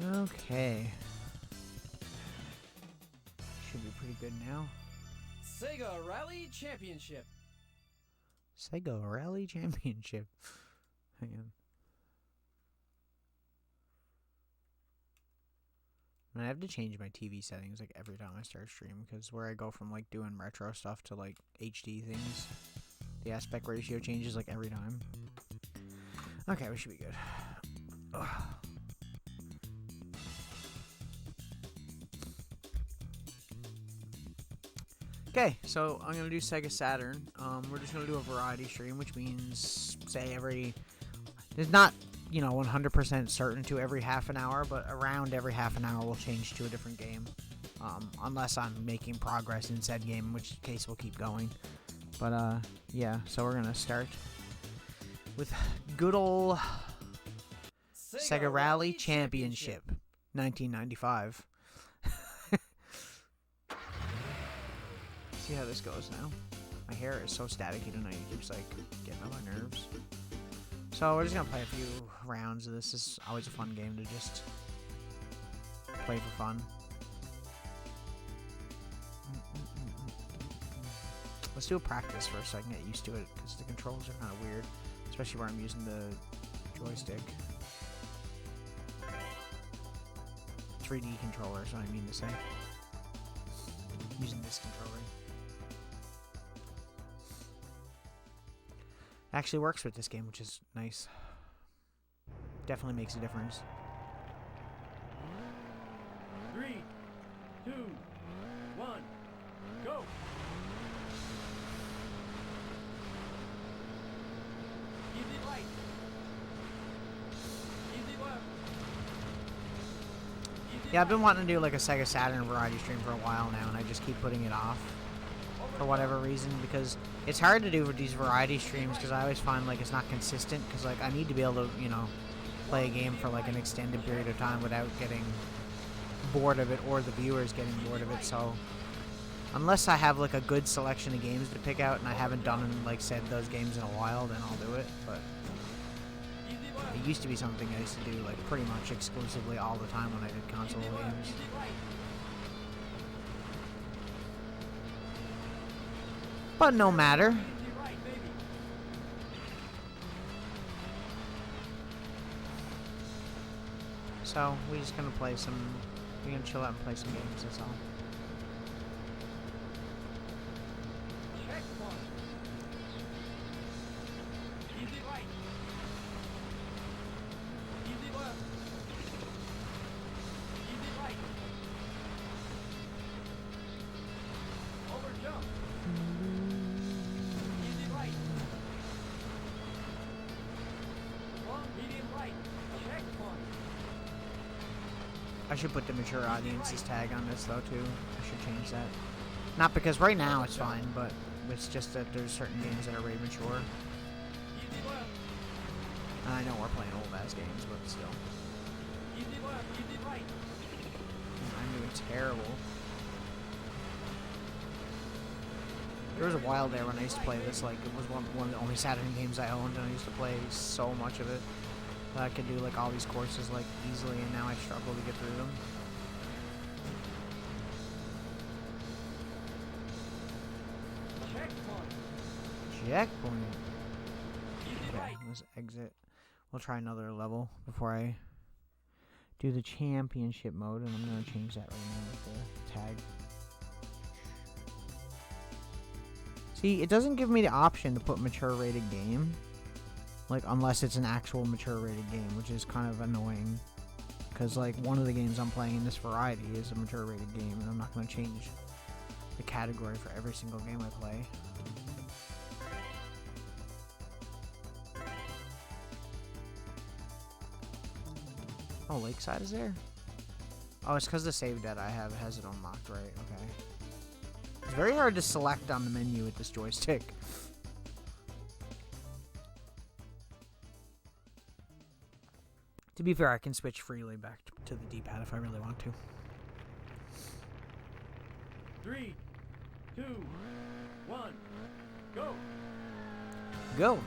Okay. Should be pretty good now. Sega Rally Championship. Sega Rally Championship. Hang on. I have to change my TV settings like every time I start streaming, because where I go from like doing retro stuff to like HD things, the aspect ratio changes like every time. Okay, we should be good. Ugh. Okay, so I'm gonna do Sega Saturn. We're just gonna do a variety stream, which means say there's not 100% certain to every half an hour, but around every half an hour we'll change to a different game, unless I'm making progress in said game, in which case we'll keep going. But yeah, so we're gonna start with good old Sega Rally Championship 1995. See how this goes now. My hair is so staticky tonight, it keeps like getting on my nerves. So we're just gonna play a few rounds of this. This is always a fun game to just play for fun. Let's do a practice first so I can get used to it, because the controls are kind of weird, especially where I'm using the joystick. 3D controller is what I mean to say. Using this controller. Actually works with this game, which is nice. Definitely makes a difference. 3, 2, 1, go! Easy right. Easy left. Yeah, I've been wanting to do like a Sega Saturn variety stream for a while now, and I just keep putting it off for whatever reason, because it's hard to do with these variety streams, because I always find like it's not consistent, because like I need to be able to, play a game for like an extended period of time without getting bored of it, or the viewers getting bored of it. So unless I have like a good selection of games to pick out, and I haven't done said those games in a while, then I'll do it. But it used to be something I used to do like pretty much exclusively all the time when I did console games. But no matter. So we're just gonna we're gonna chill out and play some games, that's all. I should put the mature audiences tag on this though too. I should change that. Not because right now it's fine, but it's just that there's certain games that are very mature. And I know we're playing old ass games, but still. I'm doing terrible. There was a while there when I used to play this, like it was one of the only Saturn games I owned, and I used to play so much of it. I could do like all these courses like easily, and now I struggle to get through them. Checkpoint. Okay, let's exit. We'll try another level before I do the championship mode, and I'm gonna change that right now with the tag. See, it doesn't give me the option to put mature rated game. Like, unless it's an actual mature rated game, which is kind of annoying. Because, like, one of the games I'm playing in this variety is a mature rated game, and I'm not going to change the category for every single game I play. Oh, Lakeside is there? Oh, it's because the save data I have has it unlocked, right? Okay. It's very hard to select on the menu with this joystick. To be fair, I can switch freely back to the D-pad if I really want to. 3, 2, 1, go! Go!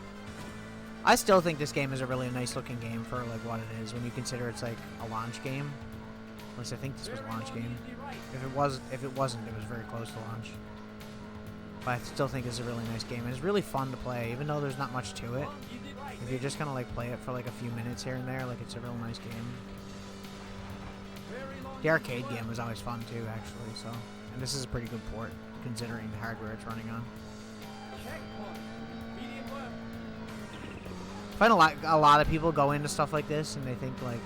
I still think this game is a really nice looking game for like what it is when you consider it's like a launch game. At least I think this was a launch game. If it wasn't, it was very close to launch. But I still think it's a really nice game. And it's really fun to play, even though there's not much to it. If you're just gonna like play it for like a few minutes here and there, like it's a real nice game. The arcade game was always fun too, actually. So, and this is a pretty good port considering the hardware it's running on. I find a lot of people go into stuff like this and they think like,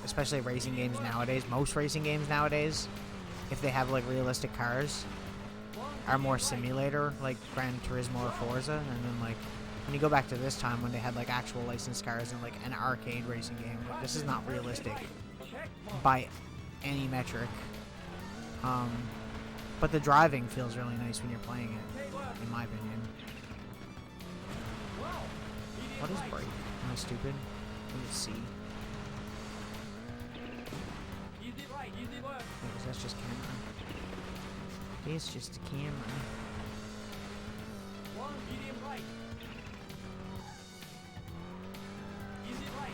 especially racing games nowadays, most racing games nowadays, if they have like realistic cars, are more simulator, like Gran Turismo or Forza, and then like when you go back to this time when they had like actual licensed cars and like an arcade racing game, like this is not realistic by any metric. But the driving feels really nice when you're playing it, in my opinion. What is brake? Am I stupid? What is C? Wait, that's just camera. It's just a camera.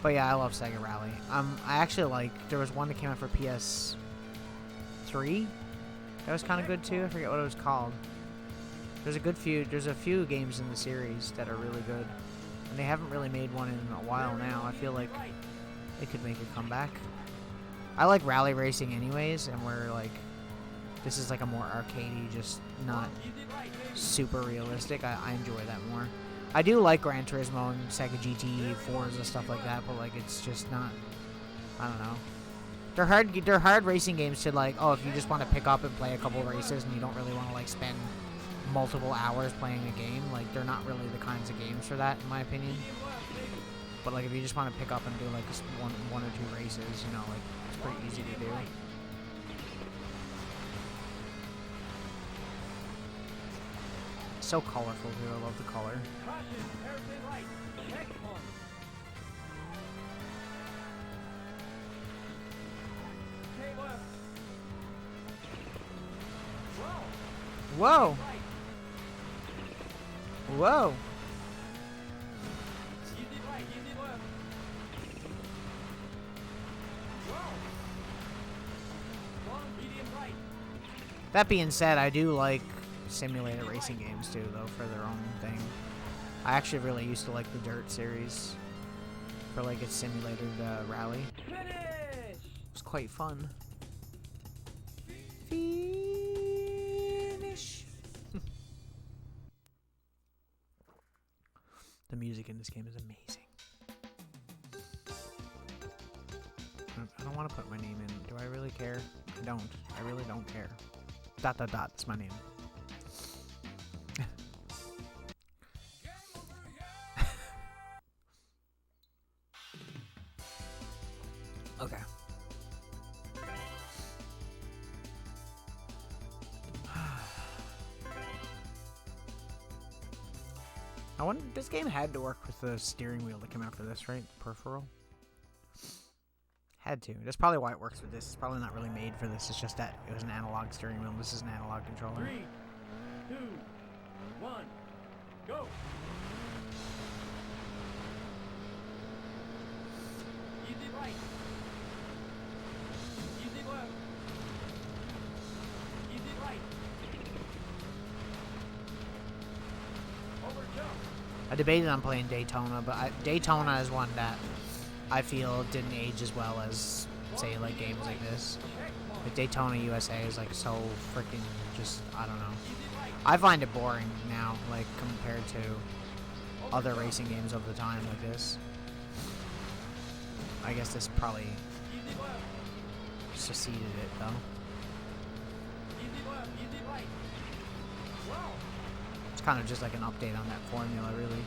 But yeah, I love Sega Rally. I actually like, there was one that came out for PS3 that was kind of good too. I forget what it was called. There's a few games in the series that are really good. And they haven't really made one in a while now. I feel like they could make a comeback. I like rally racing anyways, and we're like, this is like a more arcadey, just not super realistic. I enjoy that more. I do like Gran Turismo and Sega GT, Forza, stuff like that, but like it's just not, I don't know. They're hard racing games to like, oh, if you just want to pick up and play a couple races and you don't really want to like spend multiple hours playing a game, like they're not really the kinds of games for that, in my opinion. But like if you just want to pick up and do like one or two races, you know, like it's pretty easy to do. It's so colorful too. I love the color. Whoa! Whoa! That being said, I do like simulator racing games too, though, for their own thing. I actually really used to like the Dirt series for like its simulated rally. It was quite fun. Finish. The music in this game is amazing. I don't want to put my name in. Do I really care? I don't. I really don't care. ... That's my name. Okay. I wonder, this game had to work with the steering wheel to come out for this, right? Peripheral? Had to. That's probably why it works with this. It's probably not really made for this. It's just that it was an analog steering wheel. This is an analog controller. 3, 2, 1, go! Easy right. Easy left. Easy right. Over jump. I debated on playing Daytona, but Daytona is one that I feel didn't age as well as, say, like games like this. Like Daytona USA is like so freaking just, I don't know. I find it boring now, like compared to other racing games of the time like this. I guess this probably succeeded it though. It's kind of just like an update on that formula, really.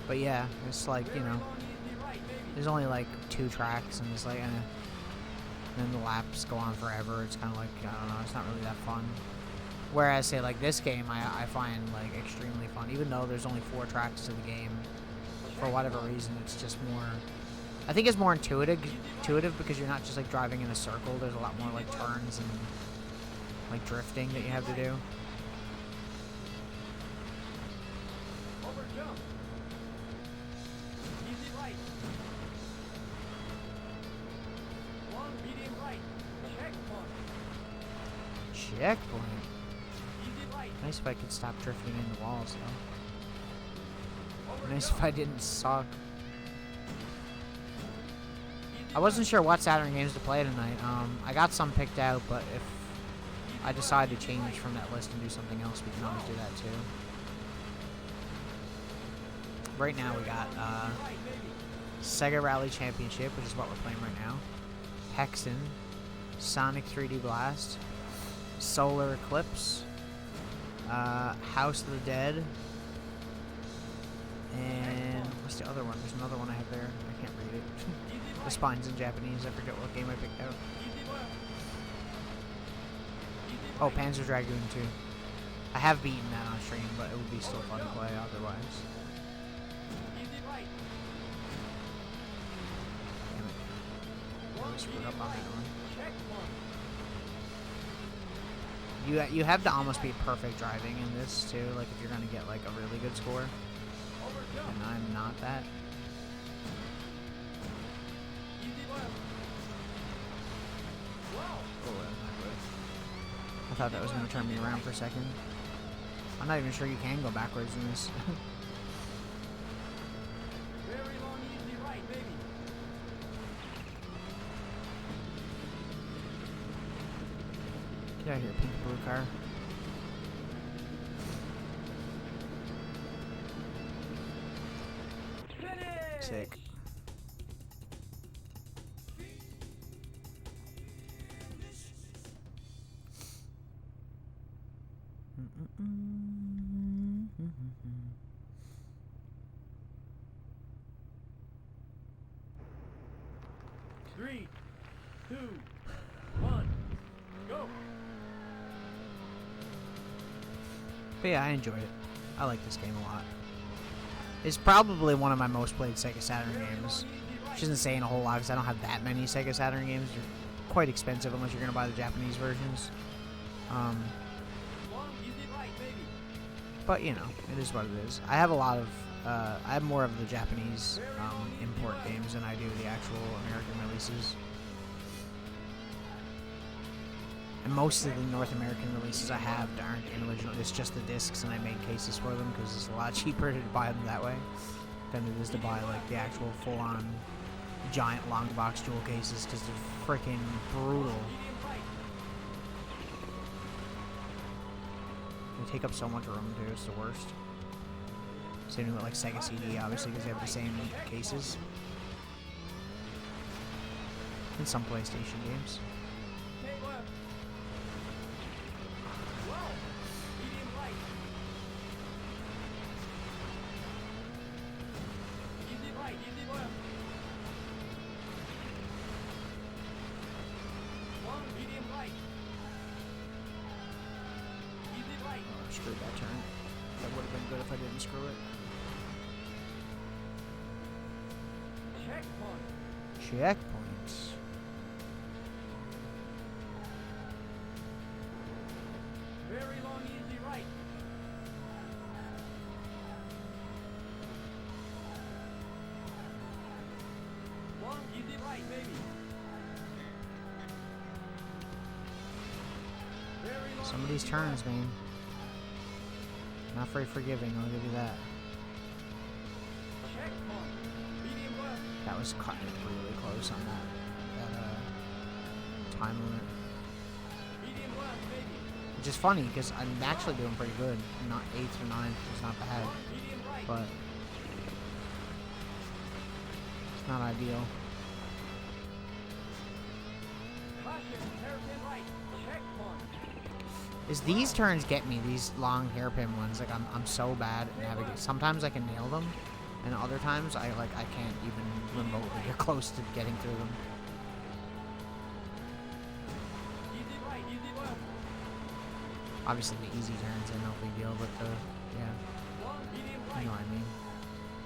But yeah, it's like, you know, there's only like 2 tracks, and it's like, and then the laps go on forever. It's kind of like, I don't know, it's not really that fun. Whereas, say, like this game, I find like extremely fun, even though there's only 4 tracks to the game. For whatever reason, it's just more. I think it's more intuitive because you're not just like driving in a circle. There's a lot more like turns and like drifting that you have to do. Easy right. Long medium right. Checkpoint. Checkpoint. Easy right. Nice if I could stop drifting into walls, though. Over Nice jump. if I didn't suck. Easy I wasn't right. sure what Saturn games to play tonight. I got some picked out, but if I decide to change from that list and do something else, we can always do that too. Right now we got Right, baby. Sega Rally Championship, which is what we're playing right now. Hexen, Sonic 3D Blast, Solar Eclipse, House of the Dead, and what's the other one? There's another one I have there. I can't read it. Easy The right. spine's in Japanese. I forget what game I picked out. Easy left. Easy Oh, right. Panzer Dragoon too. I have beaten that on stream, but it would be still fun to play otherwise. Easy right. Damn it. I Long screwed medium up on right. that one. Checkpoint. You have to almost be perfect driving in this too, like if you're gonna get like a really good score. Over jump. And I'm not that. Easy left. Wow. Oh, that's not good. I thought that was gonna turn me around for a second. I'm not even sure you can go backwards in this. Very long easy right, baby. Get out of here, pink blue car. Finish. Sick. Three, two, one, go. But yeah, I enjoyed it. I like this game a lot. It's probably one of my most played Sega Saturn games. Which isn't saying a whole lot because I don't have that many Sega Saturn games. They're quite expensive unless you're going to buy the Japanese versions. Long easy right, baby. But, you know, it is what it is. I have a lot of... I have more of the Japanese import games than I do the actual American releases. And most of the North American releases I have aren't in original. It's just the discs, and I make cases for them because it's a lot cheaper to buy them that way than it is to buy like the actual full-on giant long box jewel cases because they're freaking brutal. Medium right. They take up so much room too. It's the worst. Same thing with like Sega CD, obviously, because they have the same cases. And some PlayStation games. Take left. Wow. Medium right. Easy right, easy left. Long medium right. Easy right. Oh, I screwed that turn. That would have been good if I didn't screw it. Checkpoint. Checkpoints. Very long easy right. Long easy right, baby. Very long Some of these easy turns, left. man. Not very forgiving, I'll give you that. Checkpoint. Medium left. That was cutting it really close on that time limit. Medium left, baby. Which is funny, because I'm actually doing pretty good. Not 8th or 9th, it's not bad. Long medium right. But it's not ideal. Caution. Hairpin right. Checkpoint. Is these turns get me, these long hairpin ones, like I'm so bad at navigating. Sometimes I can nail them, and other times I can't even remotely get close to getting through them. Easy right, easy left. Obviously the easy turns are no big deal, but the, yeah, Long medium you right. know what I mean.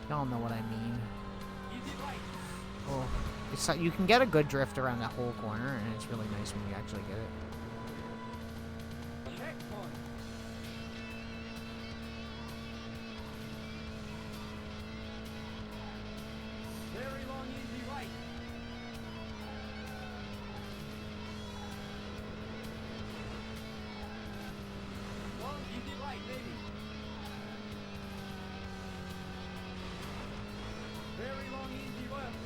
Y'all know what I mean. Easy right. Oh, it's you can get a good drift around that whole corner, and it's really nice when you actually get it. Checkpoint. left.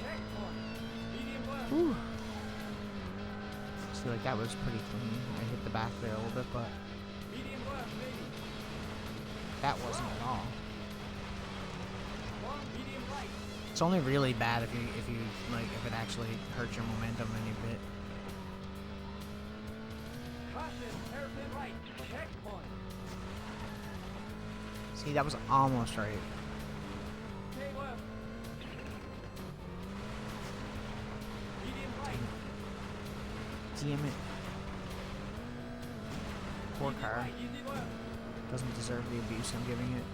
Checkpoint. Medium left. Whew. See, like that was pretty clean. I hit the back there a little bit, but Medium left, maybe. that wasn't at all. Long medium right. It's only really bad if you like if it actually hurts your momentum any bit. Caution, hairpin right. Checkpoint. See, that was almost right. K left. Medium right. Damn it. Poor Easy car. right, easy left. Doesn't deserve the abuse I'm giving it.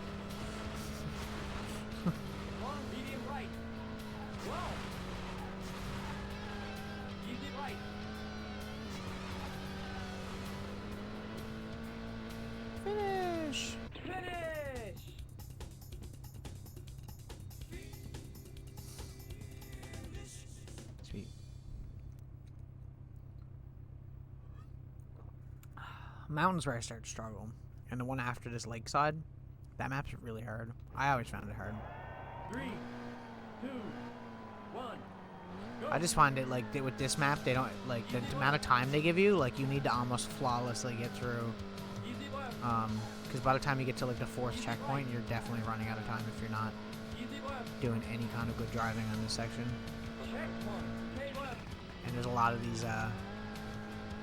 Long medium right. Wow. Easy right. Finish! Finish. Sweet. Mountains where I start to struggle. And the one after this lakeside, that map's really hard. I always found it hard. 3, 2, 1. Go. I just find it like with this map, they don't like the amount of time they give you. Like you need to almost flawlessly get through. Easy left. Because by the time you get to like the 4th checkpoint, you're definitely running out of time if you're not Easy left. doing any kind of good driving on this section. Checkpoint. K left. And there's a lot of these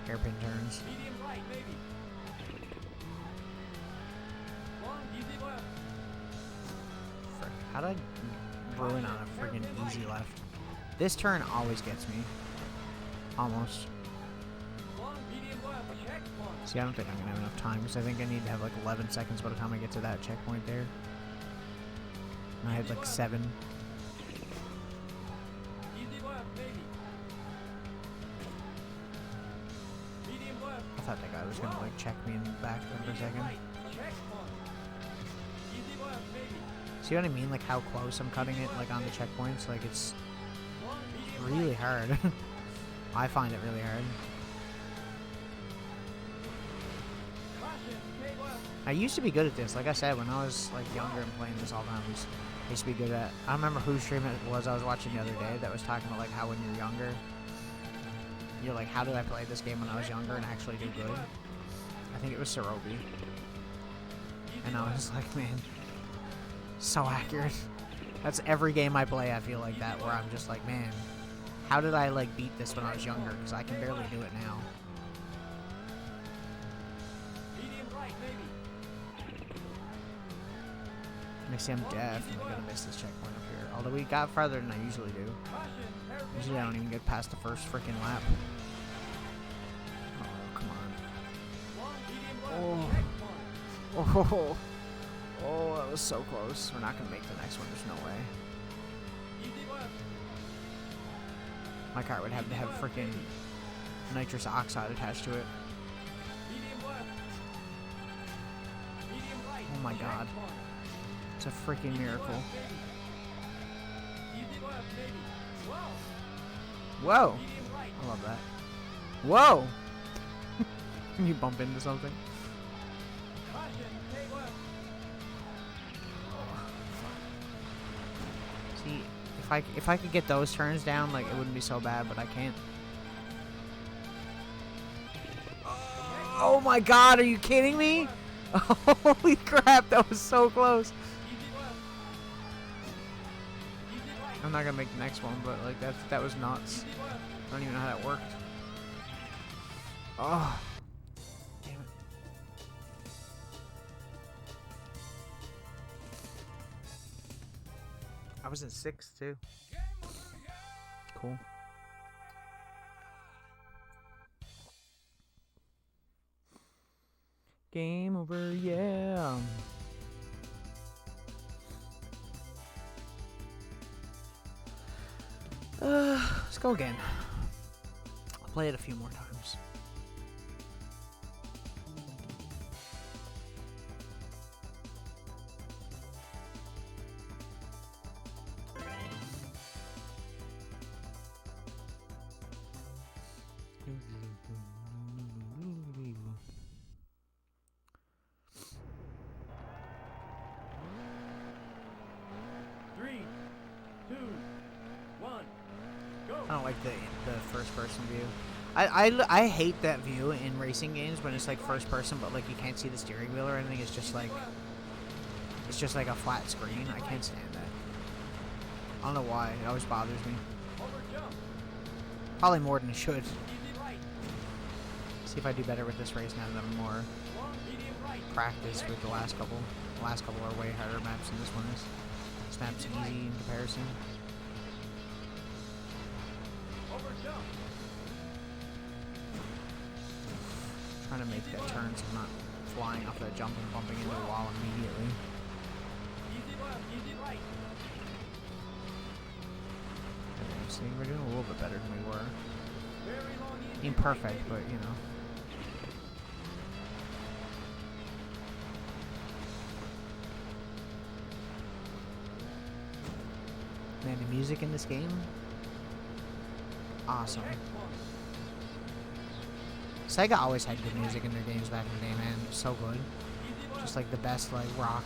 hairpin turns. Medium right, maybe. Long easy left. Frick, how did I ruin on a friggin' easy left? This turn always gets me. Almost. Long medium left. Checkpoint. See, I don't think I'm gonna have enough time because I think I need to have like 11 seconds by the time I get to that checkpoint there. And I had like 7. Easy left, maybe. Medium left. I thought that guy was gonna like check me in the back there for a Medium second. right. Checkpoint. Easy left, maybe. See what I mean? Like how close I'm cutting it, like on the checkpoints. Like it's Long medium really right. hard. I find it really hard. Caution, K left. I used to be good at this. Like I said, when I was like younger and playing this all the time, I used to be good at. I don't remember whose stream it was I was watching the other day that was talking about like how when you're younger, you're like, how did I play this game when I was younger and actually do good? I think it was Sarobi. And I was like, man, so accurate. That's every game I play, I feel like that, where I'm just like, man, how did I like beat this when I was younger? Because I can barely do it now. Medium right, maybe. And I see I'm definitely gonna miss this checkpoint up here. Although we got farther than I usually do. Caution, hairpin Usually I right. don't even get past the first freaking lap. Oh, come Long medium left. Oh. Checkpoint. on. Oh, oh, that was so close. We're not gonna make the next one. There's no way. Easy left. My car would have to have freaking nitrous oxide attached to it. Medium left. Medium right. Oh my God. Checkpoint. It's a freaking Easy miracle. left, maybe. Easy left, maybe. Whoa. Whoa! Medium right. I love that. Whoa! Can you bump into something? Caution, K left. See, if I could get those turns down, like it wouldn't be so bad, but I can't. Oh my God! Are you kidding me? Holy crap! That was so close. Easy left. Easy right. I'm not gonna make the next one, but like that was nuts. Easy left. I don't even know how that worked. Oh, damn it! I was in 6th too. Cool. Game over, yeah. Let's go again. I'll play it a few more times. the first person view. I hate that view in racing games when it's like first person, but like you can't see the steering wheel or anything. It's just like a flat screen. I can't stand that. I don't know why. It always bothers me. Probably more than it should. See if I do better with this race now that I'm more practiced with the last couple. The last couple are way harder maps than this one is. This map's easy in comparison. Trying to make that turn so I'm not flying off that jump and bumping into a wall immediately. Okay, see, we're doing a little bit better than we were. Imperfect, but you know. Man, the music in this game, awesome. Sega always had good music in their games back in the day, man. It was so good. Just like the best, like, rock.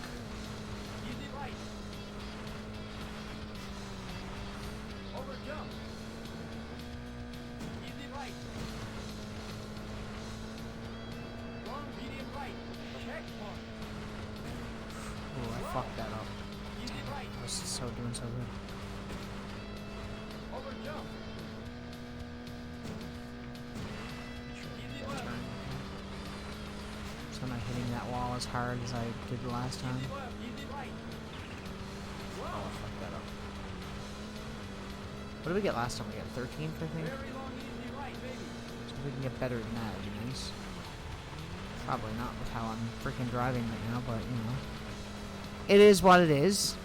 Oh, I fucked that up. Damn it. I was so doing so good. So I'm not hitting that wall as hard as I did the last time. Oh, I fucked that up. What did we get last time? We got 13th, I think? So if we can get better than that, it'd be nice. Probably not with how I'm freaking driving right now, but, you know. It is what it is.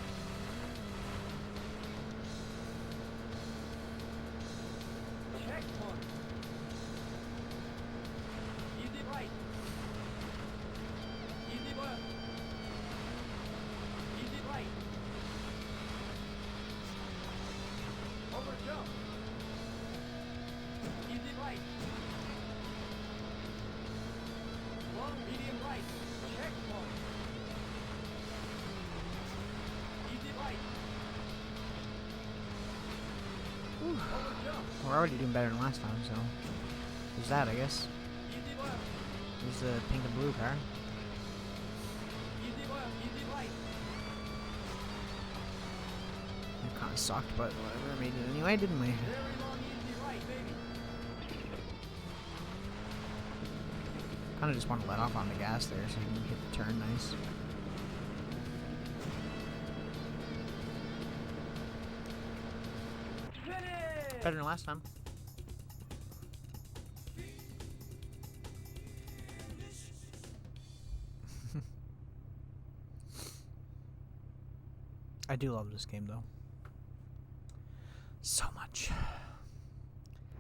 We're already doing better than last time, so there's that, I guess. There's the pink and blue car. It kind of sucked, but whatever. Made it anyway, didn't we? Kind of just want to let off on the gas there so you can hit the turn nice. Better than last time. I do love this game though. So much.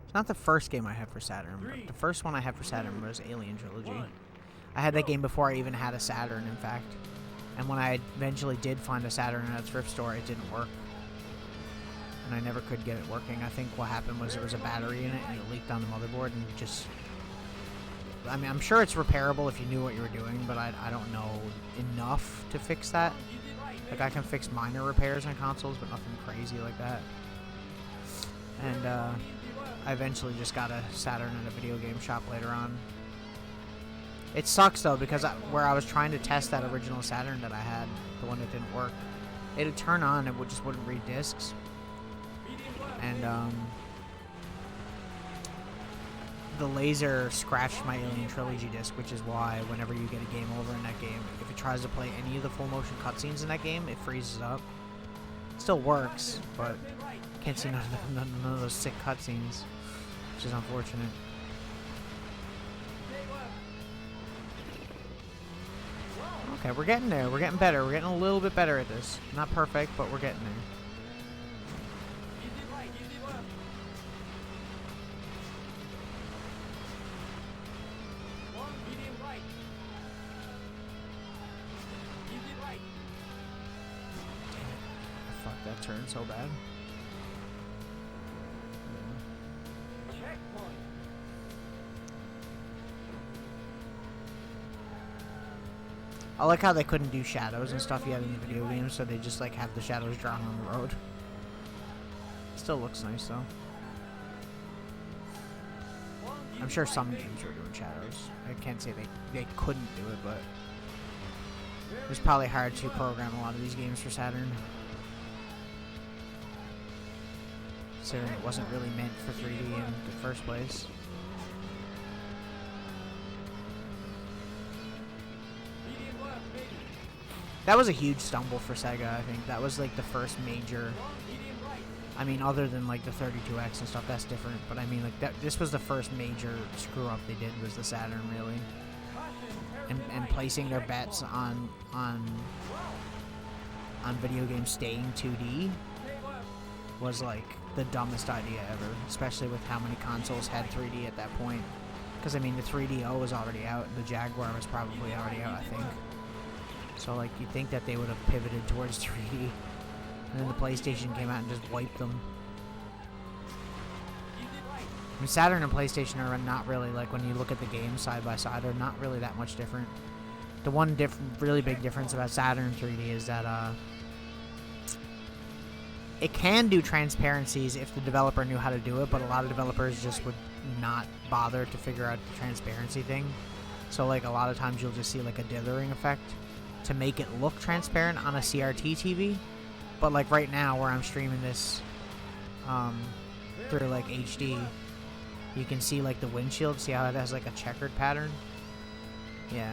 It's not the first game I had for Saturn, but the first one I had for Saturn was Alien Trilogy. I had that game before I even had a Saturn, in fact. And when I eventually did find a Saturn at a thrift store, it didn't work. And I never could get it working. I think what happened was there was a battery in it and it leaked on the motherboard and just... I mean, I'm sure it's repairable if you knew what you were doing, but I don't know enough to fix that. Like, I can fix minor repairs on consoles, but nothing crazy like that. And, I eventually just got a Saturn at a video game shop later on. It sucks, though, because where I was trying to test that original Saturn that I had, the one that didn't work, it would turn on and it just wouldn't read discs. And, the laser scratched my Alien Trilogy disc, which is why whenever you get a game over in that game, if it tries to play any of the full motion cutscenes in that game, it freezes up. It still works, but I can't see none of those sick cutscenes, which is unfortunate. Okay, we're getting there. We're getting better. We're getting a little bit better at this. Not perfect, but we're getting there. That turned so bad. I like how they couldn't do shadows and stuff yet in the video games, so they just like have the shadows drawn on the road. Still looks nice though. I'm sure some games were doing shadows. I can't say they couldn't do it, but it was probably hard to program a lot of these games for Saturn. Considering it wasn't really meant for 3D in the first place. That was a huge stumble for Sega, I think. That was like the first major... I mean, other than like the 32X and stuff, that's different. But I mean, like this was the first major screw up they did, was the Saturn, really. And placing their bets on video games staying 2D was like the dumbest idea ever, especially with how many consoles had 3D at that point. Because I mean, the 3DO was already out, the Jaguar was probably already out, I think. So like, you'd think that they would have pivoted towards 3D. And then the PlayStation came out and just wiped them. I mean, Saturn and PlayStation are not really, like, when you look at the games side by side, are not really that much different. The one really big difference about Saturn 3D is that, it can do transparencies if the developer knew how to do it, but a lot of developers just would not bother to figure out the transparency thing. So, like, a lot of times you'll just see, like, a dithering effect to make it look transparent on a CRT TV. But like right now where I'm streaming this through like HD, you can see like the windshield, see how it has like a checkered pattern? Yeah.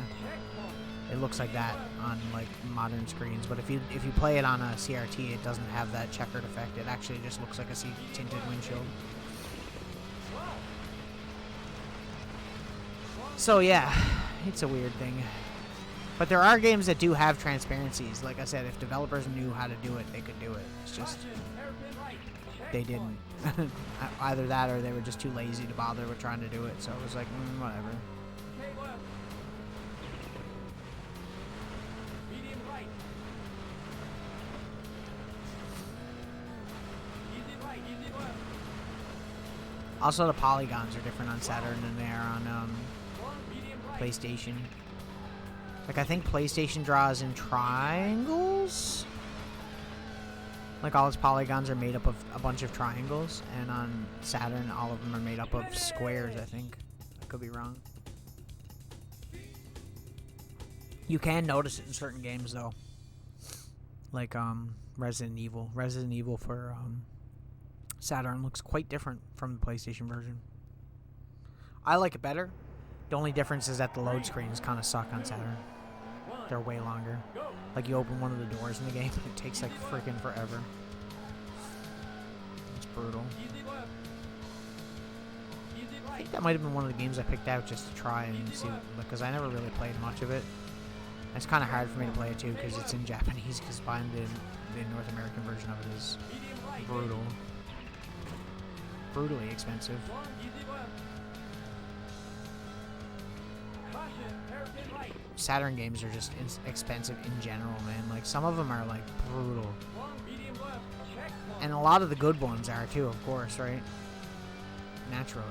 It looks like that on like modern screens, but if you play it on a CRT, it doesn't have that checkered effect. It actually just looks like a tinted windshield. So yeah, it's a weird thing. But there are games that do have transparencies. Like I said, if developers knew how to do it, they could do it. It's just they didn't. Either that or they were just too lazy to bother with trying to do it. So it was like, whatever. Also, the polygons are different on Saturn than they are on PlayStation. Like, I think PlayStation draws in triangles? Like, all its polygons are made up of a bunch of triangles. And on Saturn, all of them are made up of squares, I think. I could be wrong. You can notice it in certain games, though. Like, Resident Evil. Resident Evil for, Saturn looks quite different from the PlayStation version. I like it better. The only difference is that the load screens kind of suck on Saturn. They're way longer. Like, you open one of the doors in the game, it takes like freaking forever. It's brutal. I think that might have been one of the games I picked out just to try and see, because I never really played much of it. It's kind of hard for me to play it too, because it's in Japanese, because buying the North American version of it is brutal. Brutally expensive. Saturn games are just expensive in general, man. Like, some of them are, like, brutal. And a lot of the good ones are, too, of course, right? Naturally.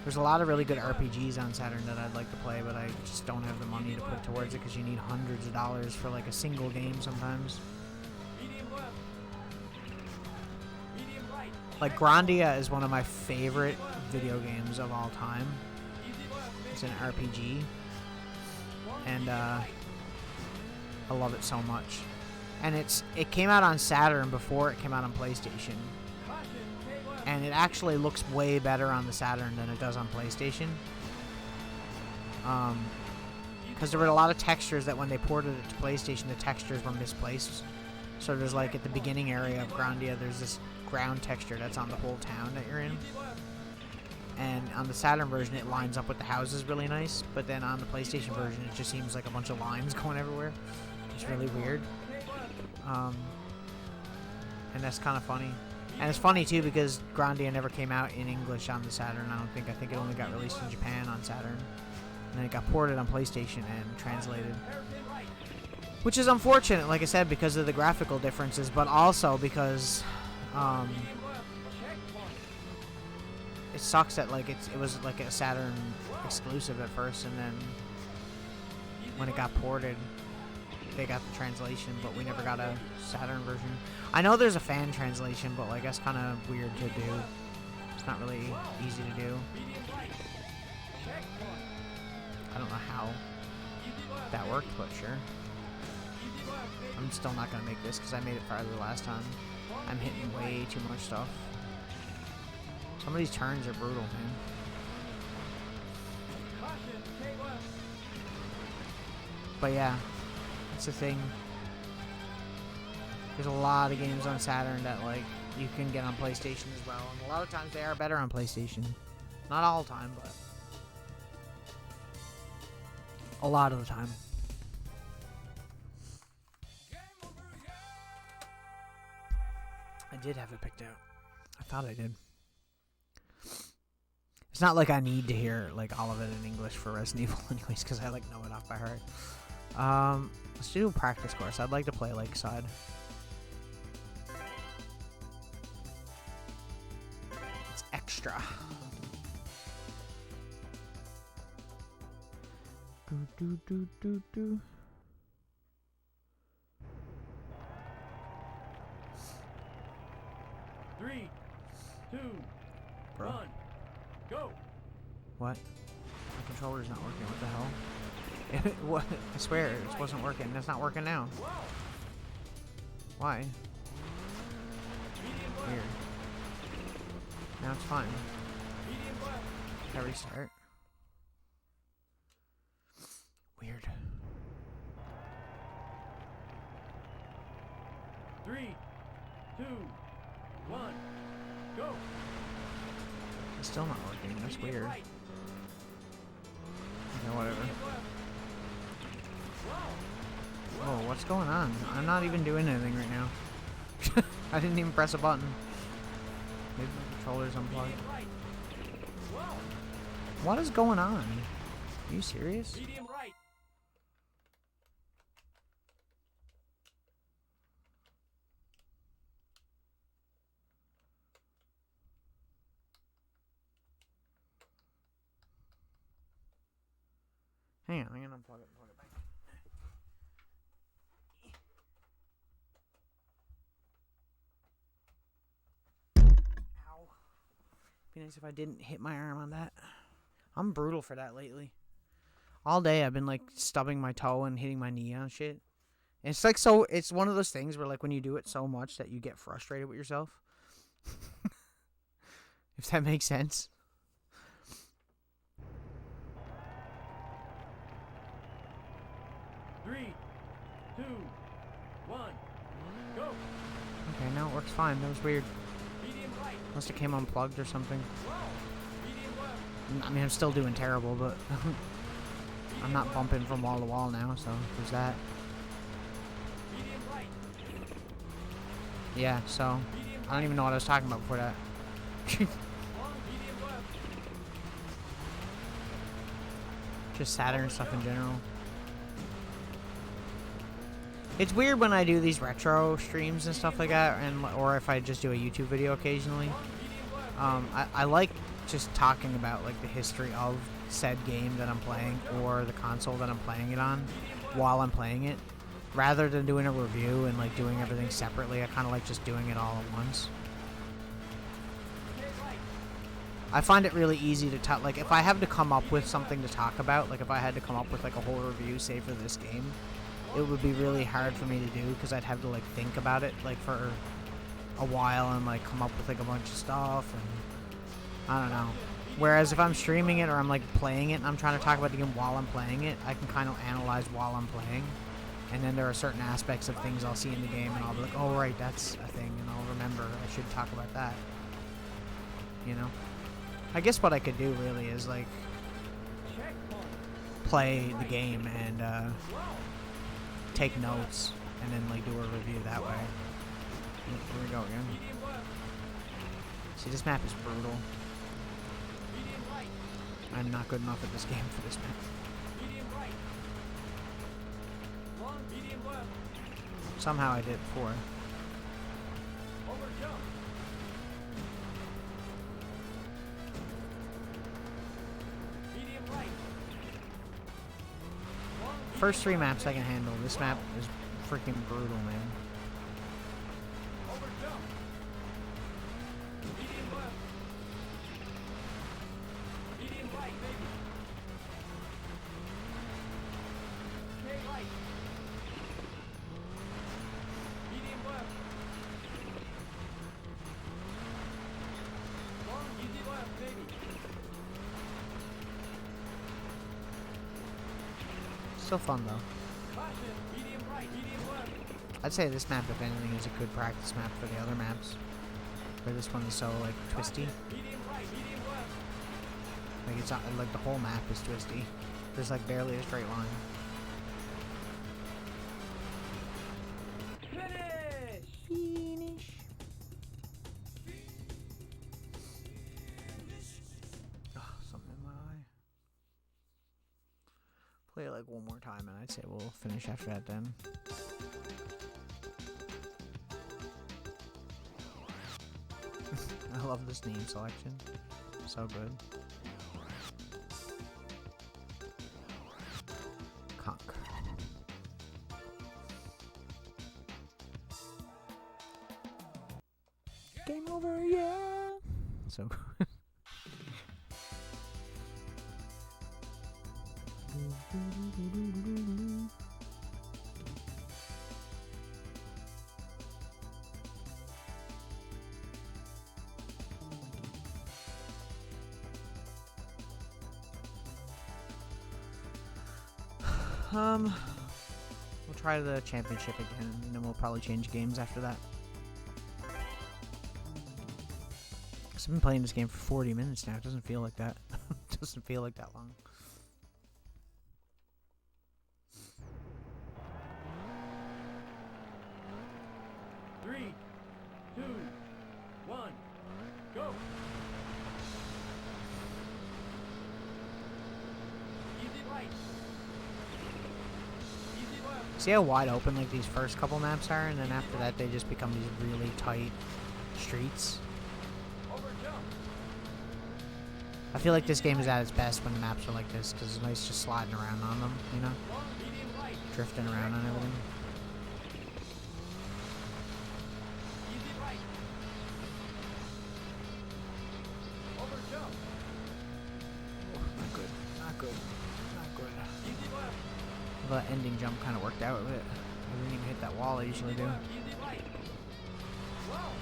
There's a lot of really good RPGs on Saturn that I'd like to play, but I just don't have the money to put towards it, because you need hundreds of dollars for, like, a single game sometimes. Like, Grandia is one of my favorite video games of all time. It's an RPG, and I love it so much. And it came out on Saturn before it came out on PlayStation, and it actually looks way better on the Saturn than it does on PlayStation. Because there were a lot of textures that when they ported it to PlayStation, the textures were misplaced. So there's like at the beginning area of Grandia, there's this ground texture that's on the whole town that you're in. And on the Saturn version, it lines up with the houses really nice. But then on the PlayStation version, it just seems like a bunch of lines going everywhere. It's really weird. And that's kind of funny. And it's funny, too, because Grandia never came out in English on the Saturn, I don't think. I think it only got released in Japan on Saturn. And then it got ported on PlayStation and translated. Which is unfortunate, like I said, because of the graphical differences, but also because... it sucks that like it was like a Saturn exclusive at first, and then when it got ported, they got the translation, but we never got a Saturn version. I know there's a fan translation, but like that's kind of weird to do. It's not really easy to do. medium right. Checkpoint. I don't know how that worked, but sure. I'm still not gonna make this because I made it farther last time. I'm hitting way too much stuff. Some of these turns are brutal, man. Caution, K left. But yeah, that's the thing. There's a lot of games on Saturn that like you can get on PlayStation as well, and a lot of times they are better on PlayStation. Not all the time, but a lot of the time. I did have it picked out. I thought I did. It's not like I need to hear like all of it in English for Resident Evil anyways, because I like know it off by heart. Let's do a practice course. I'd like to play Lakeside. It's extra. Do. 3, 2, Bro. 1, go. What? My controller's not working. What the hell? What? I swear it wasn't working. It's not working now. Why? Medium left. Weird. Now it's fine. Medium left. Can I restart? Weird. 3, 2, 1, go. It's still not working. That's Medium weird. right. Okay, whatever. Medium left. Whoa, what's going on? I'm not even doing anything right now. I didn't even press a button. Maybe the controller's unplugged. Medium right. What is going on? Are you serious? Medium right. Hang on, I'm gonna unplug it and plug it back. Ow. Be nice if I didn't hit my arm on that. I'm brutal for that lately. All day I've been like stubbing my toe and hitting my knee on shit. And it's like so it's one of those things where like when you do it so much that you get frustrated with yourself. If that makes sense. Three, 2, 1, go. Okay, now it works fine. That was weird. Medium right. Must have came unplugged or something. Medium left. I mean, I'm still doing terrible, but I'm not bumping from wall to wall now, so there's that. Medium right. Yeah, so I don't even know what I was talking about before that. Long medium left. Just Saturn stuff in general. It's weird when I do these retro streams and stuff like that, and or if I just do a YouTube video occasionally. I like just talking about like the history of said game that I'm playing or the console that I'm playing it on while I'm playing it, rather than doing a review and like doing everything separately. I kind of like just doing it all at once. I find it really easy to talk. Like if I have to come up with something to talk about, like if I had to come up with like a whole review, say for this game, it would be really hard for me to do because I'd have to like think about it like for a while and like come up with like a bunch of stuff and I don't know. Whereas if I'm streaming it or I'm like playing it and I'm trying to talk about the game while I'm playing it, I can kind of analyze while I'm playing. And then there are certain aspects of things I'll see in the game and I'll be like, oh right, that's a thing, and I'll remember I should talk about that. You know? I guess what I could do really is like play the game and take notes and then like do a review that way. Here we go again. See, this map is brutal. I'm not good enough at this game for this map. Somehow I did it before. First 3 maps I can handle. This map is freaking brutal, man. Still fun though. Caution, medium right, medium left. I'd say this map, if anything, is a good practice map for the other maps. Where this one is so like twisty. Medium right, medium left. Like it's not like the whole map is twisty. There's like barely a straight line. Finish! Finish. Oh, something in my eye. Play it like one more time and I'd say we'll finish after that then. I love this name selection. So good. Conk. Game over, yeah! So good. We'll try the championship again, and then we'll probably change games after that. Cause I've been playing this game for 40 minutes now. It doesn't feel like that. It doesn't feel like that long. Three, two, one, go! Easy right. Easy left. See how wide open like these first couple maps are, and then after that they just become these really tight streets. Over jump. I feel like this game is at its best when the maps are like this, because it's nice just sliding around on them, you know? Long, medium right. Drifting around on everything. Easy right. Over jump. Not good. Not good. Not good. Easy left. The ending jump kind of worked out with it. I didn't even hit that wall I usually Easy do. left. Easy right. Wow.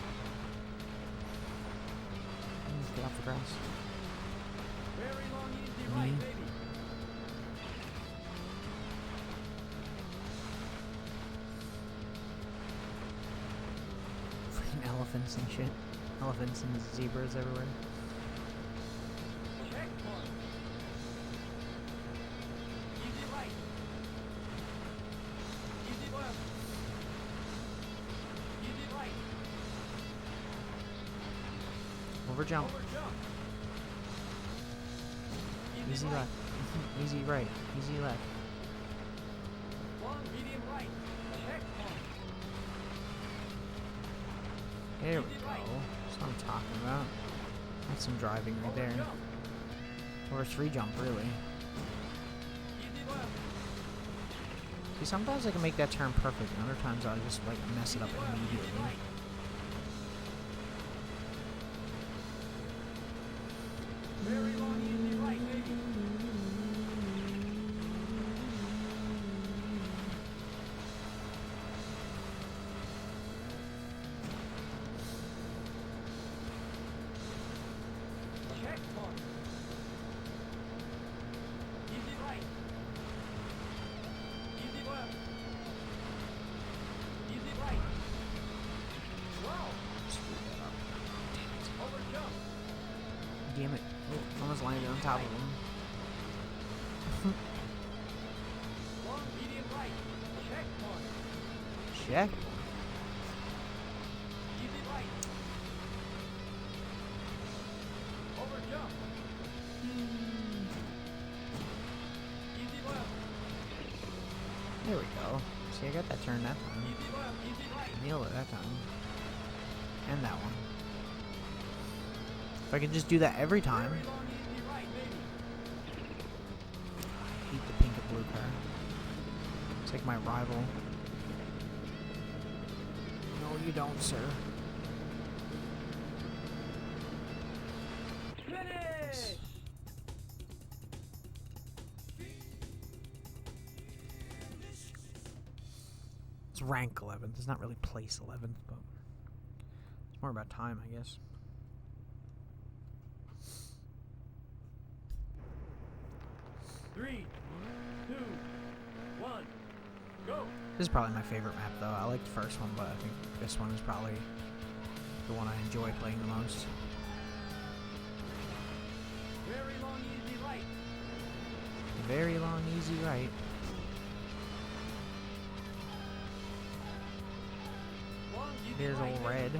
Get off the grass. Very long, easy right, baby. Freaking elephants and shit. Elephants and zebras everywhere. Checkpoint. Easy right. Easy left. Easy right. Over jump. Over jump. Easy left. Easy right. Easy left. Long, medium right. Checkpoint. There we go. That's what I'm talking about. That's some driving right there. Jump. Or a 3 jump, really. Easy left. See, sometimes I can make that turn perfect, and other times I'll just like mess it up Easy left. Easy immediately. right. Very long, easy right, baby. Checkpoint. Easy right. Easy left. Easy right. Wow. Over jump. Damn it. Oh, almost landed on top of him. Long, medium right. Checkpoint. Check. Easy right. Over jump. Easy left. There we go. See, I got that turn that time. Easy left. Easy right. Nailed it that time. And that one. If I could just do that every time. Very long, easy right, baby. I hate the pink and blue car. It's like my rival. No, you don't, sir. Finish. It's rank 11th. It's not really place 11th, but it's more about time, I guess. Three, two, One. Go. This is probably my favorite map, though. I like the first one, but I think this one is probably the one I enjoy playing the most. Very long, easy right. Very long, easy right. Long, easy There's right. old red.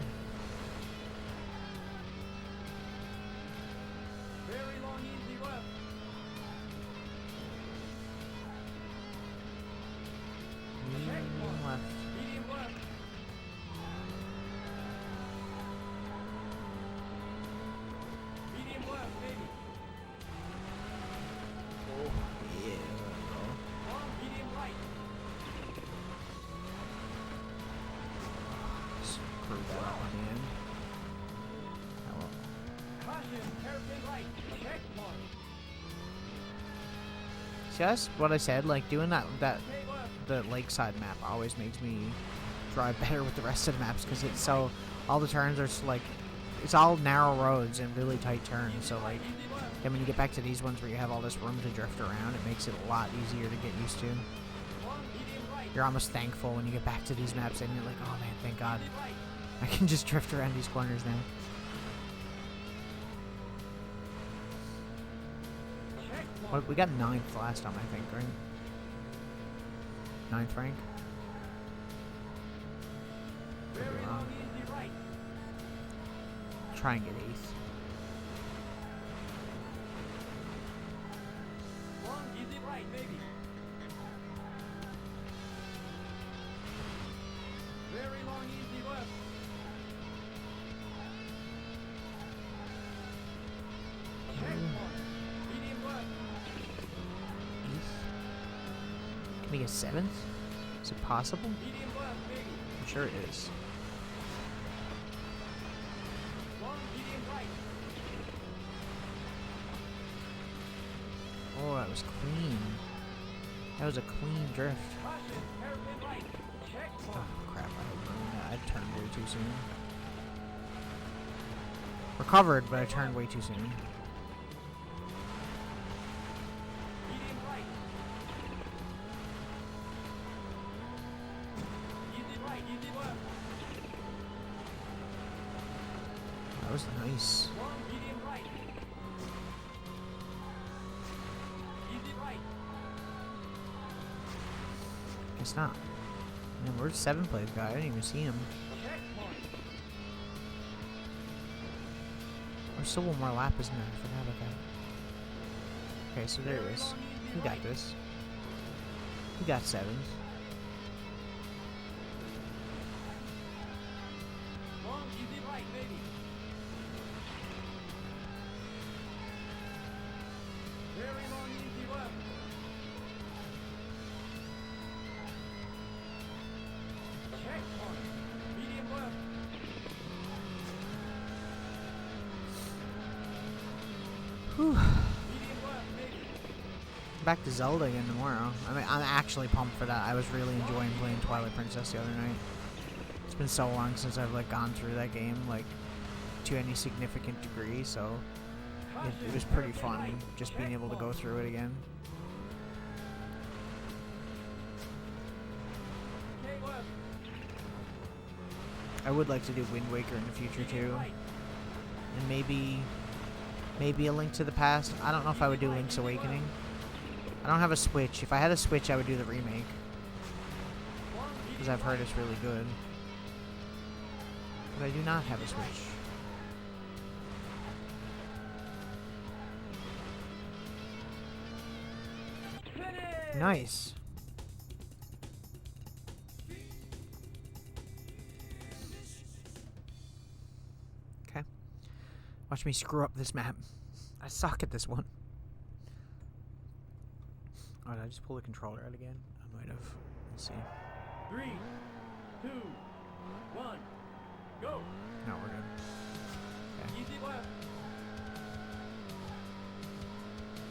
Very long, easy left. Medium left. Medium left. Medium left, maybe. Oh, yeah. Long, medium right. Screw that up on the end. Oh, well. Caution, hairpin right. Check mark. See, that's what I said. Like, doing that Okay, left. the lakeside map always makes me drive better with the rest of the maps, because it's so, all the turns are like, it's all narrow roads and really tight turns, so like, Easy left. then when you get back to these ones where you have all this room to drift around, it makes it a lot easier to get used to. Long, medium right. You're almost thankful when you get back to these maps and you're like, oh man, thank God, Easy right. I can just drift around these corners now. Check What, mark. we got 9th last time, I think, right? 9th rank? Very wrong. long, easy right. Try and get 8th. Long, easy right, maybe. Very long, easy left. Check mark. Medium left. 8th? Can we get 7th? Is it possible? Medium left, maybe. I'm sure it is. Long, medium right. Oh, that was clean. That was a clean drift. Caution, hairpin right. Check Oh, mark. crap. I turned way too soon. Recovered, but I turned way too soon. Medium right. Easy right, easy left. That was nice. Long, medium right. Easy right. It's not. Man, where's 7th place guy? I didn't even see him. Check mark. There's still one more lap, isn't there? I forgot about that. Okay, so there it is. We got this. We got 7th. Long, easy right, maybe. Very long, easy left. Check mark. Medium left. Whew. Medium left, maybe. Back to Zelda again tomorrow. I mean, I'm actually pumped for that. I was really enjoying playing Twilight Princess the other night. It's been so long since I've like gone through that game, like, to any significant degree, so it was pretty fun just being able to go through it again. Okay, left. I would like to do Wind Waker in the future Medium too, right. and maybe a Link to the Past. I don't know if I would do Link's Awakening. I don't have a Switch. If I had a Switch, I would do the remake, Long, because I've heard it's really good. But I do not have a Switch. Finish! Nice. Okay. Watch me screw up this map. I suck at this one. Oh, did I just pull the controller out again? I might have. We'll see. 3, 2, 1, go! No, we're good. Okay. Easy left.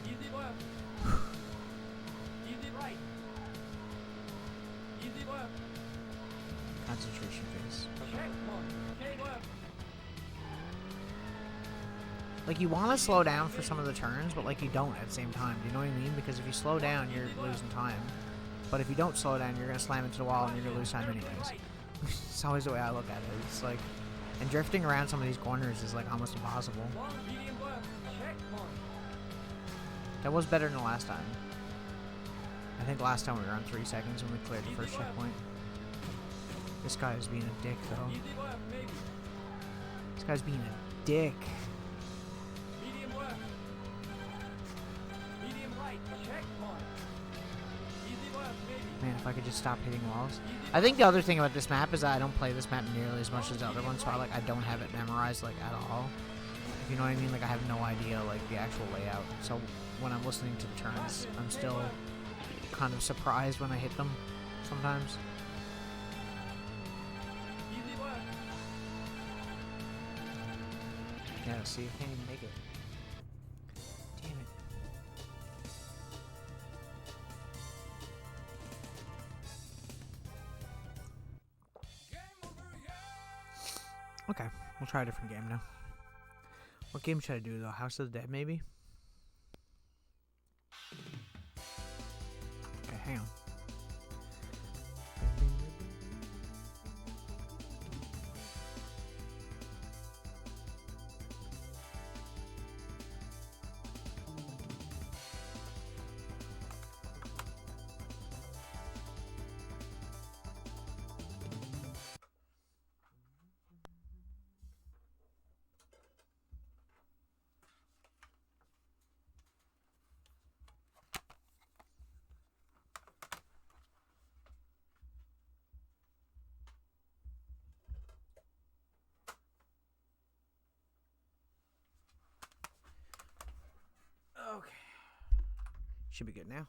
Easy left. Easy right. Easy left. Concentration phase. Check mark. Okay, left. Like, you want to slow down for some of the turns, but, like, you don't at the same time. Do you know what I mean? Because if you slow down, you're losing time. But if you don't slow down, you're gonna slam into the wall and you're gonna lose time anyways. It's always the way I look at it. It's like, and drifting around some of these corners is like almost impossible. That was better than the last time. I think last time we were on 3 seconds when we cleared the first checkpoint. This guy is being a dick, though. This guy's being a dick. Man, if I could just stop hitting walls. I think the other thing about this map is that I don't play this map nearly as much as the other one, so I don't have it memorized like at all. If you know what I mean, like I have no idea like the actual layout. So when I'm listening to the turns, I'm still kind of surprised when I hit them sometimes. Yeah, see, I can't even make it. Damn it. Okay, we'll try a different game now. What game should I do though? House of the Dead, maybe? Okay, hang on. Okay. Should be good now.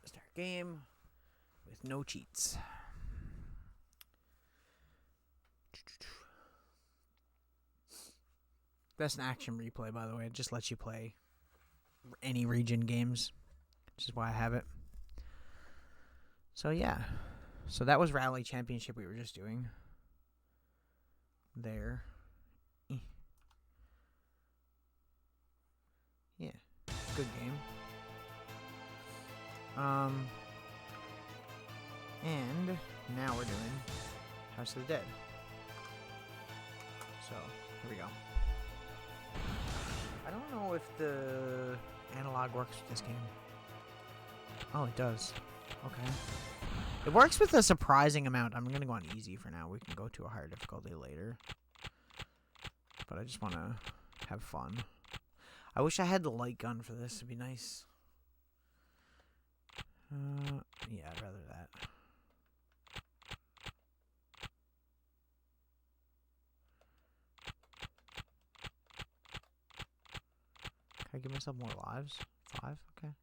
Start game with no cheats. That's an action replay, by the way. It just lets you play any region games, which is why I have it. So yeah. So that was Rally Championship we were just doing. There. Yeah. Good game. And now we're doing House of the Dead. So, here we go. I don't know if the analog works with this game. Oh, it does. Okay. It works with a surprising amount. I'm gonna go on easy for now. We can go to a higher difficulty later. But I just want to have fun. I wish I had the light gun for this. It'd be nice. Yeah, I'd rather that. Can I give myself more lives? 5? Okay.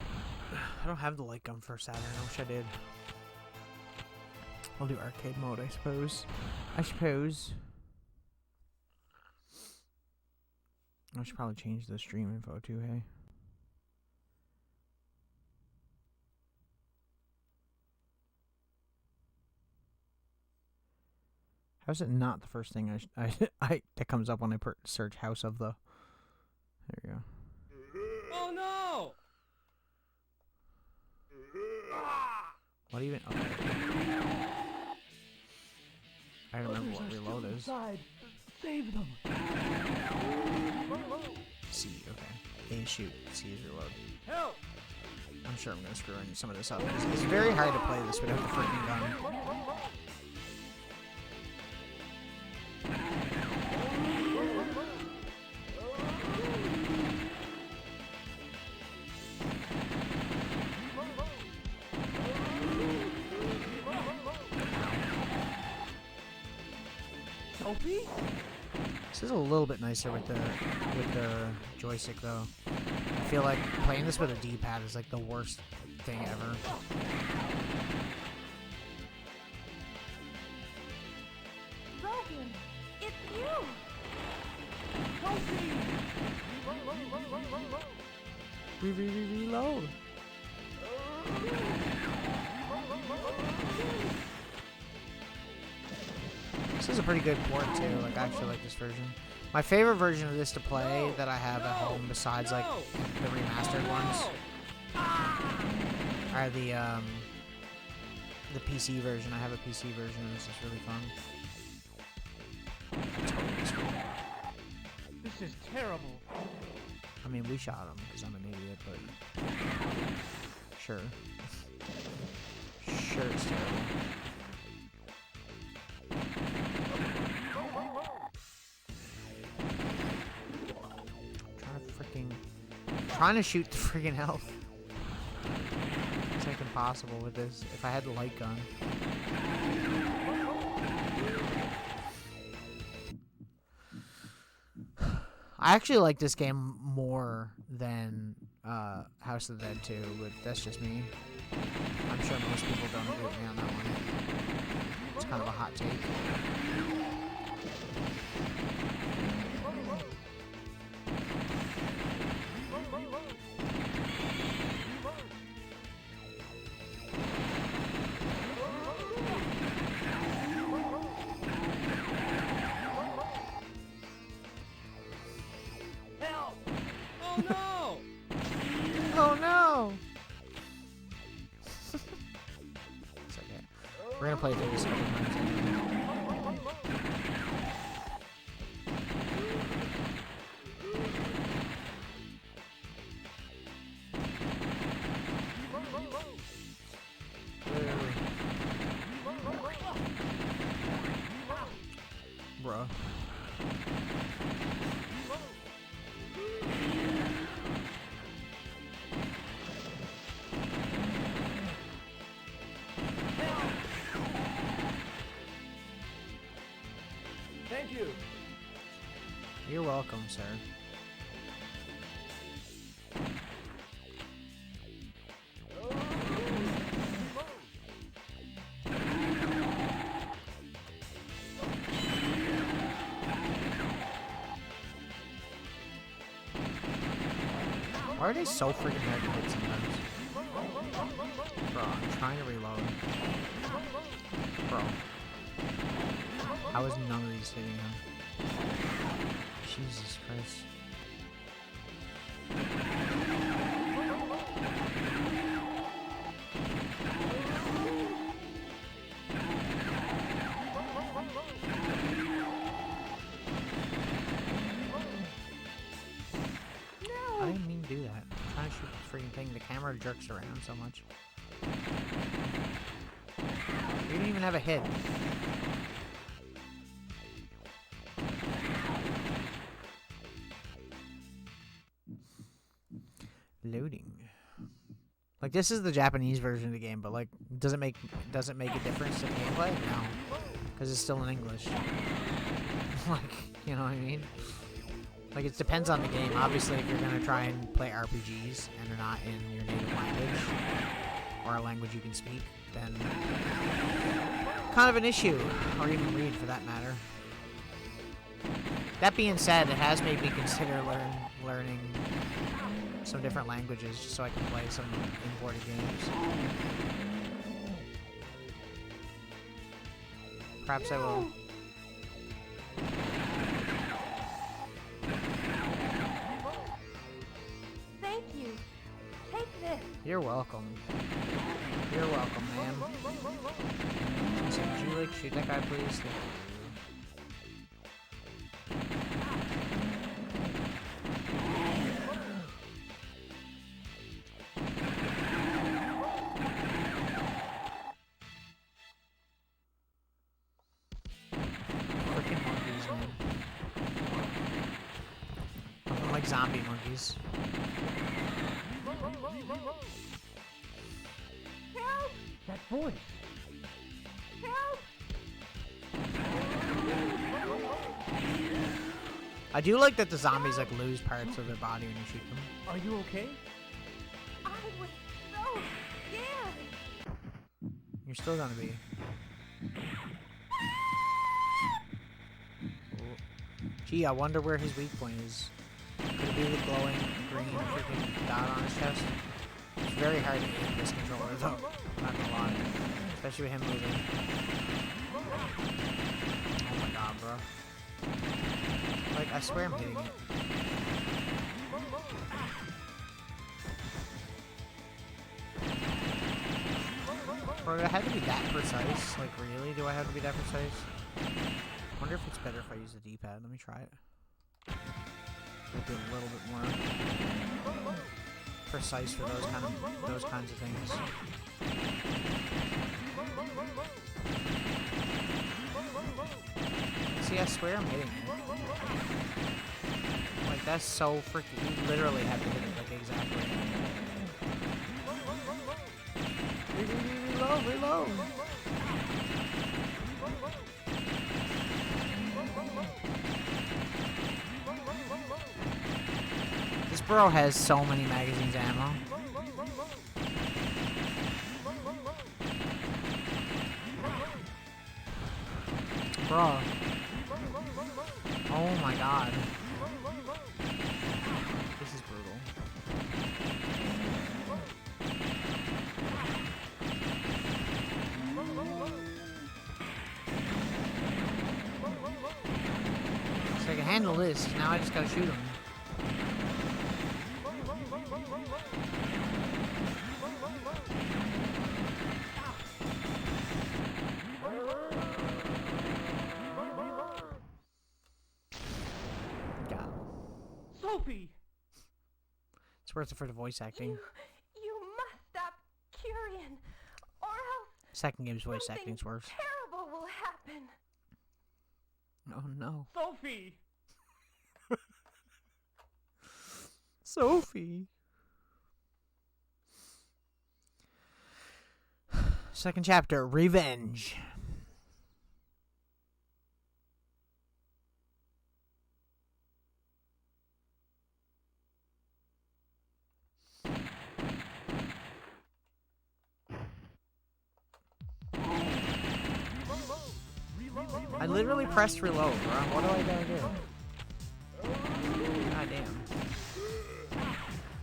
I don't have the light gun for Saturn. I wish I did. I'll do arcade mode, I suppose. I should probably change the stream info too, hey? How's it not the first thing that comes up when I search House of the... There we go. Oh no! What even? Okay. I don't remember what reload is. Save them. C, okay. A shoot. C is reload. Help! I'm sure I'm gonna screw in some of this up. It's very hard to play this without the freaking gun. This is a little bit nicer with the joystick though. I feel like playing this with a D-pad is like the worst thing ever. Dragoon, it's you! Reload. This is a pretty good port too. Like, I actually like this version. My favorite version of this to play that I have at home, besides like the remastered ones, are the PC version. I have a PC version, and this is really fun. This is terrible. I mean, we shot him because I'm an idiot, but sure. Sure, it's terrible. Trying to shoot the friggin' health. It's like impossible with this. If I had the light gun. I actually like this game more than House of the Dead 2, but that's just me. I'm sure most people don't agree with me on that one. It's kind of a hot take. We're gonna play through this a couple times. Bruh. Thank you. You're welcome, sir. Why are they so freaking hard to hit sometimes? Bro, I'm trying to reload. Bro. How is none of these hitting him? Jesus Christ. I didn't mean to do that. I'm trying to shoot the freaking thing. The camera jerks around so much. You didn't even have a hit. Loading. Like, this is the Japanese version of the game, but like, does it make a difference to gameplay? No, because it's still in English. Like, you know what I mean? Like, it depends on the game. Obviously, if you're gonna try and play RPGs and they're not in your native language or a language you can speak, then kind of an issue, or even read for that matter. That being said, it has made me consider learning some different languages just so I can play some imported games. Perhaps I will. Thank you. Take this. You're welcome. You're welcome, ma'am. So would you like shoot that guy, please? Zombie monkeys. Help! That voice. Help! I do like that the zombies like lose parts of their body when you shoot them. Are you okay? I was so scared. You're still gonna be. Gee, I wonder where his weak point is. Could it be the glowing green freaking dot on his chest? It's very hard to hit this controller though, not gonna lie. Especially with him moving. Oh my swear I'm hitting it. Bro, do I have to be that precise? Like, really? Do I have to be that precise? I wonder if it's better if I use the D-pad. Let me try it. It'll be a little bit more precise for those kinds of things. See, I swear I'm hitting it. Like, that's so freaking... You literally have to hit it, like, exactly. Reload, reload! This bro has so many magazines ammo. Bro. Oh my god. This is brutal. So I can handle this, now I just gotta shoot him. Sophie! It's worth it for the voice acting. You must stop Curian, or else Second game's voice something acting's worse. terrible will happen. Oh no. Sophie! Sophie. Second chapter, Revenge. I literally pressed reload, bro. What do I gotta do? God damn.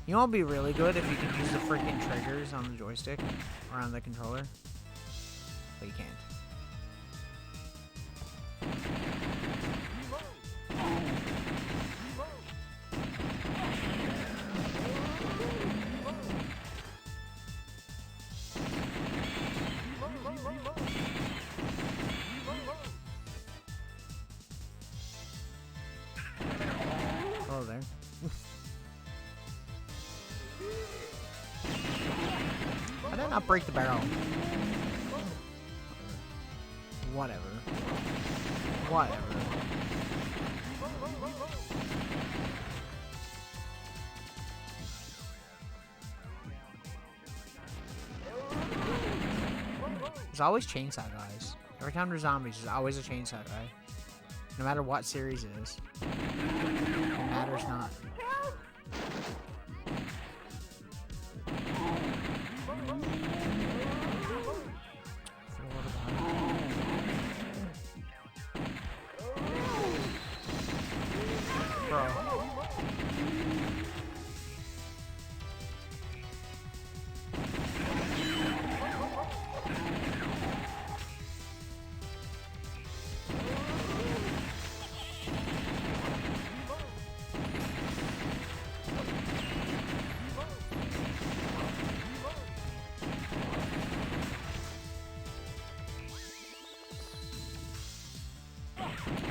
You know what would be really good if you could use the freaking triggers on the joystick or on the controller? But you can't. Hello there. I did not break the barrel. Whatever. Whatever. There's always chainsaw guys. Every time there's zombies, there's always a chainsaw guy. No matter what series it is. It matters not. Bro.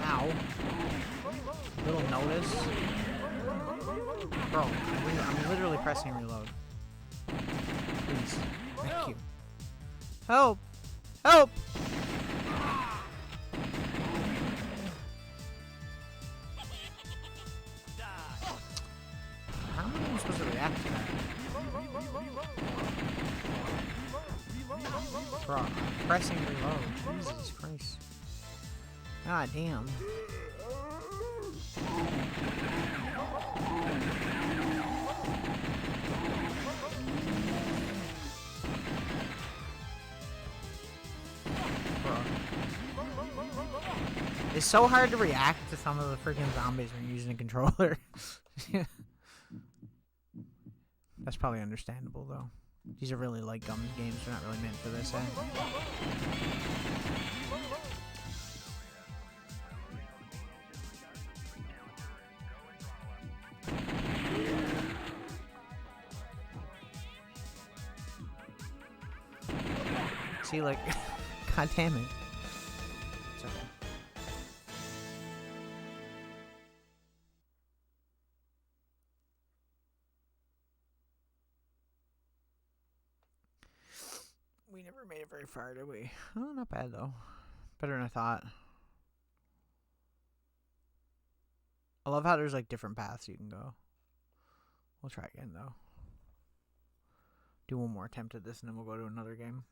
Ow. Little notice. Bro, I'm literally pressing reload. Please. Thank you. Help! Help! How am I supposed to react to that? Bro, I'm pressing reload. Jesus Christ. God damn. Bro. It's so hard to react to some of the freaking zombies when you're using a controller. That's probably understandable, though. These are really like gum games. They're not really meant for this, eh? See, like, god damn it. It's okay. We never made it very far, did we? Oh, not bad, though. Better than I thought. I love how there's, like, different paths you can go. We'll try again, though. Do one more attempt at this, and then we'll go to another game.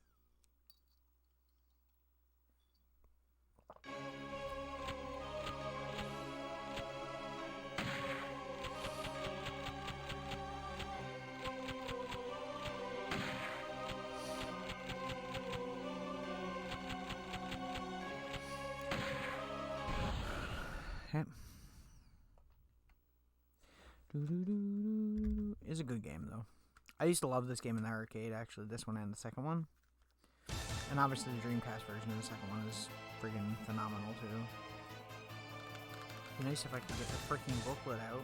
Okay. It's a good game, though. I used to love this game in the arcade, actually, this one and the second one. And obviously the Dreamcast version of the second one is friggin' phenomenal, too. It'd be nice if I could get the freaking booklet out.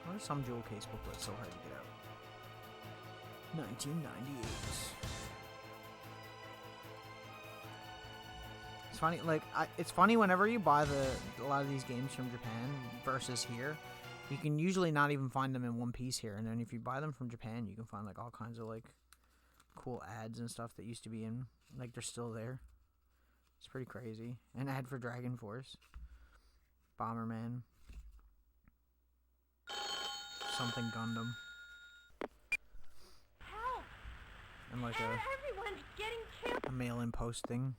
Why are some jewel case booklets so hard to get out? 1998. It's funny, like, it's funny whenever you buy a lot of these games from Japan versus here, you can usually not even find them in one piece here, and then if you buy them from Japan, you can find, like, all kinds of, like, cool ads and stuff that used to be in, like, they're still there. It's pretty crazy. An ad for Dragon Force. Bomberman. Something Gundam. Help! And, like, Everyone's getting killed. a mail-in post thing.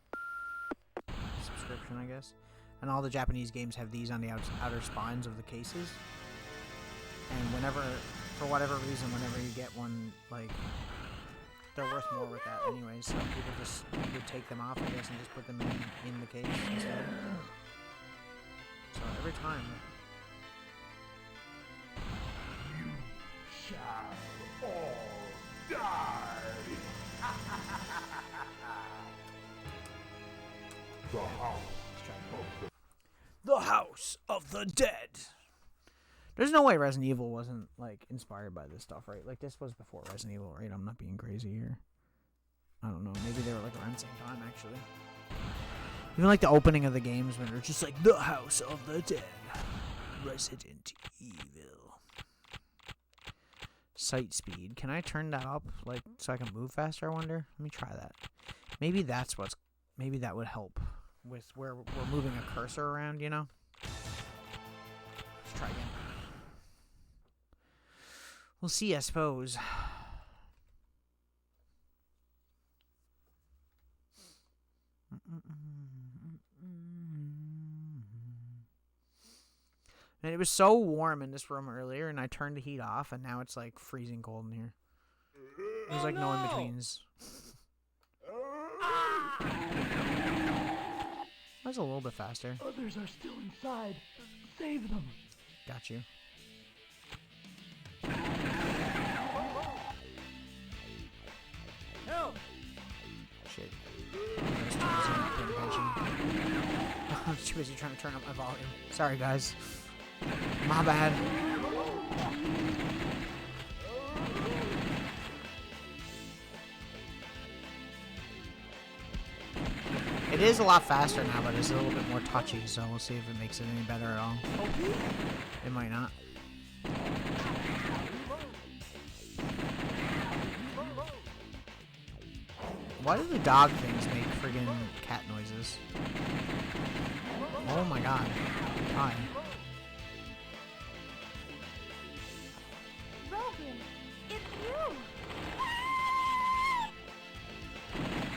Subscription, I guess. And all the Japanese games have these on the outer spines of the cases. And whenever, for whatever reason, whenever you get one, like, they're worth more with that anyways. So people just would take them off, I guess, and just put them in the case instead. So every time. You shall all die. The House of the Dead. There's no way Resident Evil wasn't, like, inspired by this stuff, right? Like, this was before Resident Evil, right? I'm not being crazy here. I don't know. Maybe they were, like, around the same time, actually. Even, like, the opening of the games when they're just like, The House of the Dead. Resident Evil. Sight speed. Can I turn that up, like, so I can move faster, I wonder? Let me try that. Maybe that's what's... Maybe that would help with where we're moving a cursor around, you know? Let's try again. We'll see, I suppose. And it was so warm in this room earlier, and I turned the heat off, and now it's like freezing cold in here. There's like no in-betweens. That was a little bit faster. Others are still inside. Save them. Got you. Help! Shit. I'm too busy trying to turn up my volume. Sorry, guys. My bad. It is a lot faster now, but it's a little bit more touchy, so we'll see if it makes it any better at all. It might not. Why do the dog things make friggin' cat noises? Oh my god. Hi. Logan, it's you!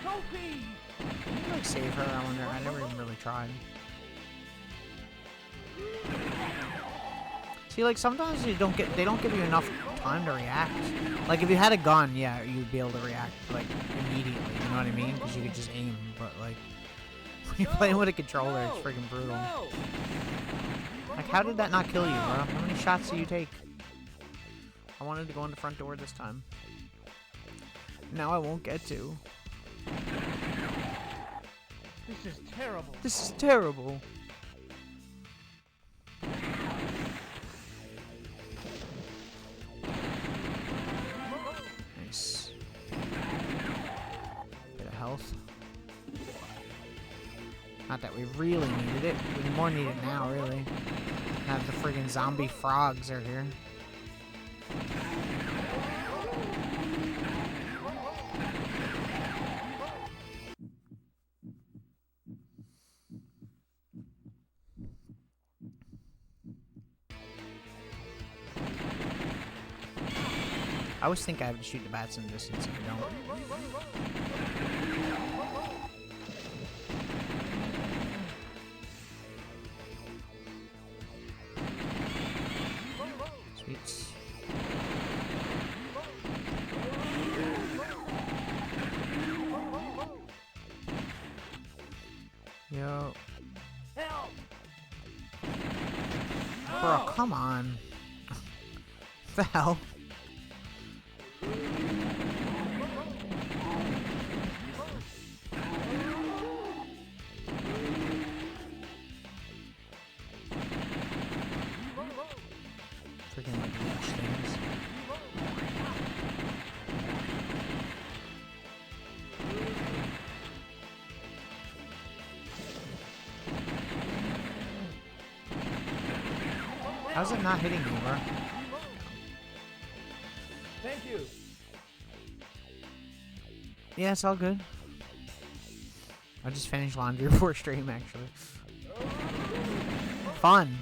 Sophie! Can you like save her? I wonder. I never even really tried. See, like sometimes they don't give you enough time to react. Like if you had a gun, yeah, you'd be able to react like immediately. You know what I mean? Because you could just aim. But like when you're playing with a controller, it's freaking brutal. No! Like how did that not kill you, bro? How many shots do you take? I wanted to go in the front door this time. Now I won't get to. This is terrible. This is terrible. health. Not that we really needed it. We more need it now, really. Now that the friggin' zombie frogs are here. I always think I have to shoot the bats in the distance if I don't. Sweets. Yo. Help! Bro, come on. What the hell? Freaking like leech things. How's it not hitting me, bro? Thank you. Yeah, it's all good. I just finished laundry before stream, actually. Fun.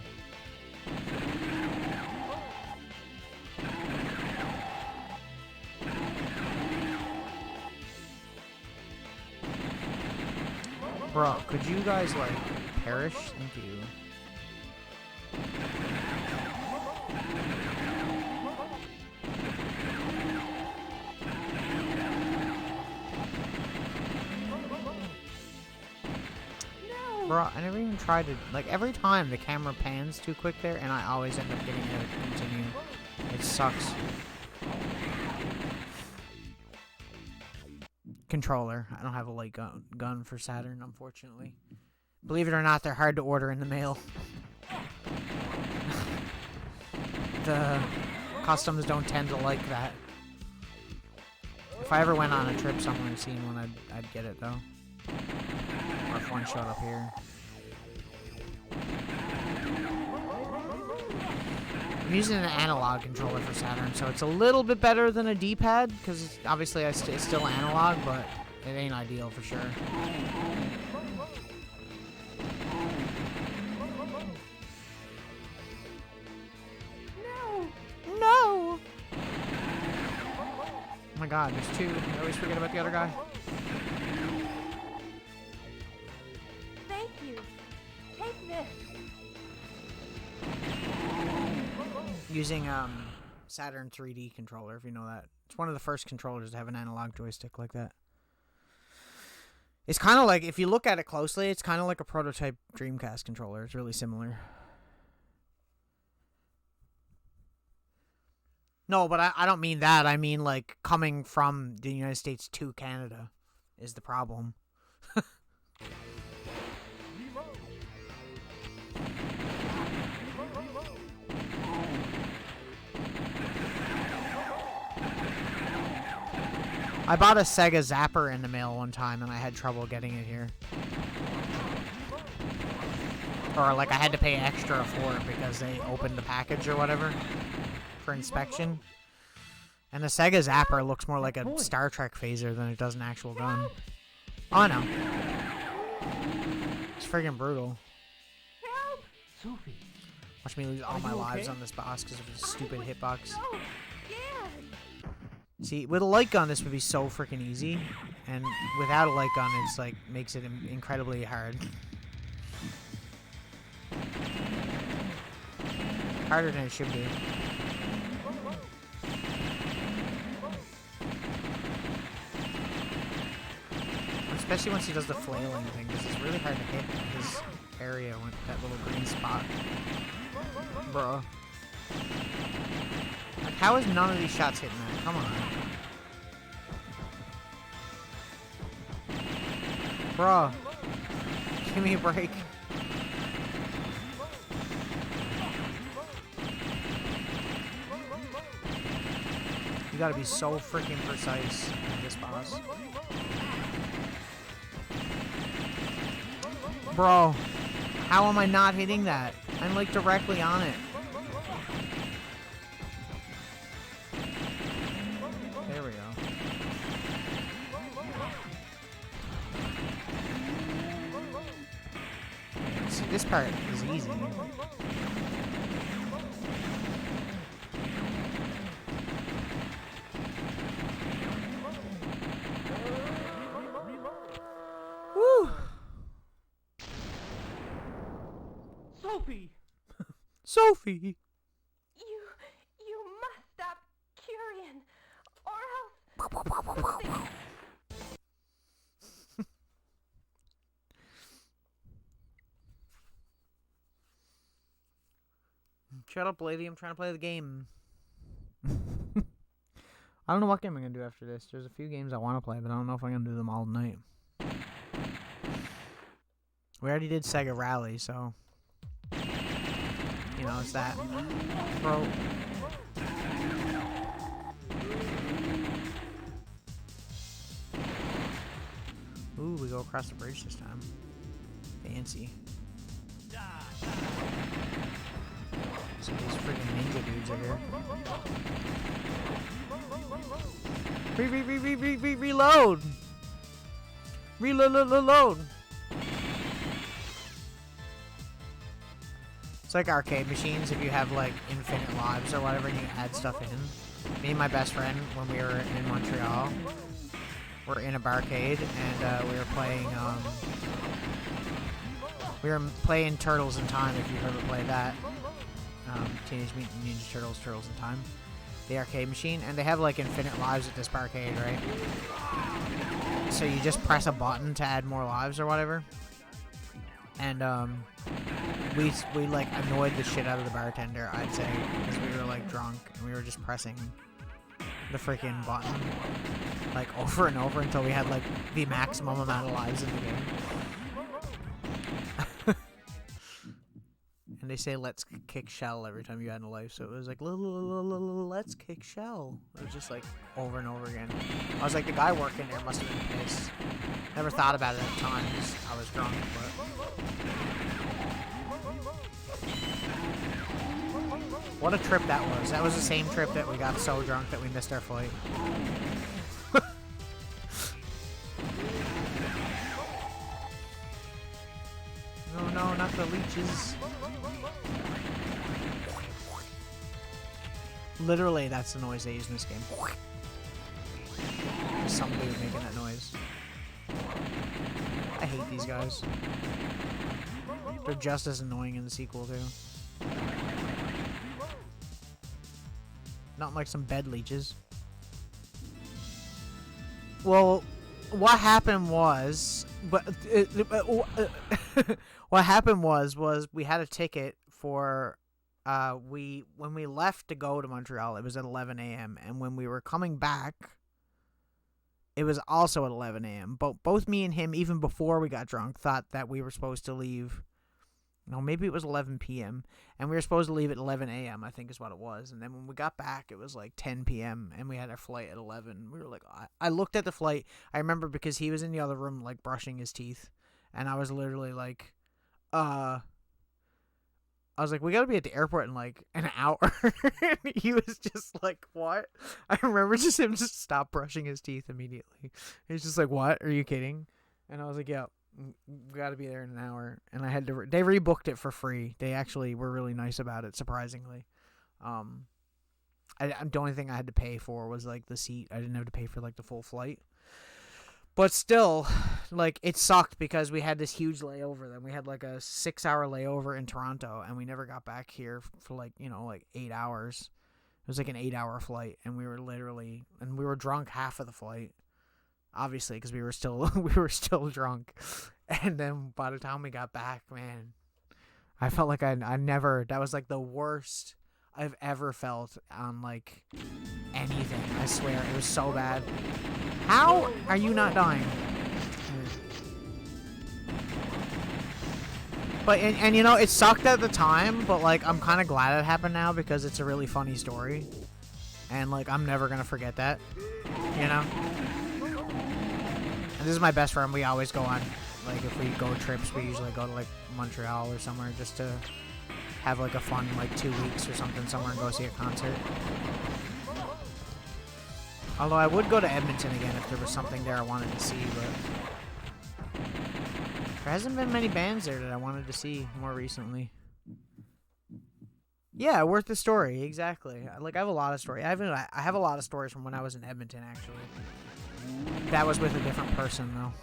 Bro, could you guys, like, perish? Thank you. Bro, I never even tried to, like, every time the camera pans too quick there, and I always end up getting it to continue. It sucks. Controller. I don't have a light gun for Saturn, unfortunately. Believe it or not, they're hard to order in the mail. The customs don't tend to like that. If I ever went on a trip somewhere and seen one, I'd get it, though. Or if one showed up here. I'm using an analog controller for Saturn, so it's a little bit better than a D-pad, because obviously it's still analog, but it ain't ideal for sure. No! Oh my god, there's two. I always forget about the other guy. Thank you. Take this. Using Saturn 3D controller, if you know that. It's one of the first controllers to have an analog joystick like that. It's kind of like, if you look at it closely, it's kind of like a prototype Dreamcast controller. It's really similar. No, but I don't mean that. I mean, like, coming from the United States to Canada is the problem. I bought a Sega Zapper in the mail one time, and I had trouble getting it here. Or, like, I had to pay extra for it because they opened the package or whatever for inspection. And the Sega Zapper looks more like a Star Trek phaser than it does an actual gun. Oh, I know. It's friggin' brutal. Help! Sophie, Watch me lose all my you lives okay? on this boss because of his stupid hitbox. No, scared. See, with a light gun, this would be so freaking easy. And without a light gun, it's like, makes it incredibly hard. Harder than it should be. Especially once he does the flailing thing, because it's really hard to hit his area with that little green spot. Bro. Like, how is none of these shots hitting that? Come on. Bro. Give me a break. You gotta be so freaking precise with this boss. Bro, how am I not hitting that? I'm like directly on it. There we go. See, this part is easy. Woo! Sophie! Sophie! You must stop Curian, or else something. Shut up, lady. I'm trying to play the game. I don't know what game I'm going to do after this. There's a few games I want to play, but I don't know if I'm going to do them all tonight. We already did Sega Rally, so... You know, it's that. Bro. Ooh, we go across the bridge this time. Fancy. So these freaking ninja dudes are here. Reload! Reload! It's like arcade machines if you have like infinite lives or whatever and you add stuff in. Me and my best friend, when we were in Montreal, were in a barcade and we were playing Turtles in Time, if you've ever played that. Teenage Mutant Ninja Turtles, Turtles in Time. The arcade machine, and they have like infinite lives at this barcade, right? So you just press a button to add more lives or whatever. And we like annoyed the shit out of the bartender, I'd say, because we were like drunk and we were just pressing the freaking button like over and over until we had like the maximum amount of lives in the game. And they say let's kick shell every time you add a life, so it was like let's kick shell. It was just like over and over again. I was like, the guy working there must have been pissed. Never thought about it at the time because I was drunk, but what a trip that was. That was the same trip that we got so drunk that we missed our flight. No, not the leeches. Literally, that's the noise they use in this game. There's some dude making that noise. I hate these guys. They're just as annoying in the sequel, too. Not like some bed leeches. Well, what happened was... what happened was we had a ticket for... when we left to go to Montreal, it was at 11 a.m. And when we were coming back, it was also at 11 a.m. Both me and him, even before we got drunk, thought that we were supposed to leave. No, maybe it was 11 p.m. And we were supposed to leave at 11 a.m., I think is what it was. And then when we got back, it was like 10 p.m. and we had our flight at 11. We were like, I looked at the flight. I remember because he was in the other room, like, brushing his teeth. And I was literally like, I was like, we gotta be at the airport in like an hour. And he was just like, what? I remember just him just stop brushing his teeth immediately. He was just like, what? Are you kidding? And I was like, yeah, we gotta be there in an hour. And I had to, they rebooked it for free. They actually were really nice about it, surprisingly. The only thing I had to pay for was like the seat. I didn't have to pay for like the full flight. But still, like, it sucked because we had this huge layover. Then we had, like, a 6-hour layover in Toronto, and we never got back here for, like, you know, like, 8 hours. It was, like, an 8-hour flight, and we were literally... And we were drunk half of the flight, obviously, because we were still drunk. And then by the time we got back, man, I felt like I never... That was, like, the worst I've ever felt on, like, anything. I swear, it was so bad. How are you not dying? But, and you know, it sucked at the time, but, like, I'm kind of glad it happened now because it's a really funny story. And, like, I'm never going to forget that, you know? And this is my best friend. We always go on Like, if we go trips, we usually go to, like, Montreal or somewhere just to have, like, a fun, like, 2 weeks or something somewhere and go see a concert. Although I would go to Edmonton again if there was something there I wanted to see, but there hasn't been many bands there that I wanted to see more recently. Yeah, Worth the Story, exactly. Like, I have a lot of stories. I have a lot of stories from when I was in Edmonton, actually. That was with a different person, though.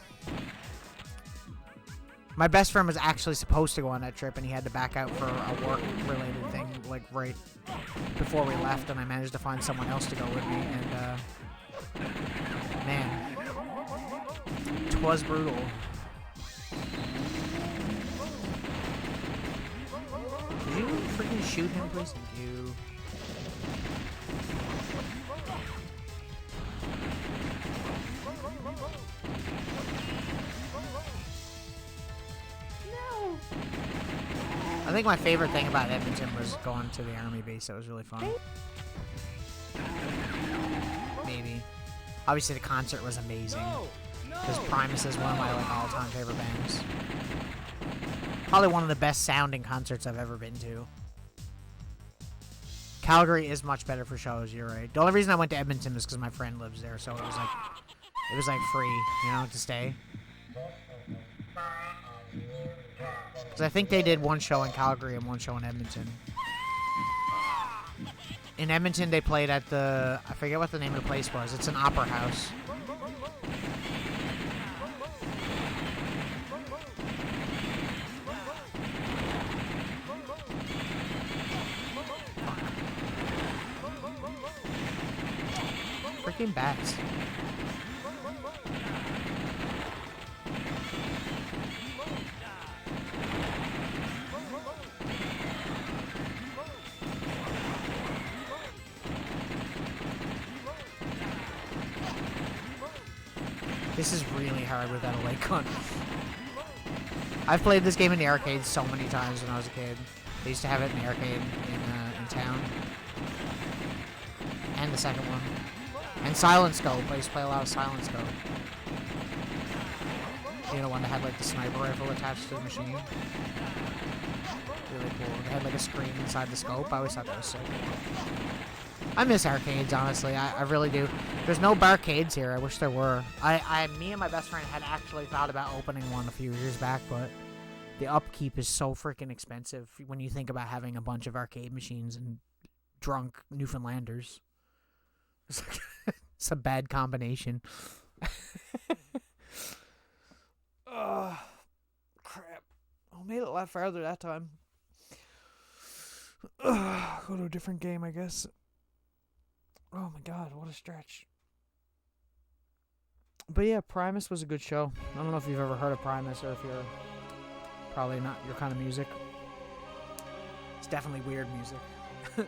My best friend was actually supposed to go on that trip, and he had to back out for a work-related thing, like, right before we left, and I managed to find someone else to go with me, and, man, 'twas brutal. Did you freaking shoot him, please? Thank you. No! I think my favorite thing about Edmonton was going to the army base. That was really fun. Maybe. Obviously, the concert was amazing. Because Primus is one of my like all-time favorite bands. Probably one of the best sounding concerts I've ever been to. Calgary is much better for shows. You're right. The only reason I went to Edmonton was because my friend lives there, so it was like free, you know, to stay. Because I think they did one show in Calgary and one show in Edmonton. In Edmonton, they played at the... I forget what the name of the place was. It's an opera house. Freaking bats. This is really hard without a light gun. I've played this game in the arcade so many times when I was a kid. They used to have it in the arcade in town. And the second one. And Silent Scope. I used to play a lot of Silent Scope. You know, one that had like the sniper rifle attached to the machine. Really cool. They had like a screen inside the scope. I always thought that was so cool. I miss arcades, honestly. I really do. There's no barcades here. I wish there were. Me and my best friend had actually thought about opening one a few years back, but the upkeep is so freaking expensive when you think about having a bunch of arcade machines and drunk Newfoundlanders. It's a bad combination. Oh, crap. I made it a lot farther that time. Go to a different game, I guess. Oh my god, what a stretch. But yeah, Primus was a good show. I don't know if you've ever heard of Primus or if you're probably not your kind of music. It's definitely weird music. Okay,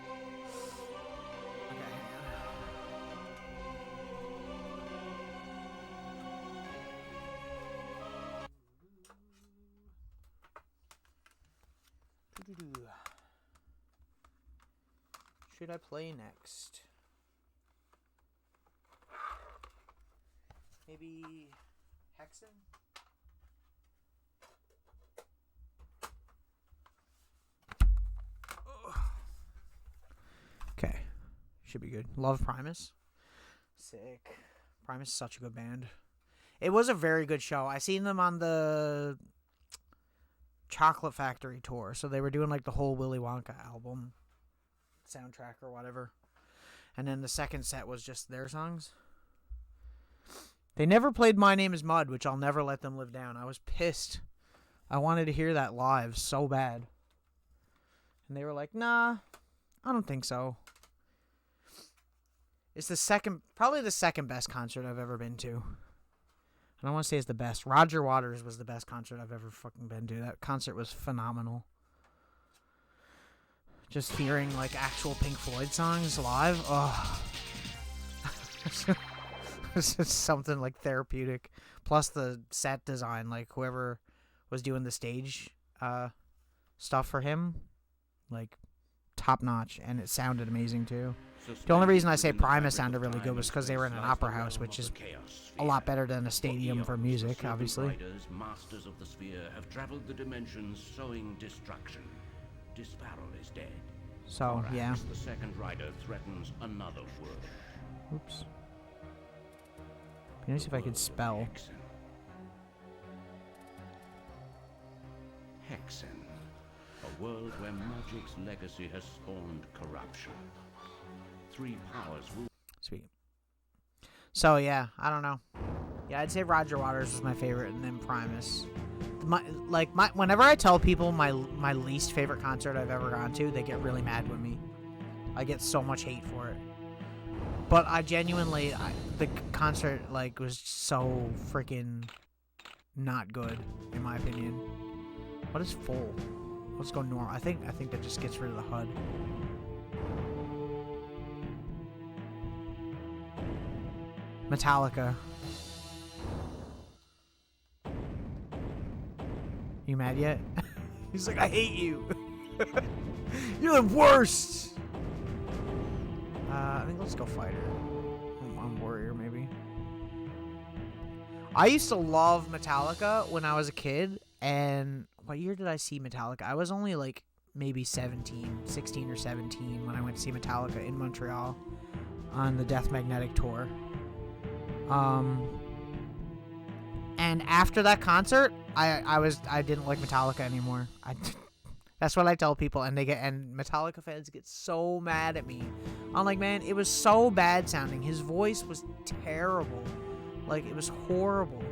hang on. Should I play next? Maybe Hexen? Okay. Should be good. Love Primus. Sick. Primus is such a good band. It was a very good show. I seen them on the Chocolate Factory tour. So they were doing like the whole Willy Wonka album soundtrack or whatever. And then the second set was just their songs. They never played My Name is Mud, which I'll never let them live down. I was pissed. I wanted to hear that live so bad. And they were like, nah, I don't think so. It's probably the second best concert I've ever been to. I don't want to say it's the best. Roger Waters was the best concert I've ever fucking been to. That concert was phenomenal. Just hearing, like, actual Pink Floyd songs live, oh. It's just something, like, therapeutic. Plus the set design, like, whoever was doing the stage stuff for him, like, top-notch. And it sounded amazing, too. The only reason I say Primus sounded really good was because they were in an opera house, which is a lot better than a stadium for music, obviously. Riders, masters of the sphere, have traveled the dimensions, sowing destruction. Disparal is dead. So, yeah. Perhaps the second rider threatens another world. Oops. Let me see if I could spell. Hexen. A world where magic's legacy has spawned corruption. Three powers rule. Sweet. So, yeah, I don't know. Yeah, I'd say Roger Waters was my favorite, and then Primus. Whenever I tell people my least favorite concert I've ever gone to, they get really mad with me. I get so much hate for it. But I genuinely, the concert, like, was so freaking not good, in my opinion. What is full? Let's go normal. I think that just gets rid of the HUD. Metallica. You mad yet? He's like, I hate you. You're the worst. I think let's go fighter. I'm warrior, maybe. I used to love Metallica when I was a kid, and what year did I see Metallica? I was only like maybe 16 or 17 when I went to see Metallica in Montreal on the Death Magnetic tour. And after that concert, I didn't like Metallica anymore. That's what I tell people, and Metallica fans get so mad at me. I'm like, man, it was so bad sounding. His voice was terrible. Like, it was horrible.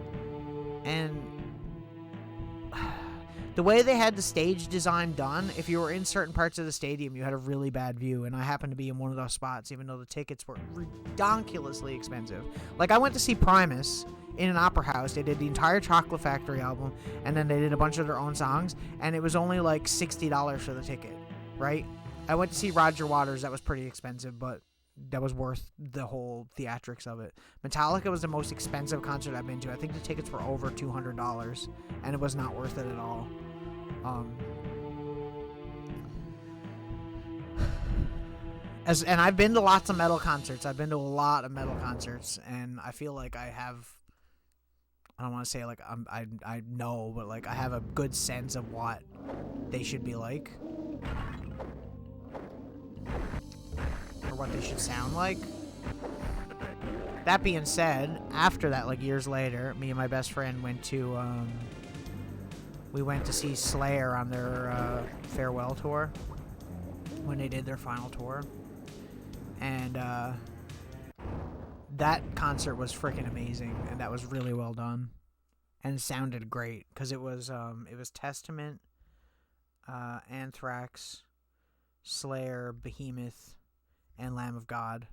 And the way they had the stage design done, if you were in certain parts of the stadium, you had a really bad view, and I happened to be in one of those spots, even though the tickets were ridiculously expensive. Like, I went to see Primus in an opera house. They did the entire Chocolate Factory album, and then they did a bunch of their own songs, and it was only like $60 for the ticket, right? I went to see Roger Waters. That was pretty expensive, but that was worth the whole theatrics of it. Metallica was the most expensive concert I've been to. I think the tickets were over $200, and it was not worth it at all. And I've been to lots of metal concerts. I've been to a lot of metal concerts, and I feel like I have, I don't want to say like I know, but like I have a good sense of what they should be like, or what they should sound like. That being said, after that, like years later, me and my best friend went to see Slayer on their farewell tour when they did their final tour. And that concert was freaking amazing, and that was really well done, and sounded great because it was Testament, Anthrax, Slayer, Behemoth, and Lamb of God.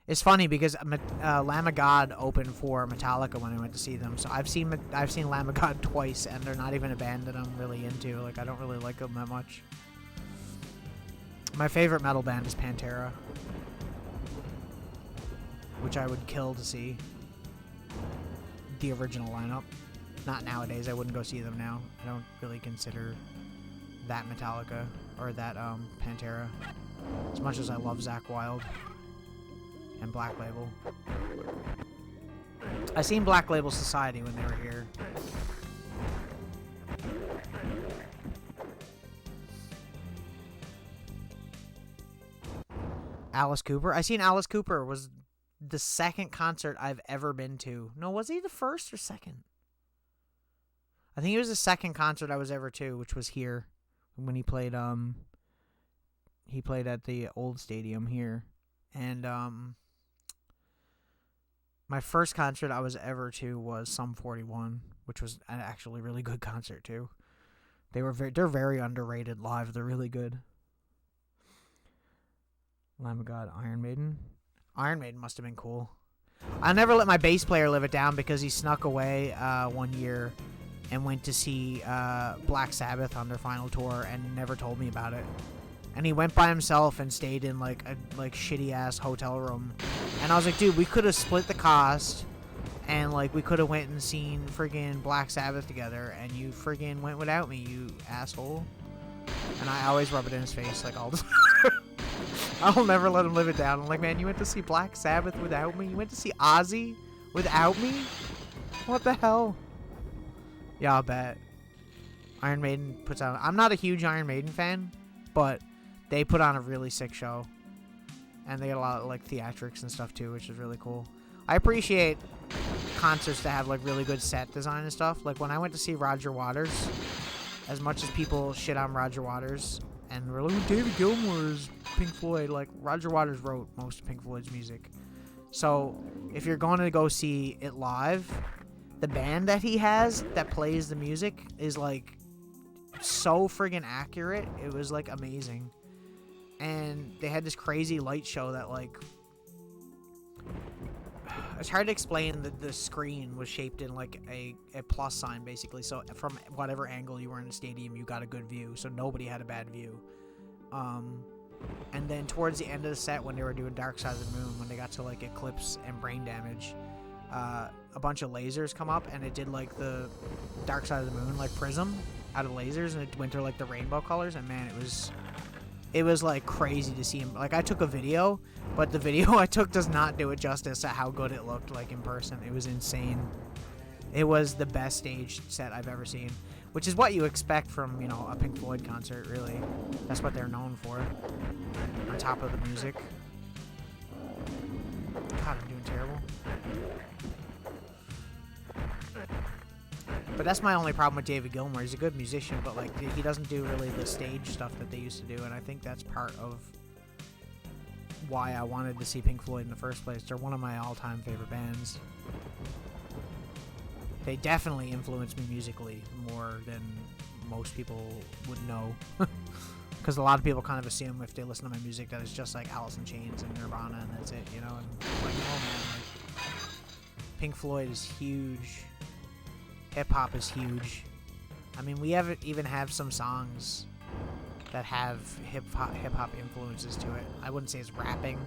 It's funny because Lamb of God opened for Metallica when I went to see them, so I've seen Lamb of God twice, and they're not even a band that I'm really into. Like, I don't really like them that much. My favorite metal band is Pantera, which I would kill to see. The original lineup. Not nowadays. I wouldn't go see them now. I don't really consider that Metallica or that Pantera as much as I love Zakk Wylde and Black Label. I seen Black Label Society when they were here. Alice Cooper. I seen Alice Cooper. Was the second concert I've ever been to. No, was he the first or second? I think it was the second concert I was ever to, which was here when he played at the old stadium here. And my first concert I was ever to was Sum 41, which was an actually really good concert too. They're very underrated live. They're really good. Lamb of God, Iron Maiden. Iron Maiden must have been cool. I never let my bass player live it down because he snuck away one year and went to see Black Sabbath on their final tour and never told me about it. And he went by himself and stayed in like a shitty ass hotel room. And I was like, dude, we could have split the cost, and like we could have went and seen friggin' Black Sabbath together, and you friggin' went without me, you asshole. And I always rub it in his face like all the time. I'll never let him live it down. I'm like, man, you went to see Black Sabbath without me? You went to see Ozzy without me? What the hell? Yeah, I'll bet. Iron Maiden puts on... I'm not a huge Iron Maiden fan, but they put on a really sick show. And they get a lot of, like, theatrics and stuff, too, which is really cool. I appreciate concerts that have, like, really good set design and stuff. Like, when I went to see Roger Waters, as much as people shit on Roger Waters, and we're like, David Gilmour is Pink Floyd, like, Roger Waters wrote most of Pink Floyd's music. So, if you're going to go see it live, the band that he has that plays the music is, like, so friggin' accurate. It was, like, amazing. And they had this crazy light show that, like... It's hard to explain that the screen was shaped in, like, a plus sign, basically. So, from whatever angle you were in the stadium, you got a good view. So, nobody had a bad view. And then towards the end of the set, when they were doing Dark Side of the Moon, when they got to, like, Eclipse and Brain Damage, a bunch of lasers come up, and it did, like, the Dark Side of the Moon, like, prism out of lasers, and it went to, like, the rainbow colors, and, man, it was, like, crazy to see him. Like, I took a video, but the video I took does not do it justice at how good it looked, like, in person. It was insane. It was the best stage set I've ever seen, which is what you expect from, you know, a Pink Floyd concert, really. That's what they're known for, on top of the music. God, I'm doing terrible. But that's my only problem with David Gilmour. He's a good musician, but, like, he doesn't do really the stage stuff that they used to do, and I think that's part of why I wanted to see Pink Floyd in the first place. They're one of my all-time favorite bands. They definitely influenced me musically more than most people would know. Because a lot of people kind of assume if they listen to my music that it's just like Alice in Chains and Nirvana and that's it, you know? And like, no, man. Like, Pink Floyd is huge. Hip-hop is huge. I mean, we even have some songs that have hip-hop influences to it. I wouldn't say it's rapping,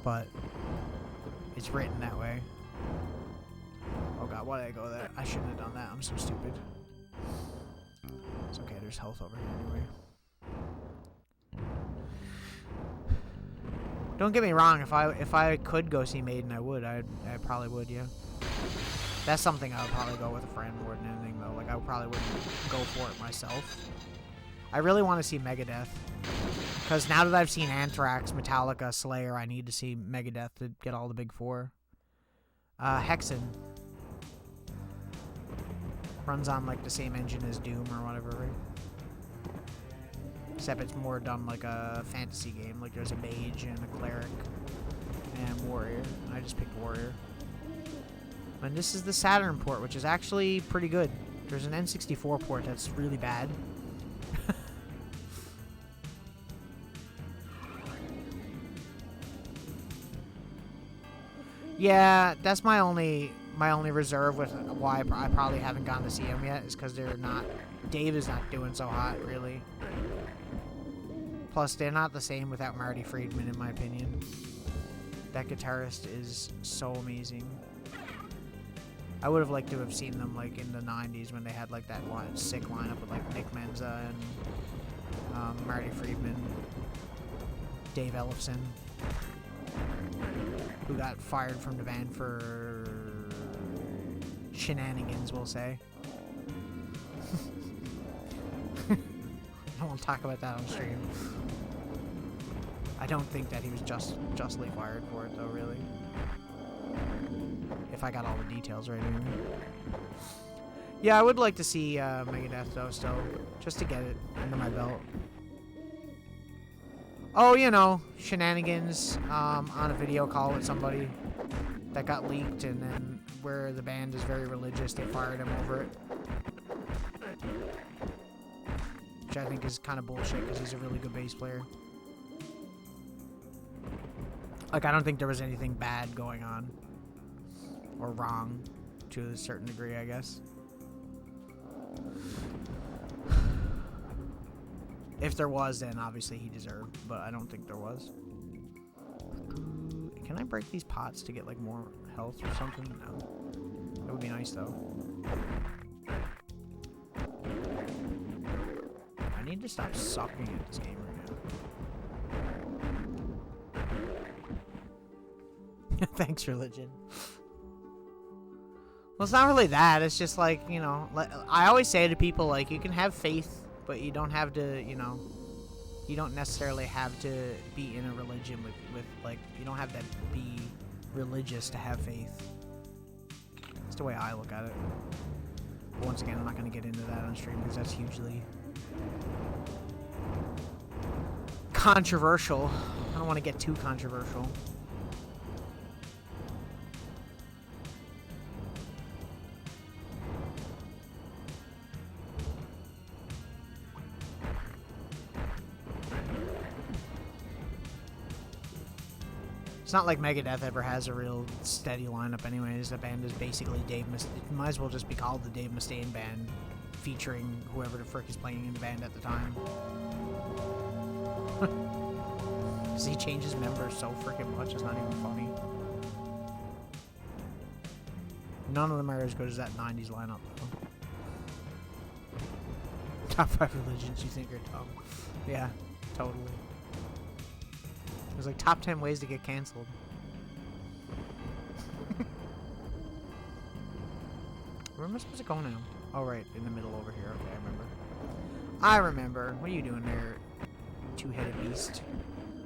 but it's written that way. Oh god, why did I go there? I shouldn't have done that. I'm so stupid. It's okay, there's health over here anyway. Don't get me wrong, if I could go see Maiden, I would. I probably would, yeah. That's something I would probably go with a friend more than anything, though. Like, I probably wouldn't go for it myself. I really want to see Megadeth. Because now that I've seen Anthrax, Metallica, Slayer, I need to see Megadeth to get all the big four. Hexen. Runs on, like, the same engine as Doom or whatever, right? Except it's more done like a fantasy game. Like, there's a mage and a cleric and warrior. I just picked warrior. And this is the Saturn port, which is actually pretty good. There's an N64 port that's really bad. Yeah, that's my only reserve with why I probably haven't gone to see them yet, is because they're not... Dave is not doing so hot, really. Plus, they're not the same without Marty Friedman, in my opinion. That guitarist is so amazing. I would have liked to have seen them, like, in the 90s when they had, like, that sick lineup with, like, Nick Menza and Marty Friedman, Dave Ellefson, who got fired from the band for shenanigans, we'll say. I won't talk about that on stream. I don't think that he was justly fired for it, though, really. If I got all the details right anyway. Yeah, I would like to see Megadeth, though, still. Just to get it under my belt. Oh, you know, shenanigans on a video call with somebody that got leaked, and then where the band is very religious, they fired him over it. Which I think is kind of bullshit, because he's a really good bass player. Like, I don't think there was anything bad going on. Or wrong, to a certain degree, I guess. If there was, then obviously he deserved, but I don't think there was. Can I break these pots to get, like, more health or something? No. That would be nice, though. I need to stop sucking at this game right now. Thanks, religion. Well, it's not really that. It's just like, you know, like, I always say to people, like, you can have faith, but you don't have to, you know, you don't necessarily have to be in a religion with like, you don't have to be religious to have faith. That's the way I look at it. But once again, I'm not going to get into that on stream because that's hugely controversial. I don't want to get too controversial. It's not like Megadeth ever has a real steady lineup anyways. The band is basically Dave Mustaine. It might as well just be called the Dave Mustaine Band, featuring whoever the frick is playing in the band at the time. Because he changes members so freaking much, it's not even funny. None of them are as good as that 90s lineup, though. Top 5 religions you think are dumb. Yeah, totally. It was like top 10 ways to get canceled. Where am I supposed to go now? Oh, right, in the middle over here. Okay, I remember. I remember. What are you doing there, two-headed beast?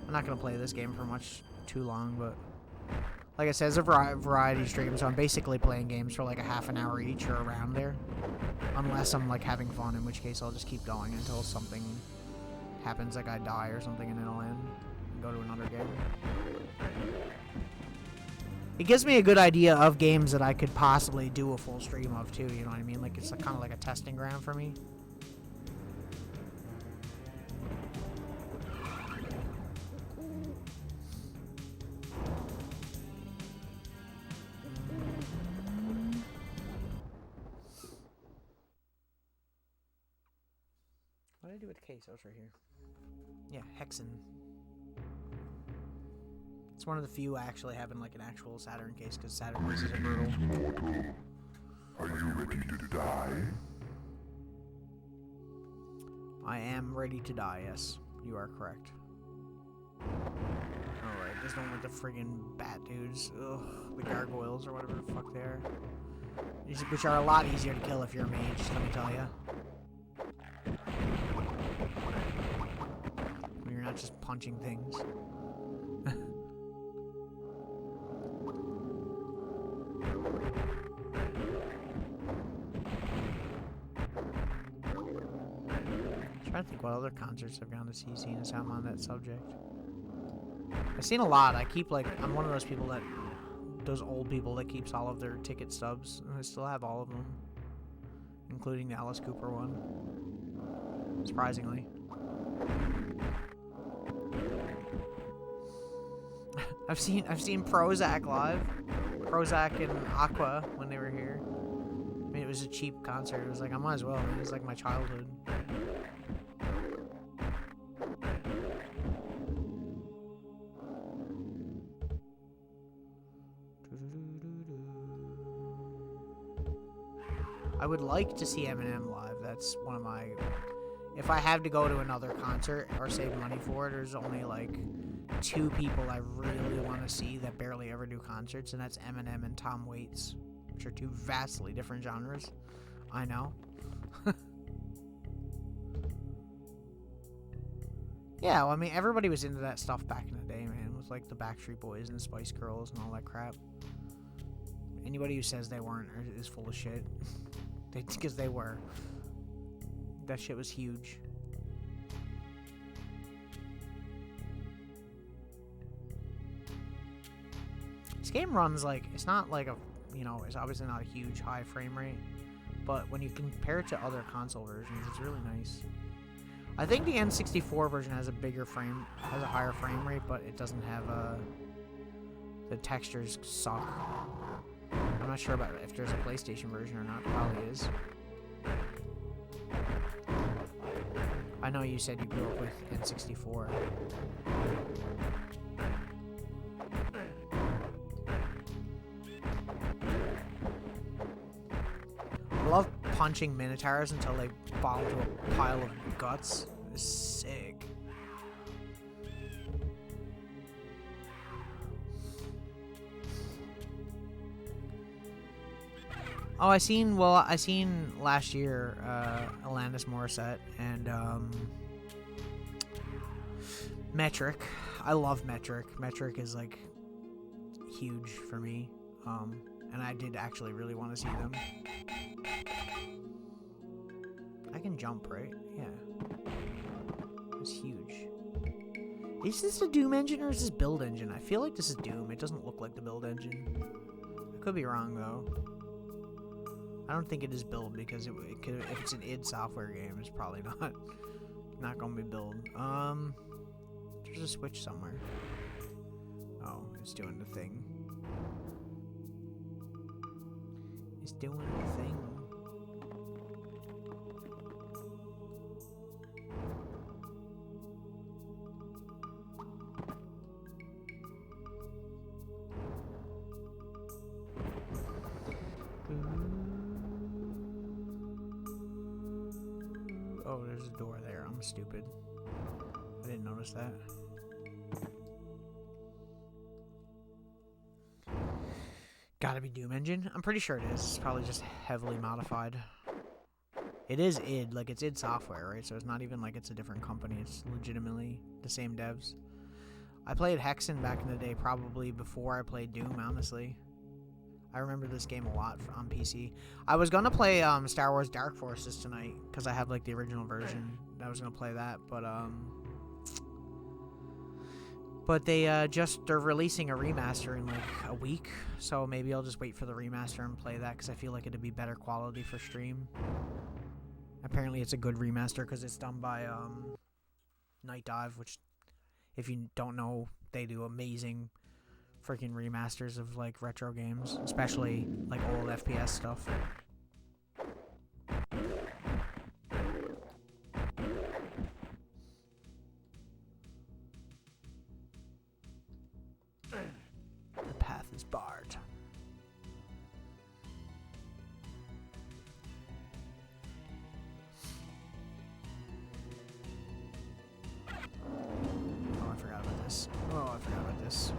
I'm not going to play this game for too long, but... Like I said, it's a variety stream, so I'm basically playing games for like a half an hour each or around there. Unless I'm like having fun, in which case I'll just keep going until something happens, like I die or something, and then I'll end. Go to another game. It gives me a good idea of games that I could possibly do a full stream of too, you know what I mean? Like, it's kind of like a testing ground for me. What did I do with the case? Oh, it's right here. Yeah, Hexen. It's one of the few I actually have in like an actual Saturn case, because Saturn cases are brutal. Are you ready to die? I am ready to die, yes. You are correct. Alright, this one with the friggin' bat dudes. Ugh, the gargoyles or whatever the fuck they are. Which are a lot easier to kill if you're a mage, let me tell you. You're not just punching things. I'm trying to think what other concerts I've gone to see, seeing as I'm on that subject. I've seen a lot. I'm one of those people those old people that keeps all of their ticket stubs. And I still have all of them, including the Alice Cooper one. Surprisingly. I've seen Prozac live. Prozac and Aqua when they were here. I mean, it was a cheap concert. It was like, I might as well. It was like my childhood. I would like to see Eminem live. That's one of my... If I have to go to another concert or save money for it, there's only like 2 people I really want to see that barely ever do concerts, and that's Eminem and Tom Waits, which are 2 vastly different genres. I know. Yeah, well, I mean, everybody was into that stuff back in the day, man, with like the Backstreet Boys and the Spice Girls and all that crap. Anybody who says they weren't is full of shit. Because they were. That shit was huge. This game runs like, it's not like a, you know, it's obviously not a huge high frame rate, but when you compare it to other console versions, it's really nice. I think the N64 version has a higher frame rate, but it doesn't have the textures suck. I'm not sure about if there's a PlayStation version or not. Probably is. I know you said you grew up with N64. I love punching minotaurs until they fall into a pile of guts. It's sick. Oh, I seen last year, Alanis Morissette and, Metric. I love Metric. Metric is, like, huge for me. And I did actually really want to see them. I can jump, right? Yeah. It's huge. Is this a Doom engine or is this build engine? I feel like this is Doom. It doesn't look like the build engine. I could be wrong, though. I don't think it is build because it could, if it's an id Software game, it's probably not gonna be build. There's a switch somewhere. Oh, it's doing the thing. It's doing the thing. Oh, there's a door there. I'm stupid. I didn't notice that. Gotta be Doom Engine? I'm pretty sure it is. It's probably just heavily modified. It is id, like it's id Software, right? So it's not even like it's a different company. It's legitimately the same devs. I played Hexen back in the day, probably before I played Doom, honestly. I remember this game a lot on PC. I was gonna play Star Wars Dark Forces tonight because I have like the original version. I was gonna play that, but they're releasing a remaster in like a week, so maybe I'll just wait for the remaster and play that because I feel like it'd be better quality for stream. Apparently, it's a good remaster because it's done by Night Dive, which, if you don't know, they do amazing freaking remasters of like retro games, especially like old FPS stuff. The path is barred. Oh, I forgot about this. Oh, I forgot about this.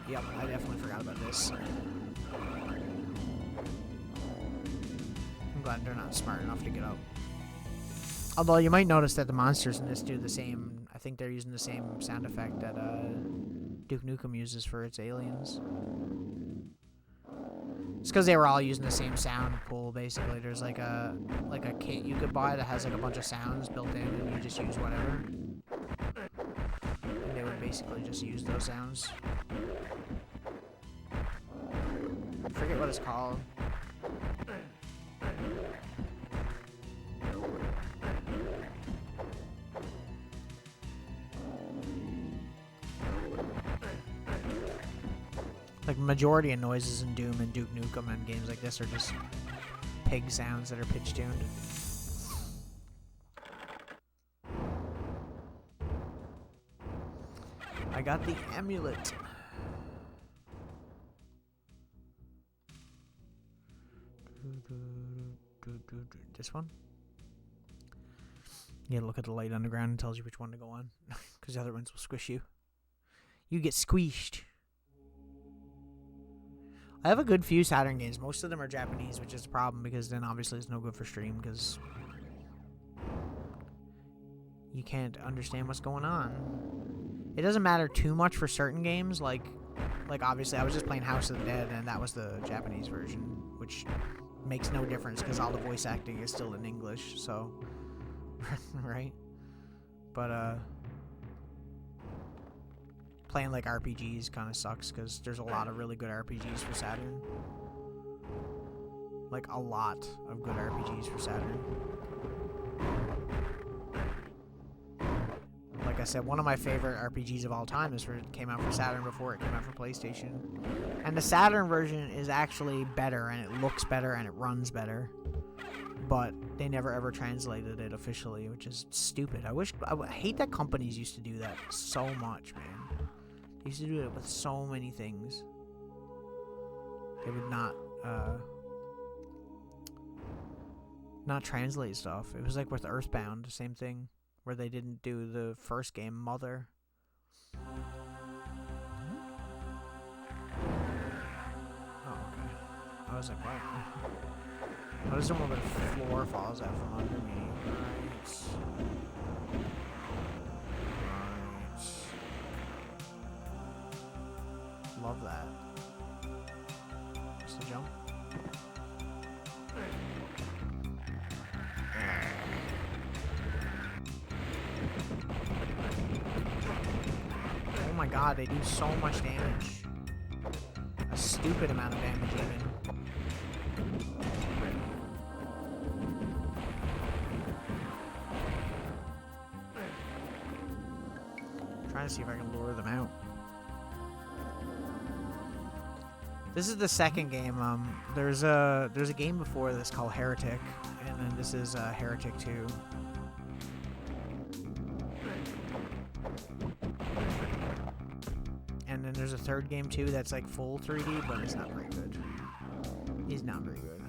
Yep, I definitely forgot about this. I'm glad they're not smart enough to get up. Although you might notice that the monsters in this do the same. I think they're using the same sound effect that Duke Nukem uses for its aliens. It's because they were all using the same sound pool. Basically, there's like a kit you could buy that has like a bunch of sounds built in, and you just use whatever. And they would basically just use those sounds. I forget what it's called. Like, majority of noises in Doom and Duke Nukem and games like this are just pig sounds that are pitch tuned. I got the amulet. This one? You gotta look at the light underground and tells you which one to go on. Because the other ones will squish you. You get squeezed. I have a good few Saturn games. Most of them are Japanese, which is a problem because then obviously it's no good for stream because you can't understand what's going on. It doesn't matter too much for certain games, like obviously I was just playing House of the Dead and that was the Japanese version, which makes no difference because all the voice acting is still in English, so right? But playing like RPGs kind of sucks because there's a lot of really good RPGs for Saturn. Like a lot of good RPGs for Saturn. Like I said, one of my favorite RPGs of all time came out for Saturn before it came out for PlayStation. And the Saturn version is actually better, and it looks better, and it runs better. But they never ever translated it officially, which is stupid. I hate that companies used to do that so much, man. They used to do it with so many things. They would not translate stuff. It was like with Earthbound, the same thing. Where they didn't do the first game, Mother. Oh, okay. I was like, what? What is the one where the floor falls out from under me? Right. Love that. Just the jump. Oh my god, they do so much damage. A stupid amount of damage even. Trying to see if I can lure them out. This is the second game. There's a game before this called Heretic, and then this is Heretic 2. And then there's a third game too that's like full 3D, but it's not very good. It's not very good.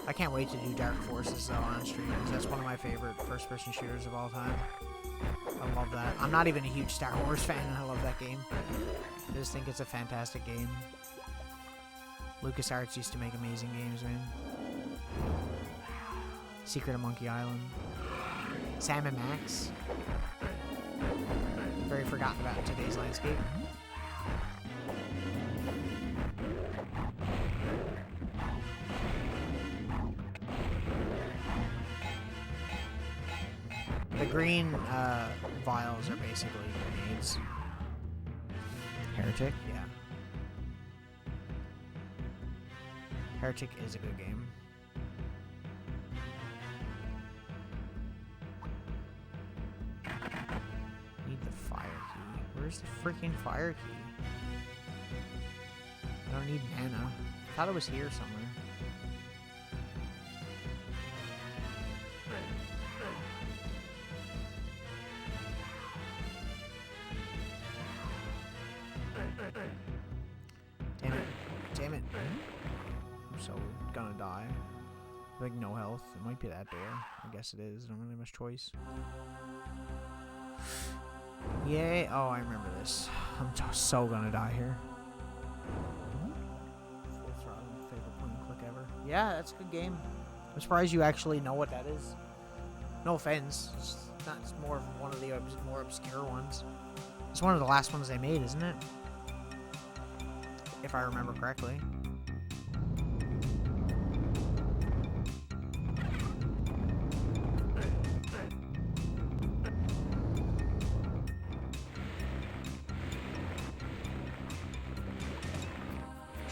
I can't wait to do Dark Forces though on stream, because that's one of my favorite first-person shooters of all time. I love that. I'm not even a huge Star Wars fan, and I love that game. I just think it's a fantastic game. LucasArts used to make amazing games, man. Secret of Monkey Island. Sam and Max. Very forgotten about in today's landscape. The green vials are basically grenades. Heretic? Yeah. Heretic is a good game. Need the fire key. Where's the freaking fire key? I don't need mana. I thought it was here somewhere. Damn it. Damn it. I'm so gonna die. Like, no health. It might be that door. I guess it is. I don't really have much choice. Yay. Oh, I remember this. I'm so gonna die here. Full throttle. Favorite point and click ever. Yeah, that's a good game. I'm surprised you actually know what that is. No offense. It's not. It's more of one of the more obscure ones. It's one of the last ones they made, isn't it? If I remember correctly.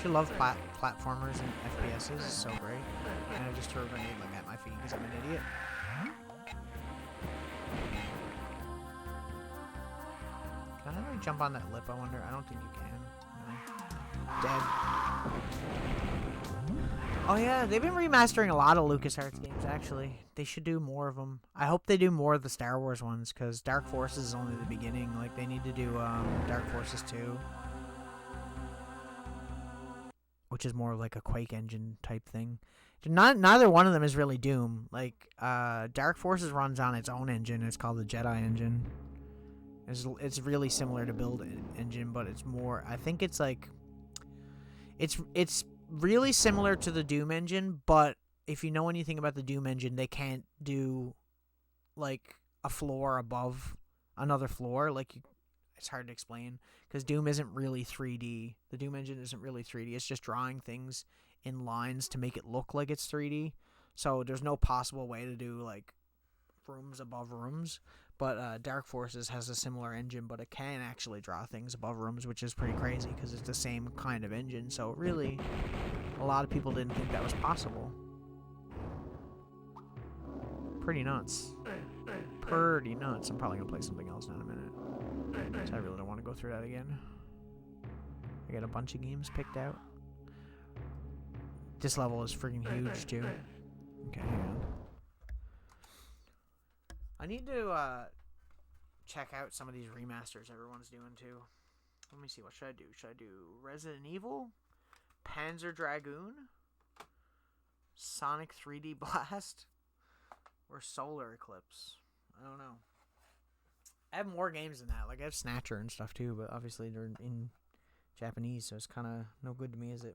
I love platformers and FPSs. It's so great. And I just threw a grenade like at my feet because I'm an idiot. Can I really jump on that lip, I wonder? I don't think you can. No. Dead. Oh yeah, they've been remastering a lot of LucasArts games, actually. They should do more of them. I hope they do more of the Star Wars ones, because Dark Forces is only the beginning. Like, they need to do Dark Forces 2. Which is more of like a Quake engine type thing. Neither one of them is really Doom. Like, Dark Forces runs on its own engine. It's called the Jedi engine. It's really similar to Build engine, but it's more. I think it's like. It's really similar to the Doom engine, but if you know anything about the Doom engine, they can't do like a floor above another floor. Like, it's hard to explain because Doom isn't really 3D. The Doom engine isn't really 3D. It's just drawing things in lines to make it look like it's 3D. So there's no possible way to do like rooms above rooms. But Dark Forces has a similar engine, but it can actually draw things above rooms, which is pretty crazy because it's the same kind of engine. So really, a lot of people didn't think that was possible. Pretty nuts. Pretty nuts. I'm probably going to play something else now in a minute. So I really don't want to go through that again. I got a bunch of games picked out. This level is freaking huge, too. Okay, hang on. I need to check out some of these remasters everyone's doing too. Let me see, what should I do? Should I do Resident Evil? Panzer Dragoon? Sonic 3D Blast? Or Solar Eclipse? I don't know. I have more games than that. Like, I have Snatcher and stuff, too, but obviously they're in Japanese, so it's kind of no good to me, is it?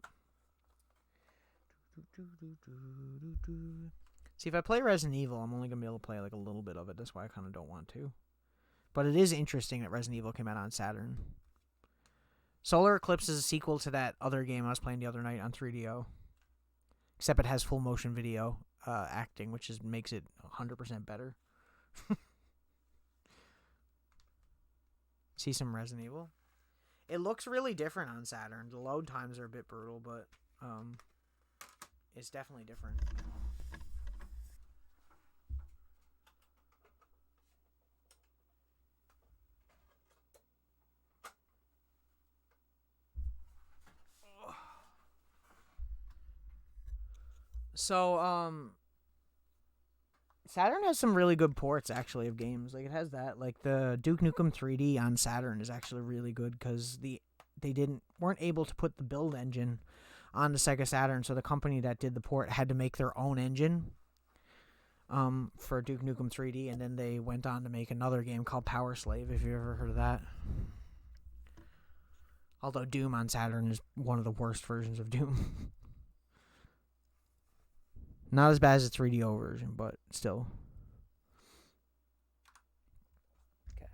See, if I play Resident Evil, I'm only going to be able to play, like, a little bit of it. That's why I kind of don't want to. But it is interesting that Resident Evil came out on Saturn. Solar Eclipse is a sequel to that other game I was playing the other night on 3DO. Except it has full motion video acting, which makes it 100% better. See some Resident Evil? It looks really different on Saturn. The load times are a bit brutal, but it's definitely different. So, Saturn has some really good ports, actually, of games. Like, it has that. Like, the Duke Nukem 3D on Saturn is actually really good because they weren't able to put the build engine on the Sega Saturn, so the company that did the port had to make their own engine for Duke Nukem 3D, and then they went on to make another game called Power Slave, if you ever heard of that. Although Doom on Saturn is one of the worst versions of Doom. Not as bad as the 3DO version, but still. Okay.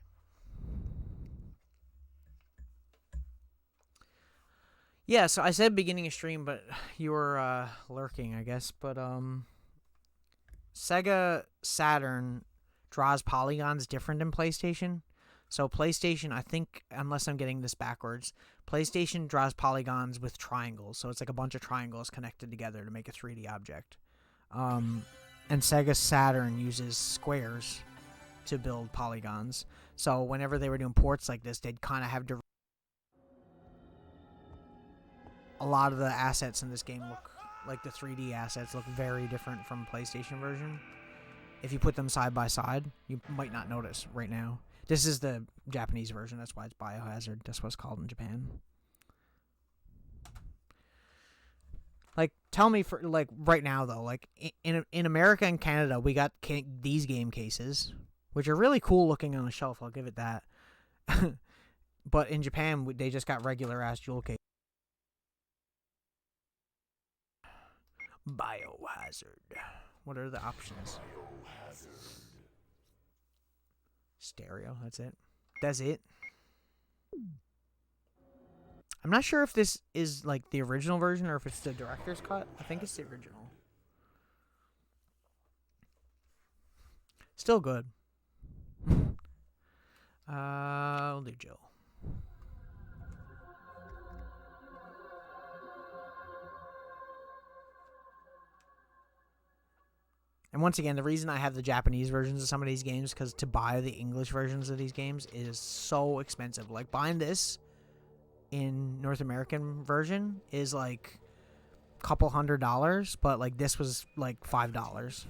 Yeah, so I said beginning of stream, but you were lurking, I guess. But Sega Saturn draws polygons different than PlayStation. So PlayStation, I think, unless I'm getting this backwards, PlayStation draws polygons with triangles. So it's like a bunch of triangles connected together to make a 3D object. And Sega Saturn uses squares to build polygons. So whenever they were doing ports like this, they'd kind of have to... A lot of the assets in this game look like the 3D assets look very different from PlayStation version. If you put them side by side, you might not notice right now. This is the Japanese version. That's why it's Biohazard. That's what it's called in Japan. Like, tell me for like right now though, like in America and Canada, we got these game cases, which are really cool looking on the shelf. I'll give it that. But in Japan, they just got regular ass jewel cases. Biohazard. What are the options? Biohazard. Stereo. That's it. That's it. I'm not sure if this is like the original version or if it's the director's cut. I think it's the original. Still good. We'll do Jill. And once again, the reason I have the Japanese versions of some of these games because to buy the English versions of these games is so expensive. Like buying this in North American version is like a couple $100, but like this was like $5.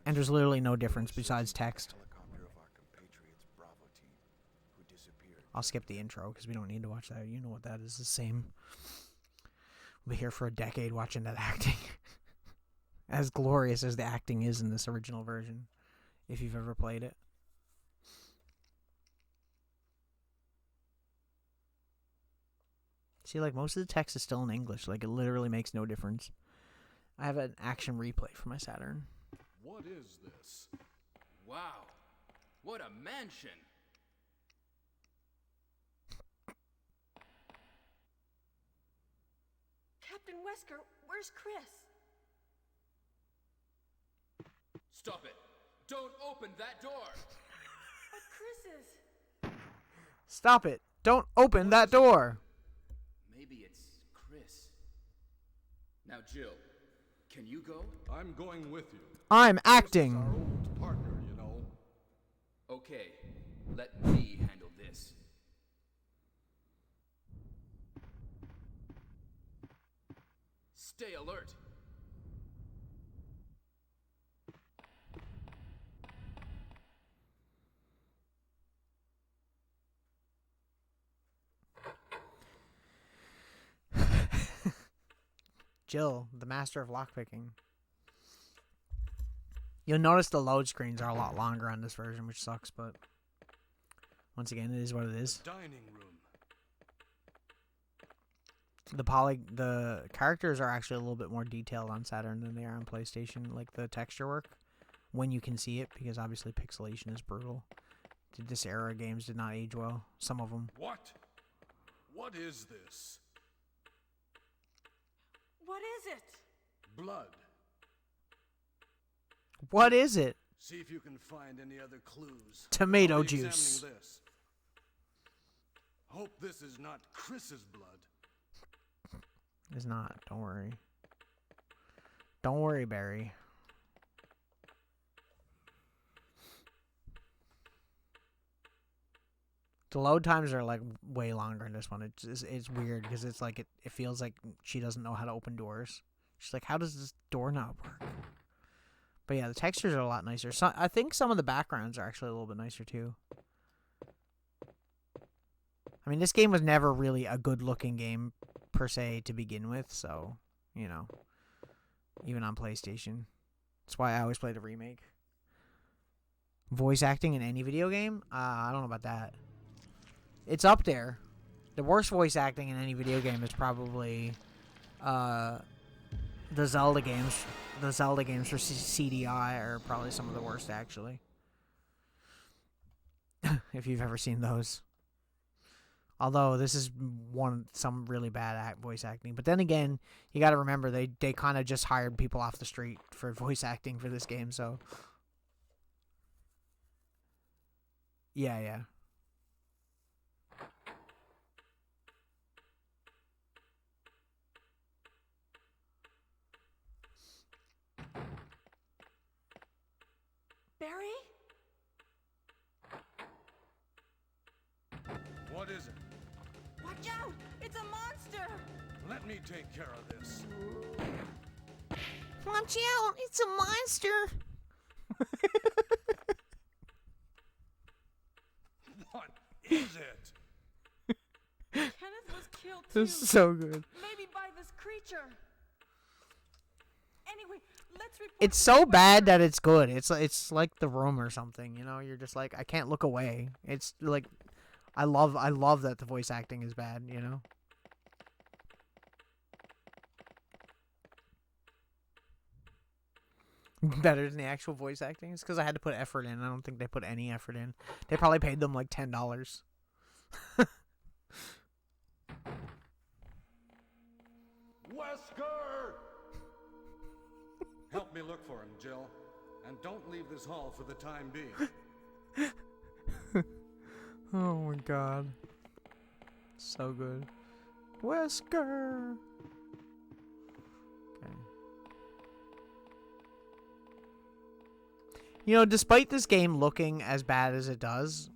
And there's literally no difference besides text. I'll skip the intro because we don't need to watch that. You know what that is. The same. We'll be here for a decade watching that acting. As glorious as the acting is in this original version, if you've ever played it. See, like, most of the text is still in English. Like, it literally makes no difference. I have an action replay for my Saturn. What is this? Wow. What a mansion. Captain Wesker, where's Chris? Stop it. Don't open that door. But Chris is... Stop it. Don't open that door. Maybe it's Chris. Now, Jill, can you go? I'm going with you. I'm acting. Our old partner, you know. Okay, let me handle this. Stay alert. Jill, the master of lockpicking. You'll notice the load screens are a lot longer on this version, which sucks, but once again, it is what it is. Dining room. The characters are actually a little bit more detailed on Saturn than they are on PlayStation, like the texture work, when you can see it, because obviously pixelation is brutal. This era of games did not age well. Some of them. What? What is this? What is it? Blood. What is it? See if you can find any other clues. Tomato I'll be juice. examining this. Hope this is not Chris's blood. It's not. Don't worry. Don't worry, Barry. The load times are like way longer in this one. It's weird because it's like it feels like she doesn't know how to open doors. She's like, how does this doorknob work? But yeah, the textures are a lot nicer. So, I think some of the backgrounds are actually a little bit nicer too. I mean, this game was never really a good-looking game per se to begin with, so you know, even on PlayStation, that's why I always play the remake. Voice acting in any video game? I don't know about that. It's up there. The worst voice acting in any video game is probably the Zelda games. The Zelda games for CDI are probably some of the worst, actually. If you've ever seen those. Although this is some really bad voice acting. But then again, you got to remember they kind of just hired people off the street for voice acting for this game, so yeah. Barry? What is it? Watch out! It's a monster! Let me take care of this. Watch out! It's a monster! What is it? Kenneth was killed too. This is so good. Maybe by this creature. Anyway, let's report. It's so bad that it's good. It's like The Room or something, you know? You're just like, I can't look away. It's like, I love that the voice acting is bad, you know? Better than the actual voice acting? It's because I had to put effort in. I don't think they put any effort in. They probably paid them like $10. Wesker! Help me look for him, Jill. And don't leave this hall for the time being. Oh my god. So good. Wesker! Okay. You know, despite this game looking as bad as it does,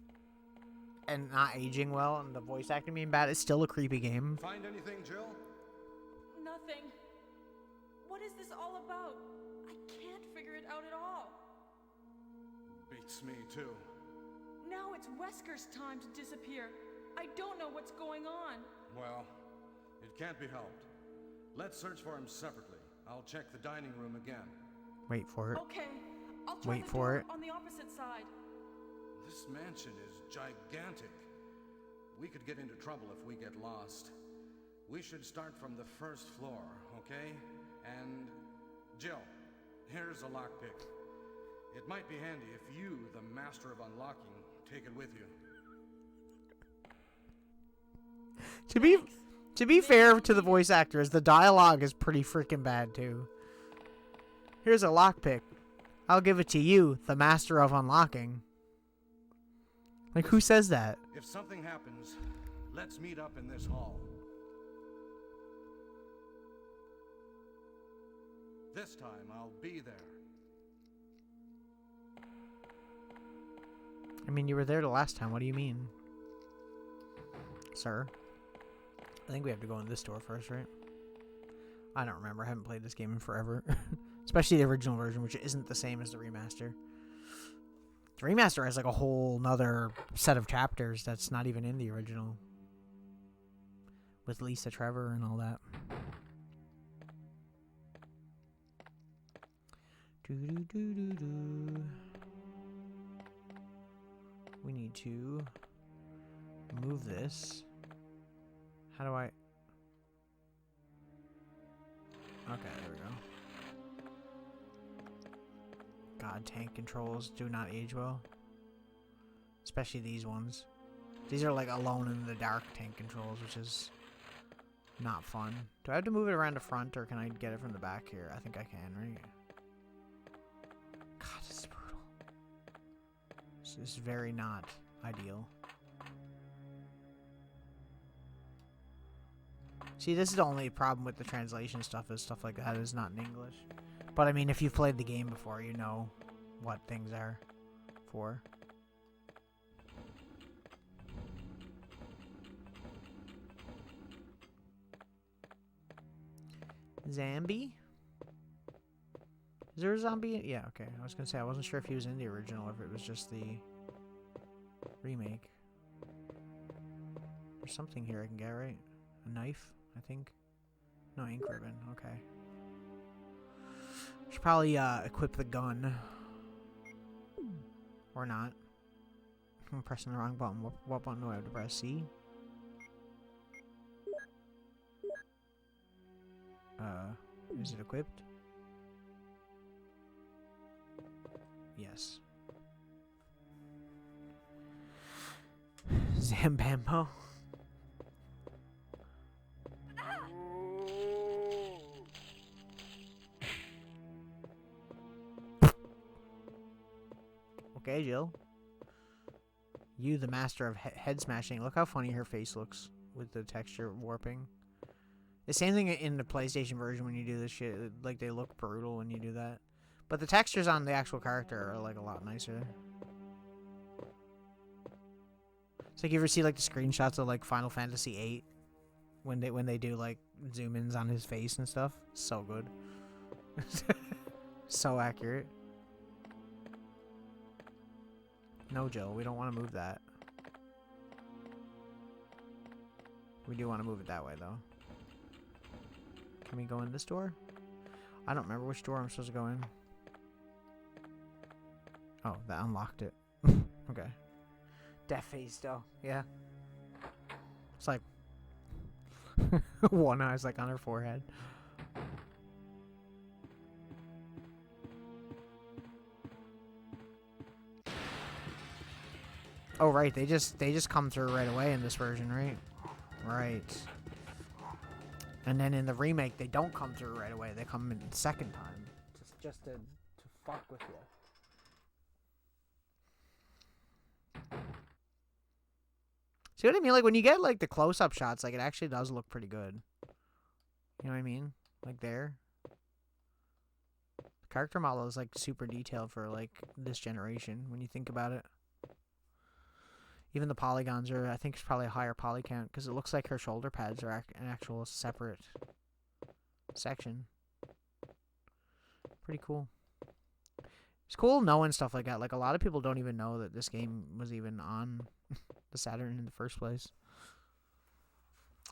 and not aging well, and the voice acting being bad, it's still a creepy game. Find anything, Jill? Nothing. What is this all about? I can't figure it out at all. Beats me, too. Now it's Wesker's time to disappear. I don't know what's going on. Well, it can't be helped. Let's search for him separately. I'll check the dining room again. Wait for it. Okay, I'll try Wait the for door it. on the opposite side. This mansion is gigantic. We could get into trouble if we get lost. We should start from the first floor, okay? And Jill, here's a lockpick. It might be handy if you, the master of unlocking, take it with you. To be fair to the voice actors, the dialogue is pretty freaking bad too. Here's a lockpick. I'll give it to you, the master of unlocking. Like, who says that? If something happens, let's meet up in this hall. This time I'll be there. I mean, you were there the last time. What do you mean? Sir? I think we have to go in this door first, right? I don't remember. I haven't played this game in forever. Especially the original version, which isn't the same as the remaster. The remaster has like a whole nother set of chapters that's not even in the original. With Lisa Trevor and all that. Do do do do do. We need to move this. How do I? Okay, there we go. God, tank controls do not age well. Especially these ones. These are like alone in the dark tank controls, which is not fun. Do I have to move it around the front, or can I get it from the back here? I think I can, right? God, this is brutal. This is very not ideal. See, this is the only problem with the translation stuff, is stuff like that is not in English. But I mean, if you've played the game before, you know what things are for. Zombie? Is there a zombie? Yeah, okay. I was gonna say, I wasn't sure if he was in the original or if it was just the remake. There's something here I can get, right? A knife, I think. No, ink ribbon. Okay. Should probably equip the gun. Or not. I'm pressing the wrong button. What button do I have to press? C? Is it equipped? Yes. Zambambo. Okay, Jill. You, the master of head smashing. Look how funny her face looks with the texture warping. The same thing in the PlayStation version when you do this shit. Like, they look brutal when you do that. But the textures on the actual character are, like, a lot nicer. It's like, you ever see, like, the screenshots of, like, Final Fantasy VIII? When they do, like, zoom-ins on his face and stuff? So good. So accurate. No, Jill, we don't want to move that. We do want to move it that way, though. Can we go in this door? I don't remember which door I'm supposed to go in. Oh, that unlocked it. Okay. Death face, though. Yeah. It's like... one eye's like on her forehead. Oh, right. They just come through right away in this version, right? Right. And then in the remake, they don't come through right away. They come in the second time. Just to fuck with you. See what I mean? Like, when you get, like, the close-up shots, like, it actually does look pretty good. You know what I mean? Like, there. The character model is, like, super detailed for, like, this generation, when you think about it. Even the polygons are, I think it's probably a higher poly count, because it looks like her shoulder pads are an actual separate section. Pretty cool. It's cool knowing stuff like that. Like, a lot of people don't even know that this game was even on the Saturn in the first place.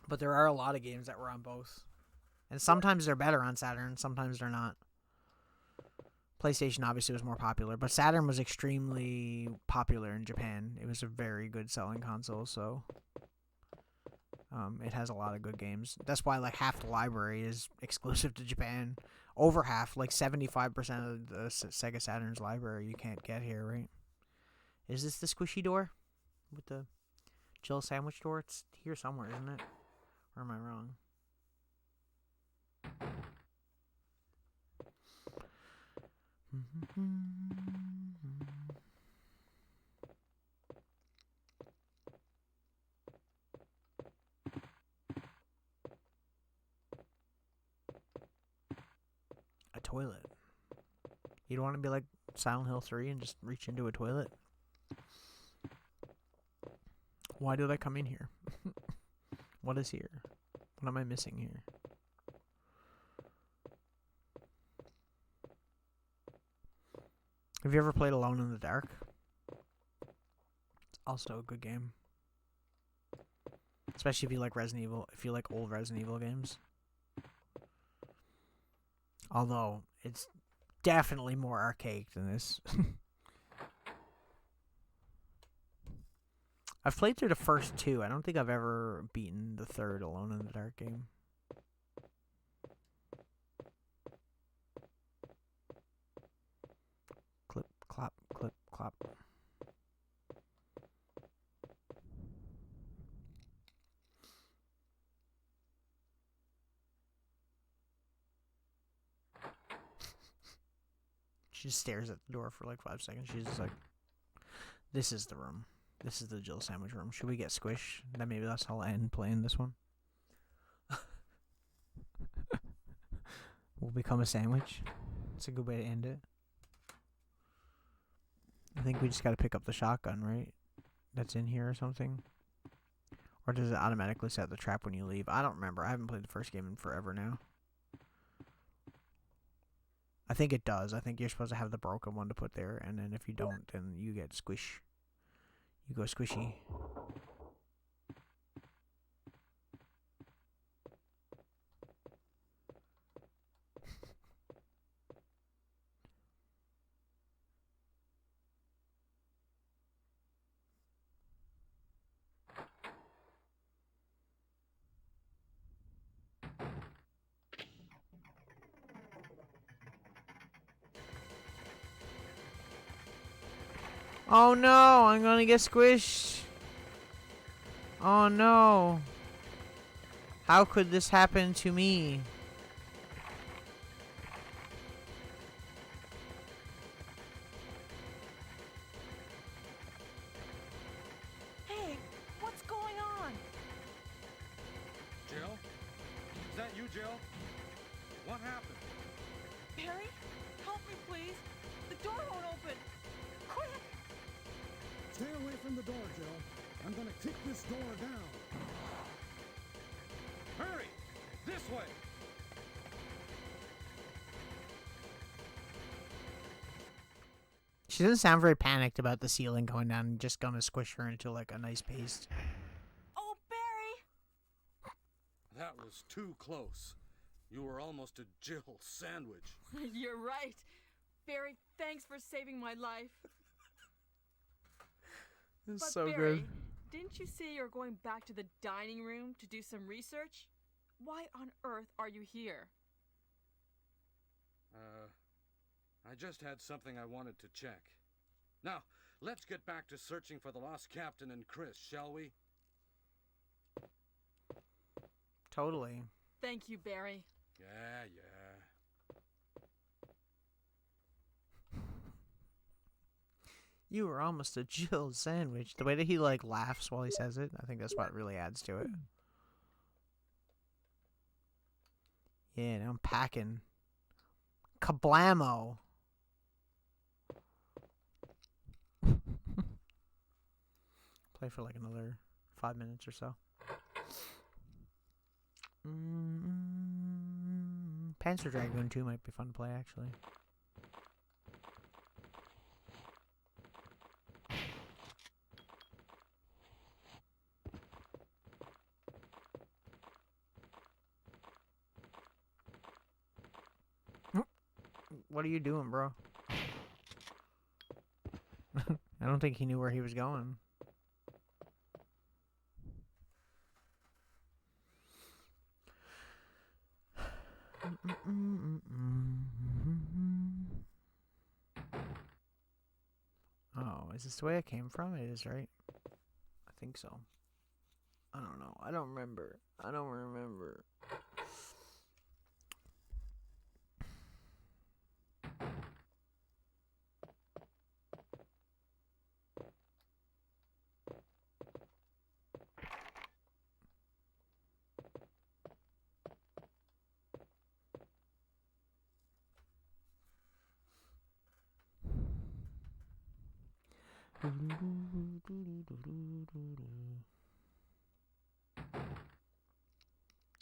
But there are a lot of games that were on both. And sometimes they're better on Saturn, sometimes they're not. PlayStation obviously was more popular, but Saturn was extremely popular in Japan. It was a very good selling console, so it has a lot of good games. That's why, like, half the library is exclusive to Japan. Over half, like 75% of the Sega Saturn's library you can't get here, right? Is this the squishy door with the Jill sandwich door? It's here somewhere, isn't it? Or am I wrong? A toilet. You don't want to be like Silent Hill 3 and just reach into a toilet? Why did I come in here? What is here? What am I missing here? Have you ever played Alone in the Dark? It's also a good game. Especially if you like Resident Evil, if you like old Resident Evil games. Although, it's definitely more archaic than this. I've played through the first two. I don't think I've ever beaten the third Alone in the Dark game. Clip, clop, clip, clop. She just stares at the door for like 5 seconds. She's just like, this is the room. This is the Jill sandwich room. Should we get squished? Then maybe that's how I'll end playing this one. We'll become a sandwich. It's a good way to end it. I think we just gotta pick up the shotgun, right? That's in here or something. Or does it automatically set the trap when you leave? I don't remember. I haven't played the first game in forever now. I think it does. I think you're supposed to have the broken one to put there, and then if you don't, then you get squish. You go squishy. Oh no, I'm gonna get squished. Oh no. How could this happen to me? Hey, what's going on? Jill? Is that you, Jill? What happened? Barry, help me, please. The door won't open. Quick! Stay away from the door, Jill. I'm gonna kick this door down. Hurry! This way! She doesn't sound very panicked about the ceiling going down and just gonna squish her into like a nice paste. Oh, Barry! That was too close. You were almost a Jill sandwich. You're right. Barry, thanks for saving my life. It's But so Barry, good. didn't you say you're going back to the dining room to do some research? Why on earth are you here? I just had something I wanted to check. Now, let's get back to searching for the lost captain and Chris, shall we? Totally. Thank you, Barry. Yeah. You were almost a Jill sandwich. The way that he like laughs while he says it, I think that's what really adds to it. Yeah, now I'm packing. Kablamo. Play for like another 5 minutes or so. Panzer Dragoon 2 might be fun to play, actually. What are you doing, bro? I don't think he knew where he was going. Oh, is this the way I came from? It is, right? I think so. I don't know. I don't remember. I don't remember.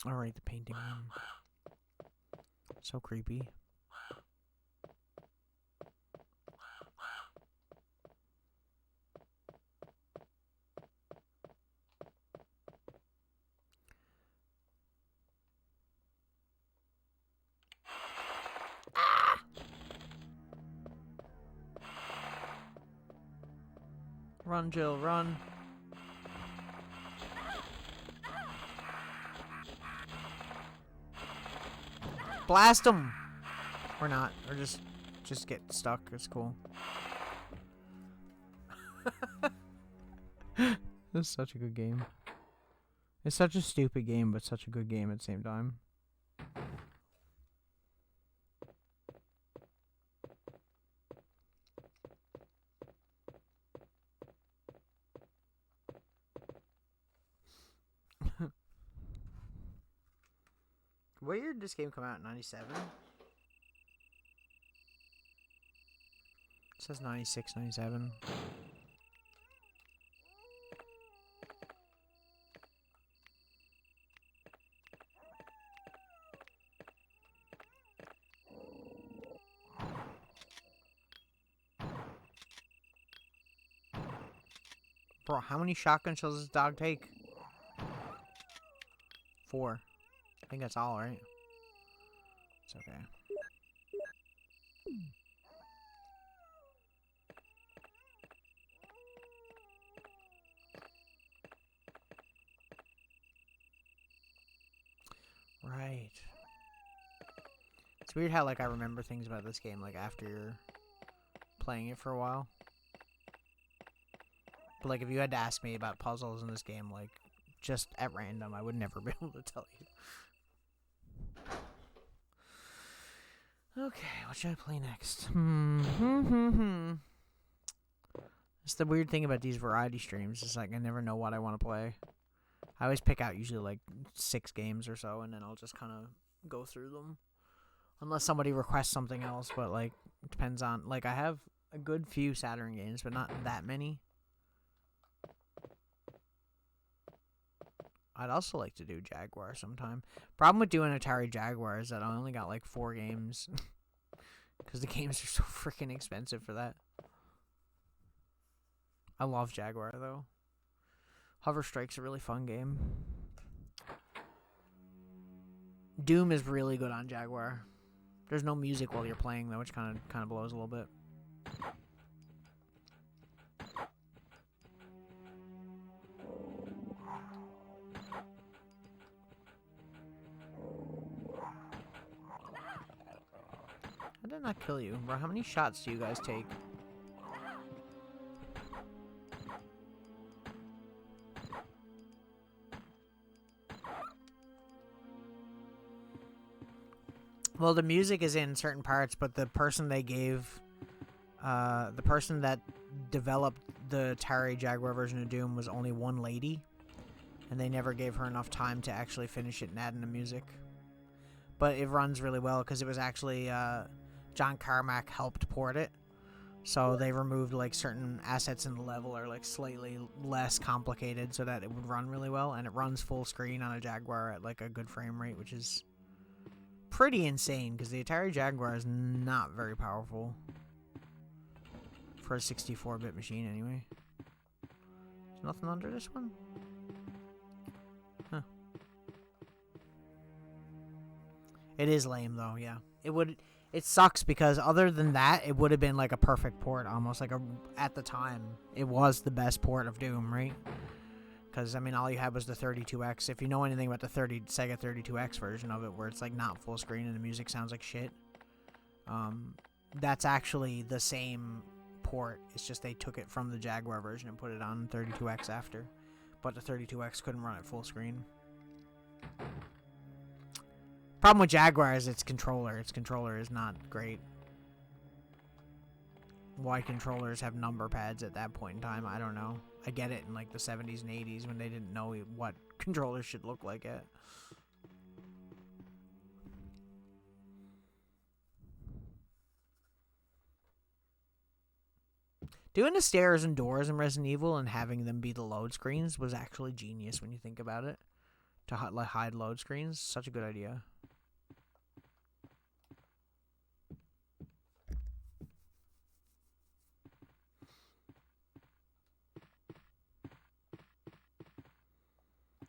Alright, the painting one. So creepy. Run, Jill, run. Blast him! Or not. Or just get stuck. It's cool. This is such a good game. It's such a stupid game, but such a good game at the same time. What year did this game come out? 97? It says 96, 97. Bro, how many shotgun shells does this dog take? 4. I think that's all, right? It's okay. Right. It's weird how, like, I remember things about this game, like, after you're playing it for a while. But, like, if you had to ask me about puzzles in this game, like, just at random, I would never be able to tell you. Okay, what should I play next? It's the weird thing about these variety streams. It's like I never know what I want to play. I always pick out usually like 6 games or so, and then I'll just kind of go through them. Unless somebody requests something else, but like, it depends on... Like, I have a good few Saturn games, but not that many. I'd also like to do Jaguar sometime. Problem with doing Atari Jaguar is that I only got like 4 games. Because the games are so freaking expensive for that. I love Jaguar though. Hover Strike's a really fun game. Doom is really good on Jaguar. There's no music while you're playing though, which kind of blows a little bit. How did not kill you? Bro, how many shots do you guys take? Well, the music is in certain parts, but the person they gave... the person that developed the Atari Jaguar version of Doom was only one lady. And they never gave her enough time to actually finish it and add in the music. But it runs really well, because it was actually... John Carmack helped port it, so they removed like certain assets in the level are like slightly less complicated so that it would run really well, and it runs full screen on a Jaguar at like a good frame rate, which is pretty insane because the Atari Jaguar is not very powerful for a 64-bit machine anyway. There's nothing under this one? Huh. It is lame though, yeah. It sucks because other than that, it would have been like a perfect port almost. Like at the time, it was the best port of Doom, right? Because, I mean, all you had was the 32X. If you know anything about the Sega 32X version of it, where it's like not full screen and the music sounds like shit, that's actually the same port. It's just they took it from the Jaguar version and put it on 32X after. But the 32X couldn't run at full screen. Problem with Jaguar is its controller. Its controller is not great. Why controllers have number pads at that point in time, I don't know. I get it in like the 70s and 80s when they didn't know what controllers should look like it. Doing the stairs and doors in Resident Evil and having them be the load screens was actually genius when you think about it. To hide load screens, such a good idea.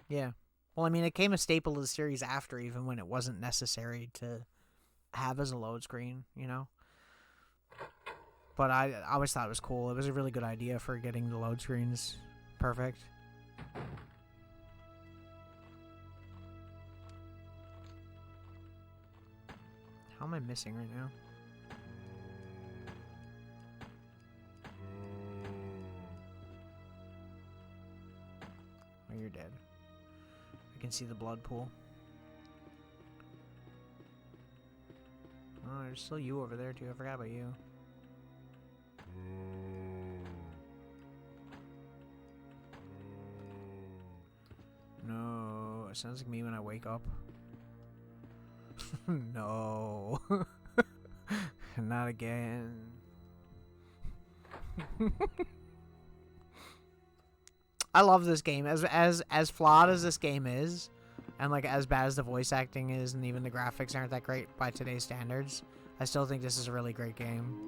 Yeah. Well, I mean, it became a staple of the series after, even when it wasn't necessary to have as a load screen, you know? But I always thought it was cool. It was a really good idea for getting the load screens perfect. How am I missing right now? Oh, you're dead. I can see the blood pool. Oh, there's still you over there too. I forgot about you. No, it sounds like me when I wake up. No. Not again. I love this game. As flawed as this game is, and like as bad as the voice acting is, and even the graphics aren't that great by today's standards, I still think this is a really great game.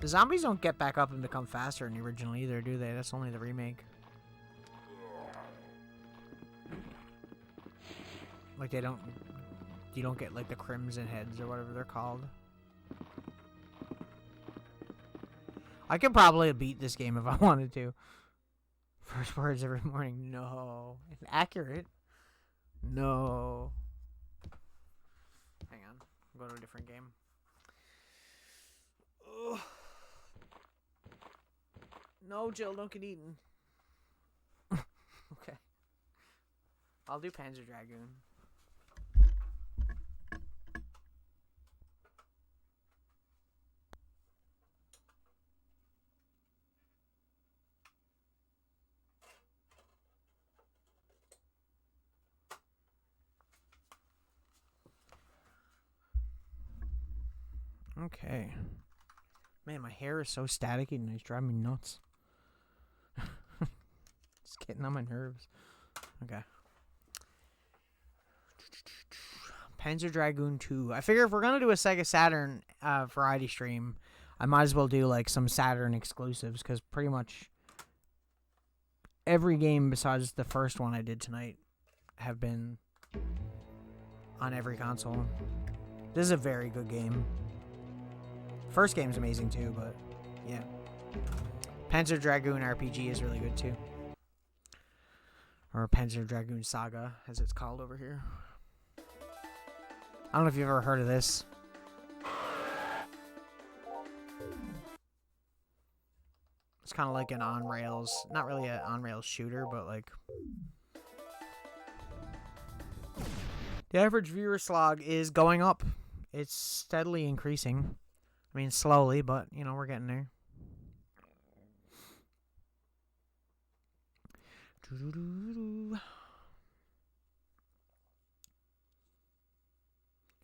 The zombies don't get back up and become faster in the original either, do they? That's only the remake. Like they don't... You don't get like the crimson heads or whatever they're called. I could probably beat this game if I wanted to. First words every morning. No. Accurate. No. Hang on. I'll go to a different game. Ugh. No, Jill, don't get eaten. Okay. I'll do Panzer Dragoon. Okay. Man, my hair is so staticky and it's driving me nuts. It's getting on my nerves. Okay. Panzer Dragoon 2. I figure if we're gonna do a Sega Saturn variety stream, I might as well do like some Saturn exclusives, because pretty much every game besides the first one I did tonight have been on every console. This is a very good game. First game's amazing too, but yeah. Panzer Dragoon RPG is really good too. Or Panzer Dragoon Saga, as it's called over here. I don't know if you've ever heard of this. It's kind of like an on-rails, not really an on-rails shooter, but like... The average viewer slog is going up. It's steadily increasing. I mean, slowly, but, you know, we're getting there.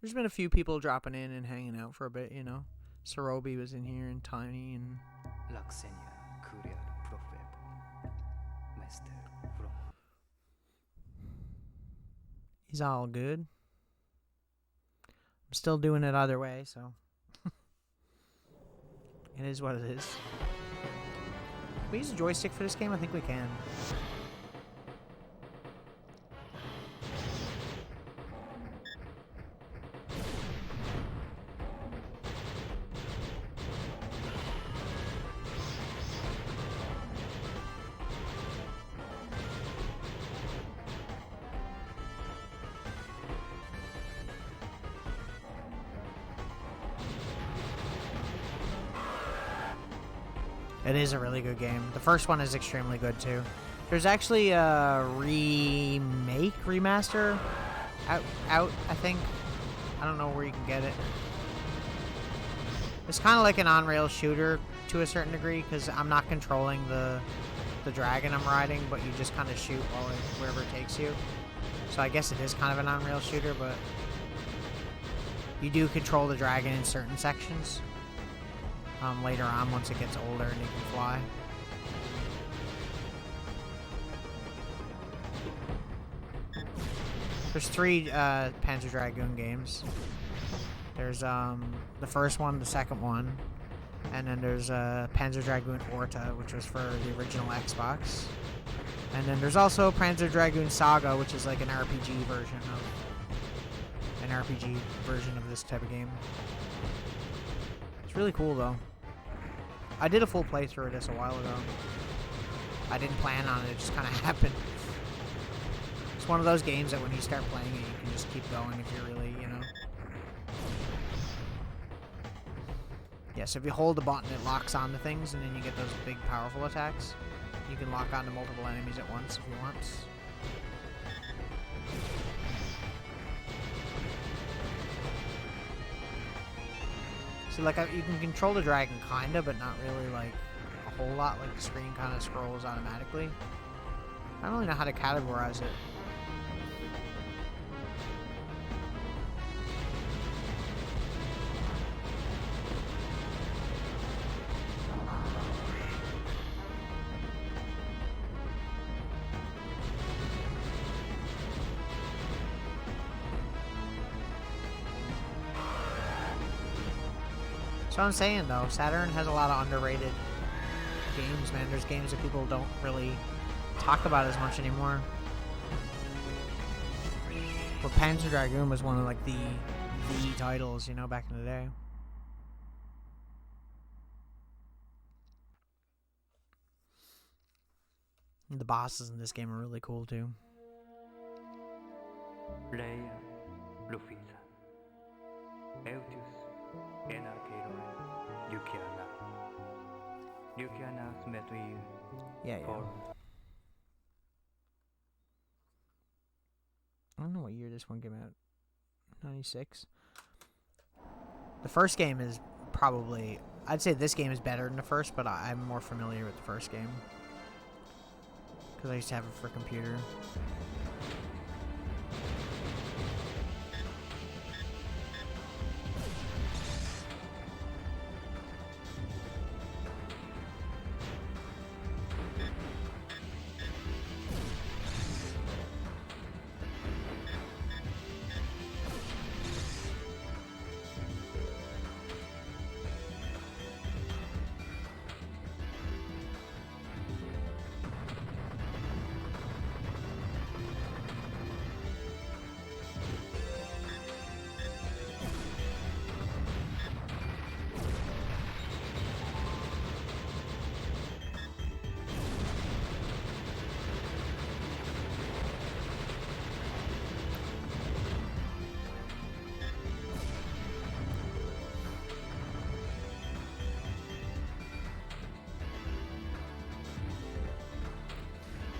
There's been a few people dropping in and hanging out for a bit, you know. Sarobi was in here, and Tiny, and... He's all good. I'm still doing it either way, so... It is what it is. Can we use a joystick for this game? I think we can. It is a really good game. The first one is extremely good too. There's actually a remaster out, I think. I don't know where you can get it. It's kind of like an on-rails shooter to a certain degree, because I'm not controlling the dragon I'm riding, but you just kind of shoot wherever it takes you. So I guess it is kind of an on-rails shooter, but you do control the dragon in certain sections. Later on, once it gets older and it can fly. There's 3 Panzer Dragoon games. There's the first one, the second one, and then there's Panzer Dragoon Orta, which was for the original Xbox. And then there's also Panzer Dragoon Saga, which is like an RPG version of this type of game. It's really cool though. I did a full playthrough of this a while ago. I didn't plan on it, it just kind of happened. It's one of those games that when you start playing it, you can just keep going if you're really, you know. Yeah, so if you hold the button, it locks onto things, and then you get those big, powerful attacks. You can lock onto multiple enemies at once if you want. See, like, you can control the dragon, kinda, but not really, like, a whole lot. Like, the screen kind of scrolls automatically. I don't really know how to categorize it. So I'm saying though, Saturn has a lot of underrated games, man. There's games that people don't really talk about as much anymore. But Panzer Dragoon was one of like the titles, you know, back in the day. And the bosses in this game are really cool too. Leia, Lufisa, Eltius, Enarchaeron, Luciana. Luciana's met with Yeah. I don't know what year this one came out. 96. The first game is probably... I'd say this game is better than the first, but I'm more familiar with the first game. Because I used to have it for computer.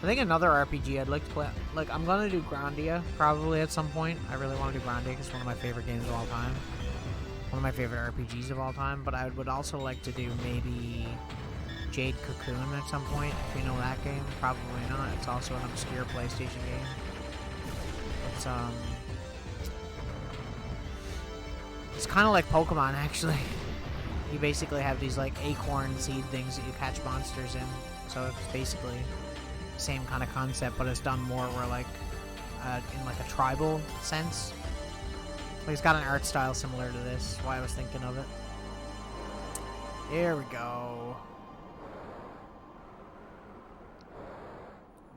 I think another RPG I'd like to play, like, I'm gonna do Grandia probably at some point. I really want to do Grandia because it's one of my favorite games of all time. One of my favorite RPGs of all time, but I would also like to do maybe Jade Cocoon at some point, if you know that game. Probably not. It's also an obscure PlayStation game. It's kind of like Pokemon, actually. You basically have these, like, acorn seed things that you catch monsters in. So it's basically same kind of concept, but it's done more where, like, in like a tribal sense. Like, it's got an art style similar to this. Why I was thinking of it. Here we go.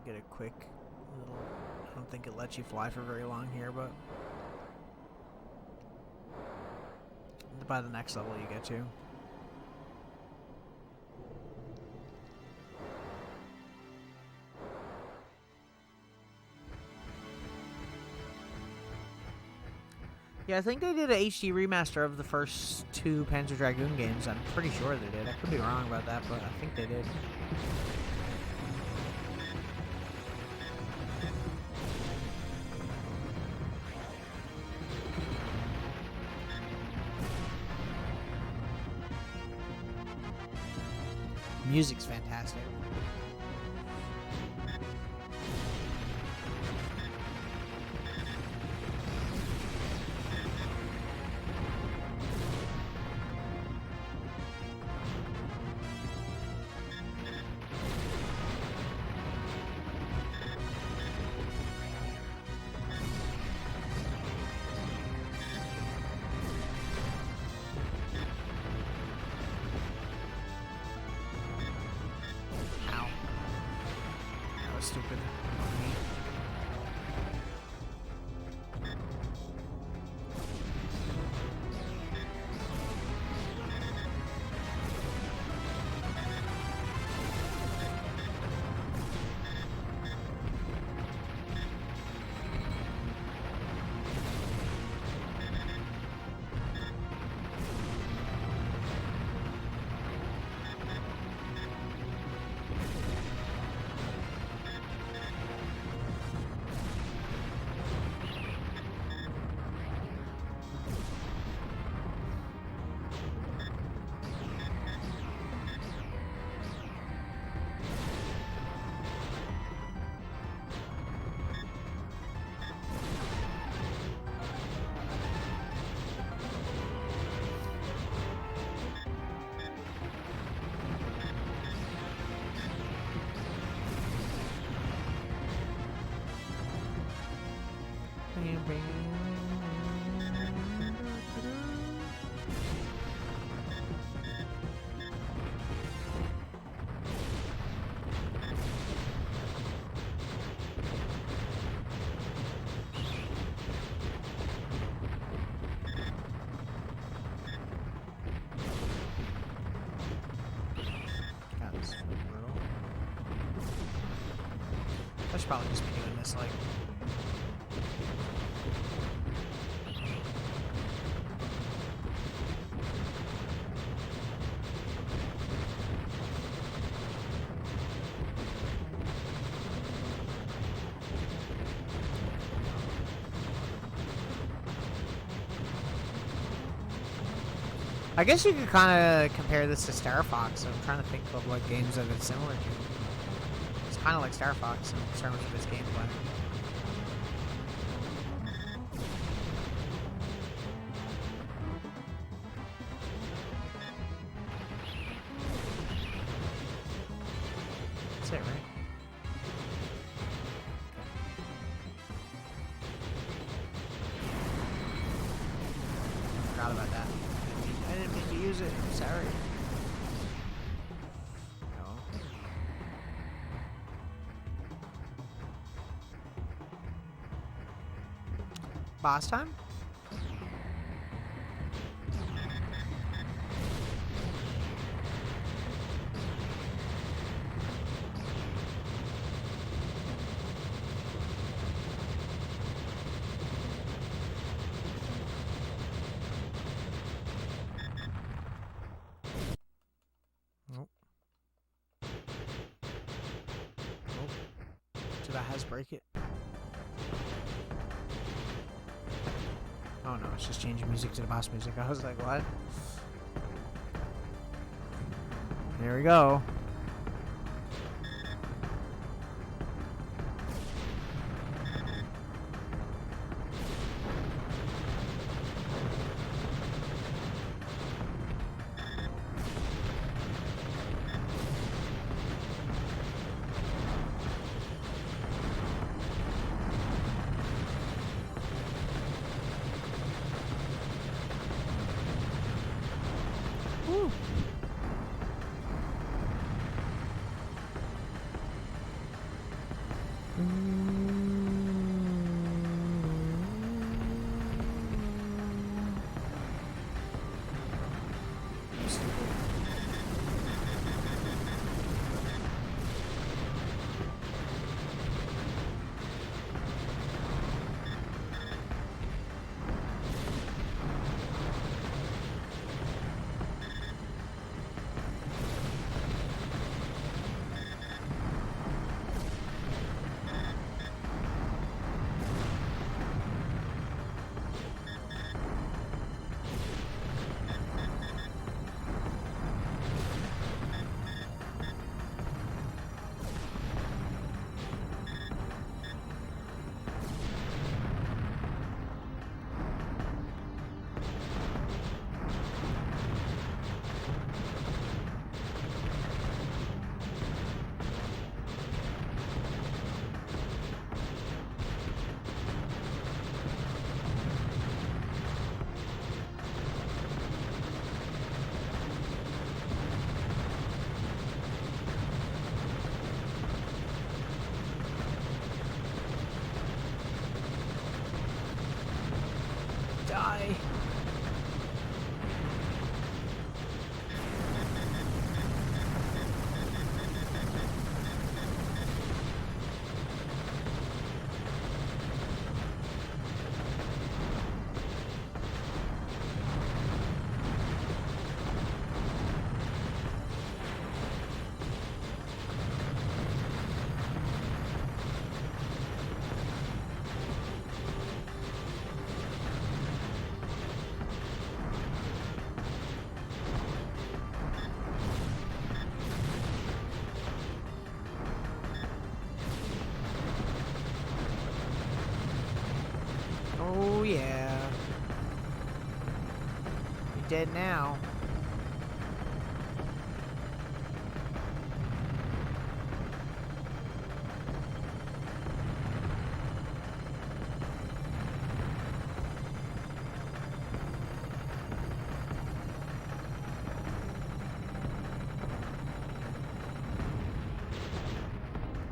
Get a quick little. I don't think it lets you fly for very long here, but by the next level you get to. Yeah, I think they did an HD remaster of the first two Panzer Dragoon games. I'm pretty sure they did. I could be wrong about that, but I think they did. Music's fantastic. stupid. I should probably just be doing this like. I guess you could kind of compare this to Star Fox. I'm trying to think of like games that it's similar to. It's kind of like Star Fox in terms of its gameplay. That's it, right? Forgot about that. I didn't mean to use it. I'm sorry. No. Boss time? Nope. Nope. Did I has break it? Oh no, it's just changing music to the boss music. I was like, what? Here we go. Oh yeah. You're dead now.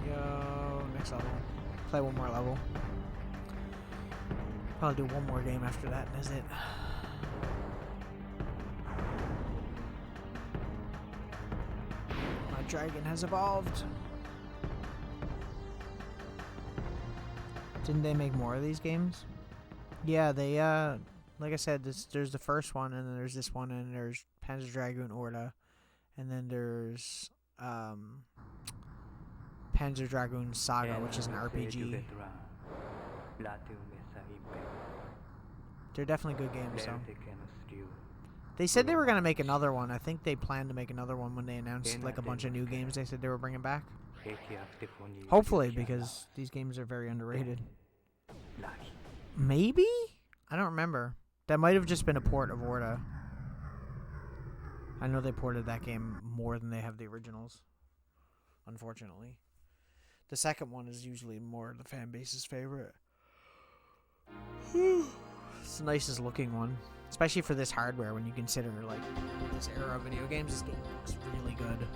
Yo, next level. Play one more level. Probably do one more game after that, and that's it. My dragon has evolved. Didn't they make more of these games? Yeah, they, like I said, there's the first one, and then there's this one, and there's Panzer Dragoon Orta, and then there's, Panzer Dragoon Saga, which is an RPG. They're definitely good games, so. They said they were going to make another one. I think they planned to make another one when they announced, like, a bunch of new games they said they were bringing back. Hopefully, because these games are very underrated. Maybe? I don't remember. That might have just been a port of Orta. I know they ported that game more than they have the originals, unfortunately. The second one is usually more the fan base's favorite. It's the nicest looking one, especially for this hardware. When you consider like this era of video games, this game looks really good.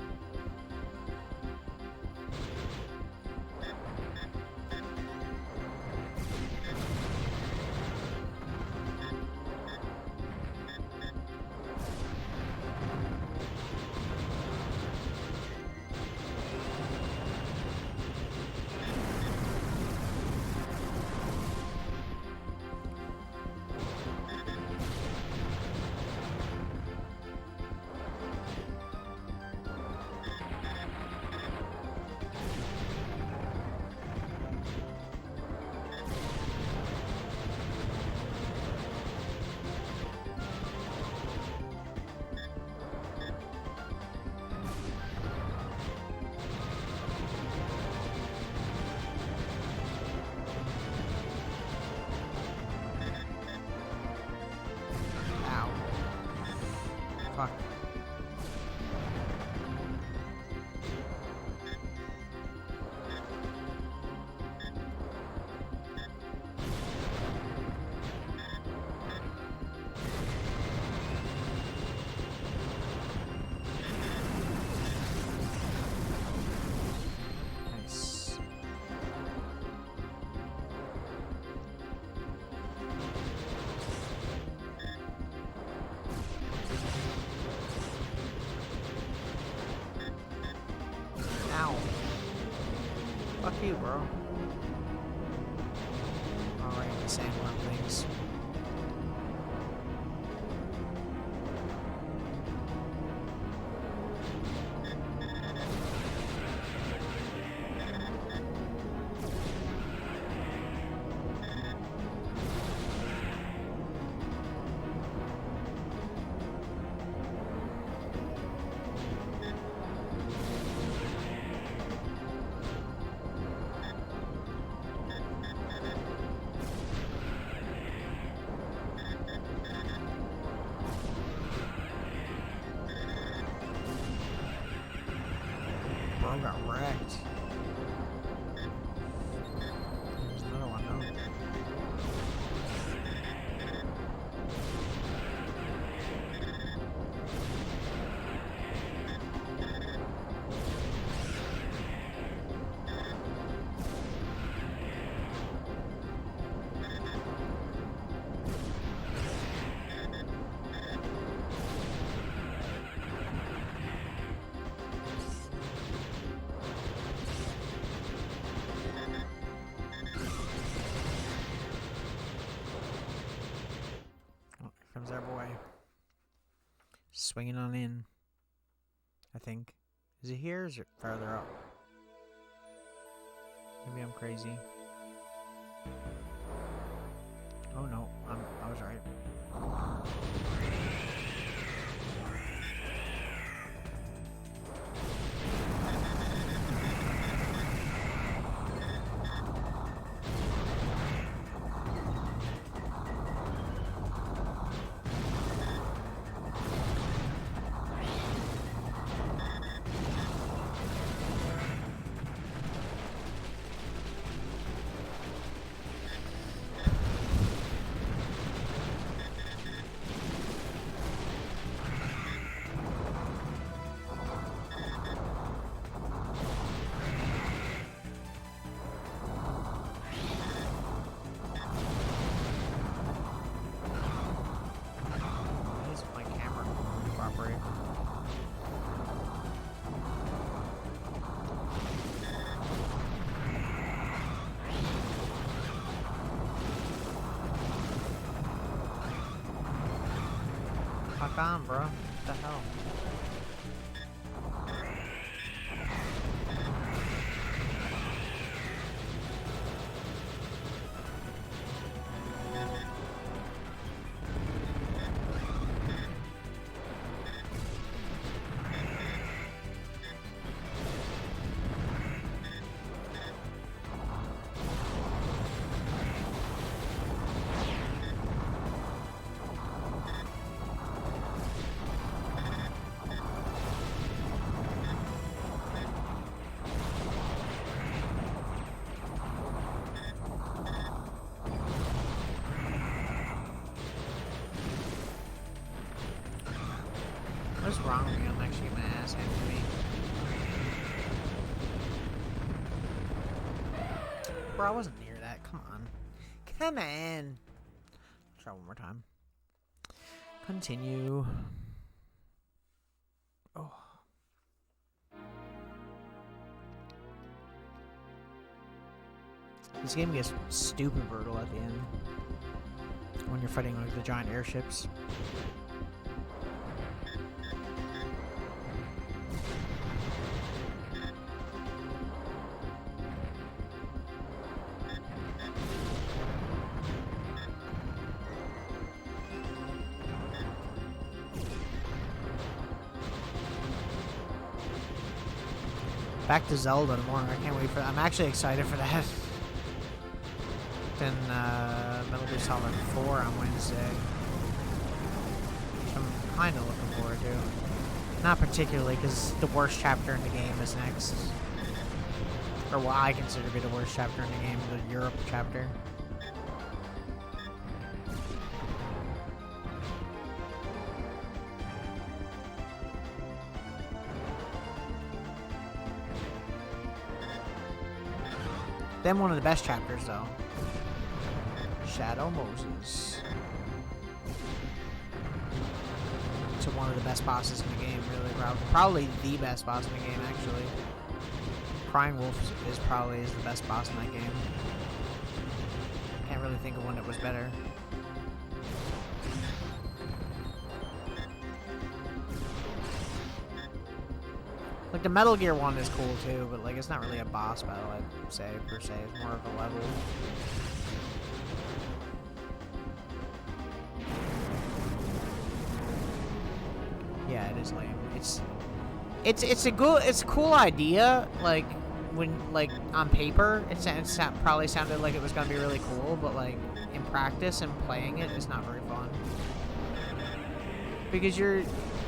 Fuck. Nice. Ow. Fuck you, bro. Alright, the sandworm things. Bro got wrecked. There's another one though. Comes our boy. Swinging on in. I think. Is it here or is it farther up? Maybe I'm crazy. Oh no, I was right. Fuck on, bro. What the hell? What's wrong with me? I'm actually getting my ass handed to me. Bro, I wasn't near that. Come on. Come on. Try one more time. Continue. Oh. This game gets stupid brutal at the end. When you're fighting like the giant airships. Back to Zelda tomorrow. I can't wait for that. I'm actually excited for that. Then Metal Gear Solid 4 on Wednesday. Which I'm kind of looking forward to. Not particularly, because the worst chapter in the game is next. Or what I consider to be the worst chapter in the game, the Europe chapter. Then one of the best chapters, though. Shadow Moses. To one of the best bosses in the game, really. Probably the best boss in the game, actually. Crying Wolf is probably the best boss in that game. Can't really think of one that was better. Like, the Metal Gear one is cool, too, but, like, it's not really a boss battle, I'd say, per se. It's more of a level. Yeah, it is lame. It's a cool idea, like, when, like, on paper, it probably sounded like it was gonna be really cool, but, like, in practice and playing it, it's not very fun. Because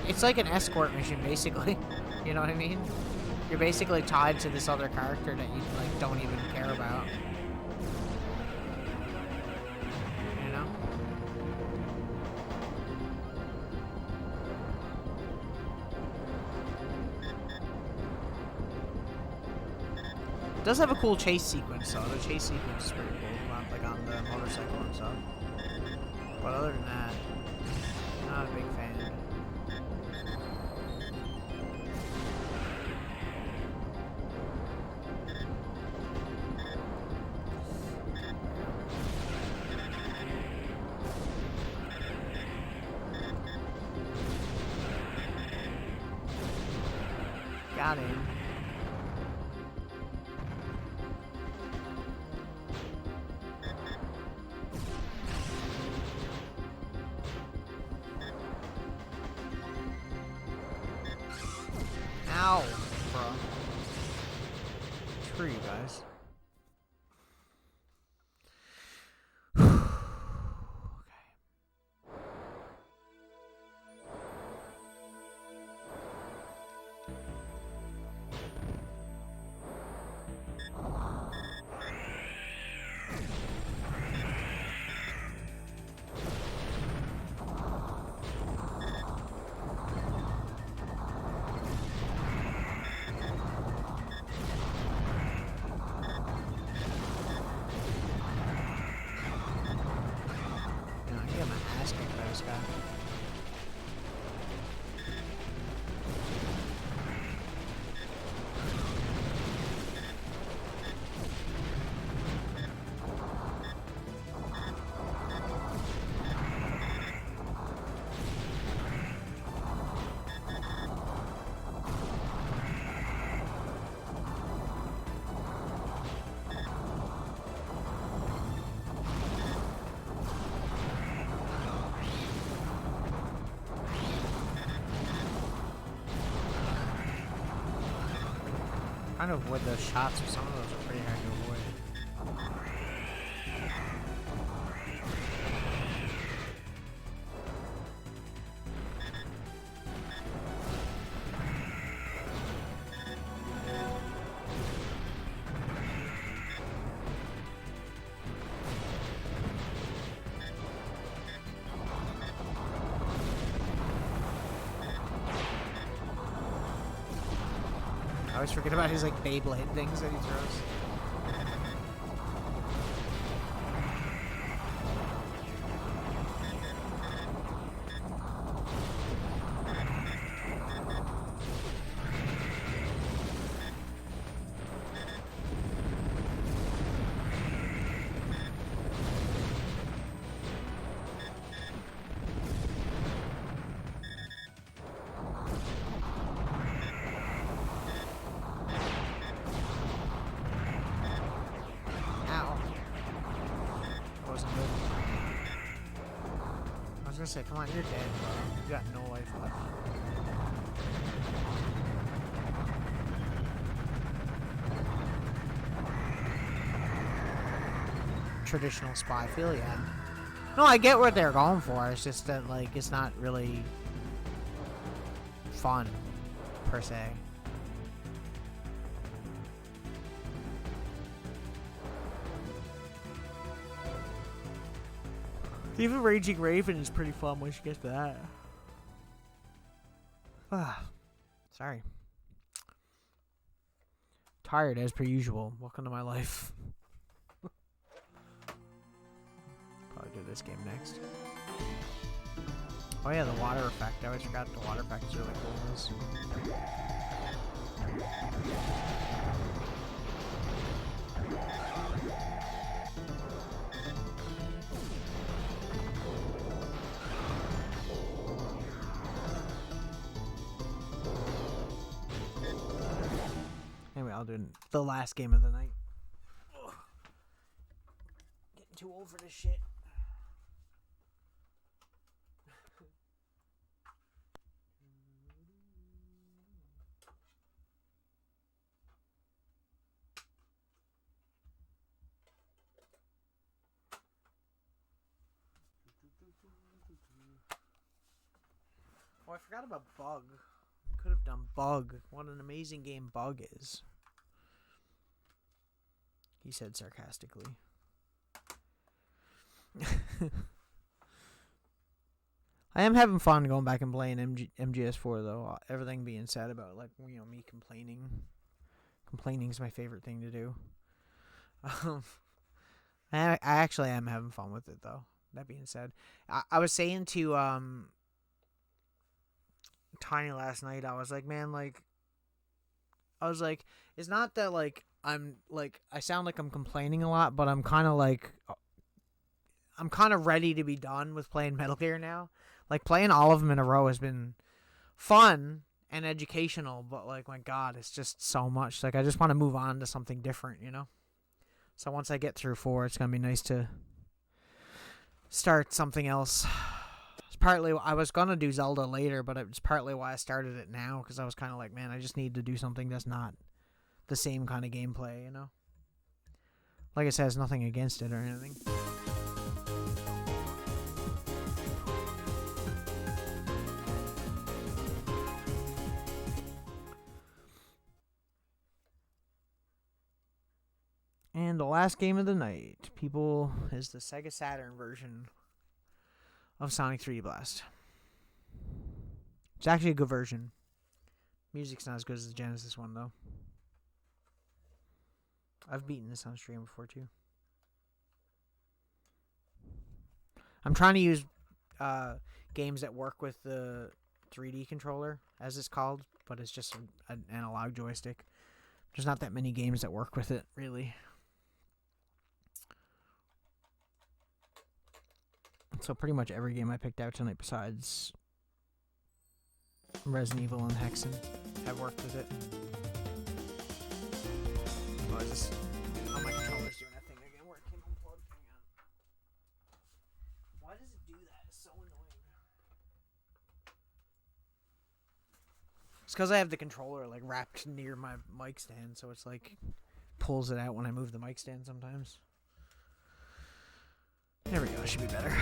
it's like an escort mission, basically. You know what I mean? You're basically tied to this other character that you, like, don't even care about. You know? It does have a cool chase sequence, though. The chase sequence is pretty cool, like on the motorcycle and stuff. But other than that, not a big fan. Got him. Ow, bro. Screw you guys. Trying to avoid those shots, but some of those are pretty hard to avoid. I always forget about his like Beyblade things that he throws. I was gonna say, come on, you're dead, bro. You got no life left. Traditional spy feel, yeah. No, I get what they're going for. It's just that, like, it's not really fun, per se. Even Raging Raven is pretty fun once you get to that. Ah, sorry. Tired as per usual. Welcome to my life. Probably do this game next. Oh yeah, the water effect. I always forgot the water effect is really cool in this. Anyway, I'll do the last game of the night. Ugh. Getting too old for this shit. Oh, I forgot about Bug. Could have done Bug. What an amazing game Bug is. He said sarcastically. I am having fun going back and playing MGS4 though. Everything being said about, like, you know, me complaining. Complaining is my favorite thing to do. I actually am having fun with it though. That being said, I was saying to Tiny last night, I was like, man, like, it's not that, like, I'm, like, I sound like I'm complaining a lot, but I'm kind of, like, I'm kind of ready to be done with playing Metal Gear now. Like, playing all of them in a row has been fun and educational, but, like, my God, it's just so much. Like, I just want to move on to something different, you know? So once I get through 4, it's going to be nice to start something else. Partly, I was gonna do Zelda later, but it's partly why I started it now, because I was kind of like, man, I just need to do something that's not the same kind of gameplay, you know? Like I said, there's nothing against it or anything. And the last game of the night, people, is the Sega Saturn version of Sonic 3D Blast. It's actually a good version. Music's not as good as the Genesis one, though. I've beaten this on stream before, too. I'm trying to use games that work with the 3D controller, as it's called, but it's just an analog joystick. There's not that many games that work with it, really. So pretty much every game I picked out tonight besides Resident Evil and Hexen have worked with it. Oh, is this... Oh, my controller's doing that thing again where it came unplugged. Hang on. Why does it do that? It's so annoying. It's because I have the controller like wrapped near my mic stand, so it's like pulls it out when I move the mic stand sometimes. There we go. Should be better. Okay.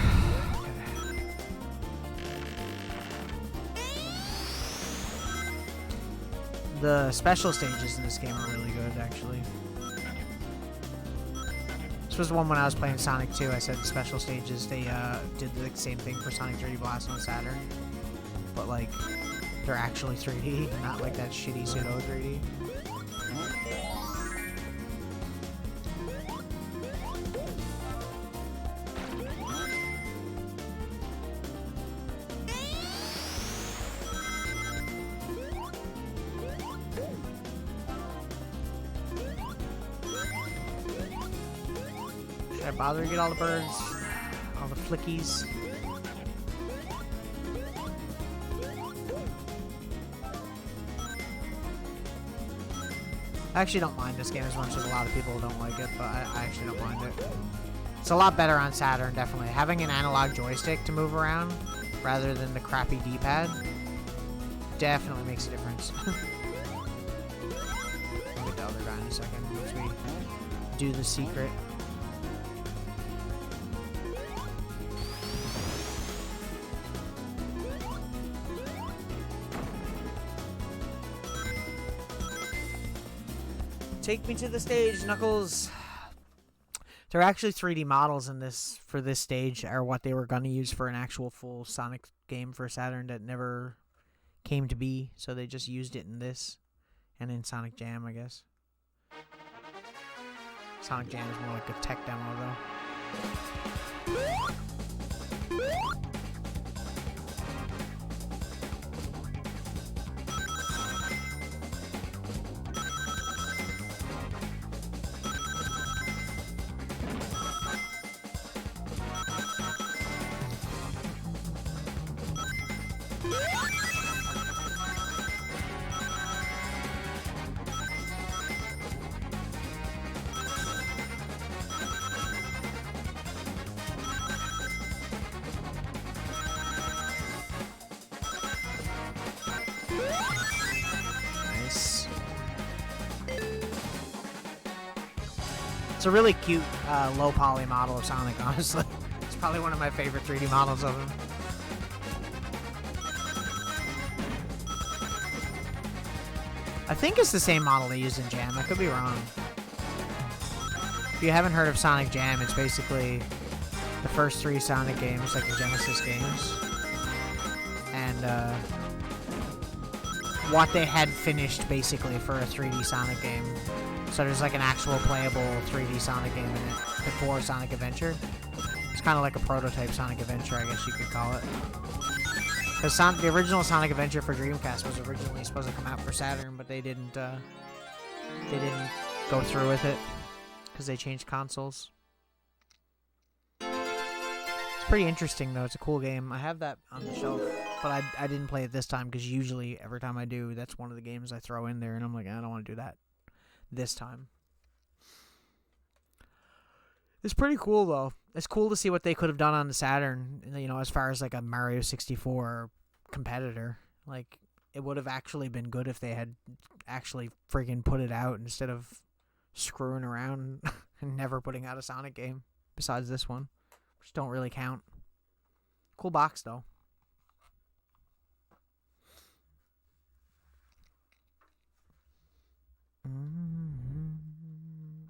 The special stages in this game are really good, actually. This was the one when I was playing Sonic 2. I said the special stages, they did the same thing for Sonic 3D Blast on Saturn. But, like, they're actually 3D, not like that shitty pseudo 3D. Should I bother to get all the birds? All the flickies? I actually don't mind this game as much as a lot of people don't like it, but I actually don't mind it. It's a lot better on Saturn, definitely. Having an analog joystick to move around rather than the crappy D-pad definitely makes a difference. I'll get the other guy in a second once we do the secret. Take me to the stage, Knuckles. There are actually 3D models in this for this stage, are what they were going to use for an actual full Sonic game for Saturn that never came to be. So they just used it in this and in Sonic Jam, I guess. Sonic Jam is more like a tech demo, though. It's a really cute, low poly model of Sonic, honestly. It's probably one of my favorite 3D models of him. I think it's the same model they used in Jam. I could be wrong. If you haven't heard of Sonic Jam, it's basically the first 3 Sonic games, like the Genesis games. And, what they had finished, basically, for a 3D Sonic game. So there's like an actual playable 3D Sonic game in it before Sonic Adventure. It's kind of like a prototype Sonic Adventure, I guess you could call it. Because the original Sonic Adventure for Dreamcast was originally supposed to come out for Saturn, but they didn't go through with it because they changed consoles. It's pretty interesting, though. It's a cool game. I have that on the shelf, but I didn't play it this time because usually every time I do, that's one of the games I throw in there, and I'm like, I don't want to do that this time. It's pretty cool, though. It's cool to see what they could have done on the Saturn, you know, as far as like a Mario 64 competitor. Like, it would have actually been good if they had actually friggin' put it out instead of screwing around and never putting out a Sonic game besides this one, which don't really count. Cool box, though.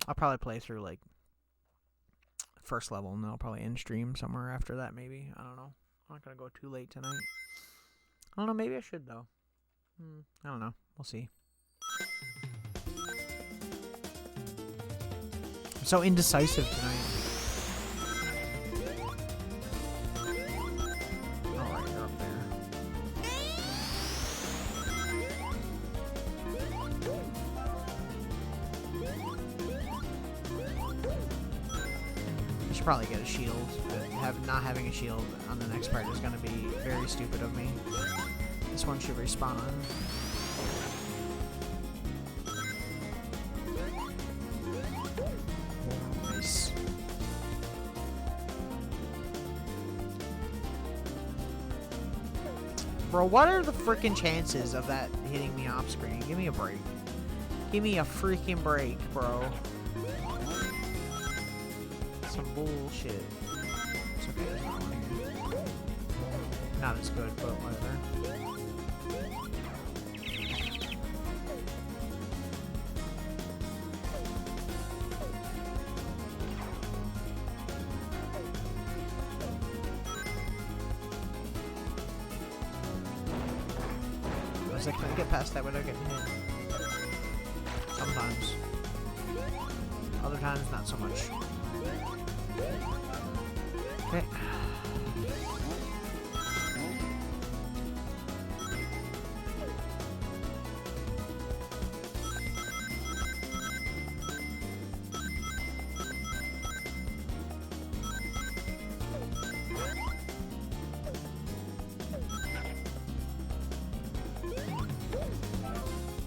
I'll probably play through, like, first level, and then I'll probably end stream somewhere after that, maybe. I don't know. I'm not going to go too late tonight. I don't know. Maybe I should, though. I don't know. We'll see. I'm so indecisive tonight. Alright, you're up there. I should probably get a shield, but not having a shield on the next part is going to be very stupid of me. This one should respawn. Nice. Bro, what are the freaking chances of that hitting me off screen? Give me a break. Give me a freaking break, bro. Some bullshit. It's okay, there's not one here. Not as good, but whatever. I couldn't get past that without getting hit. Sometimes. Other times, not so much. Okay.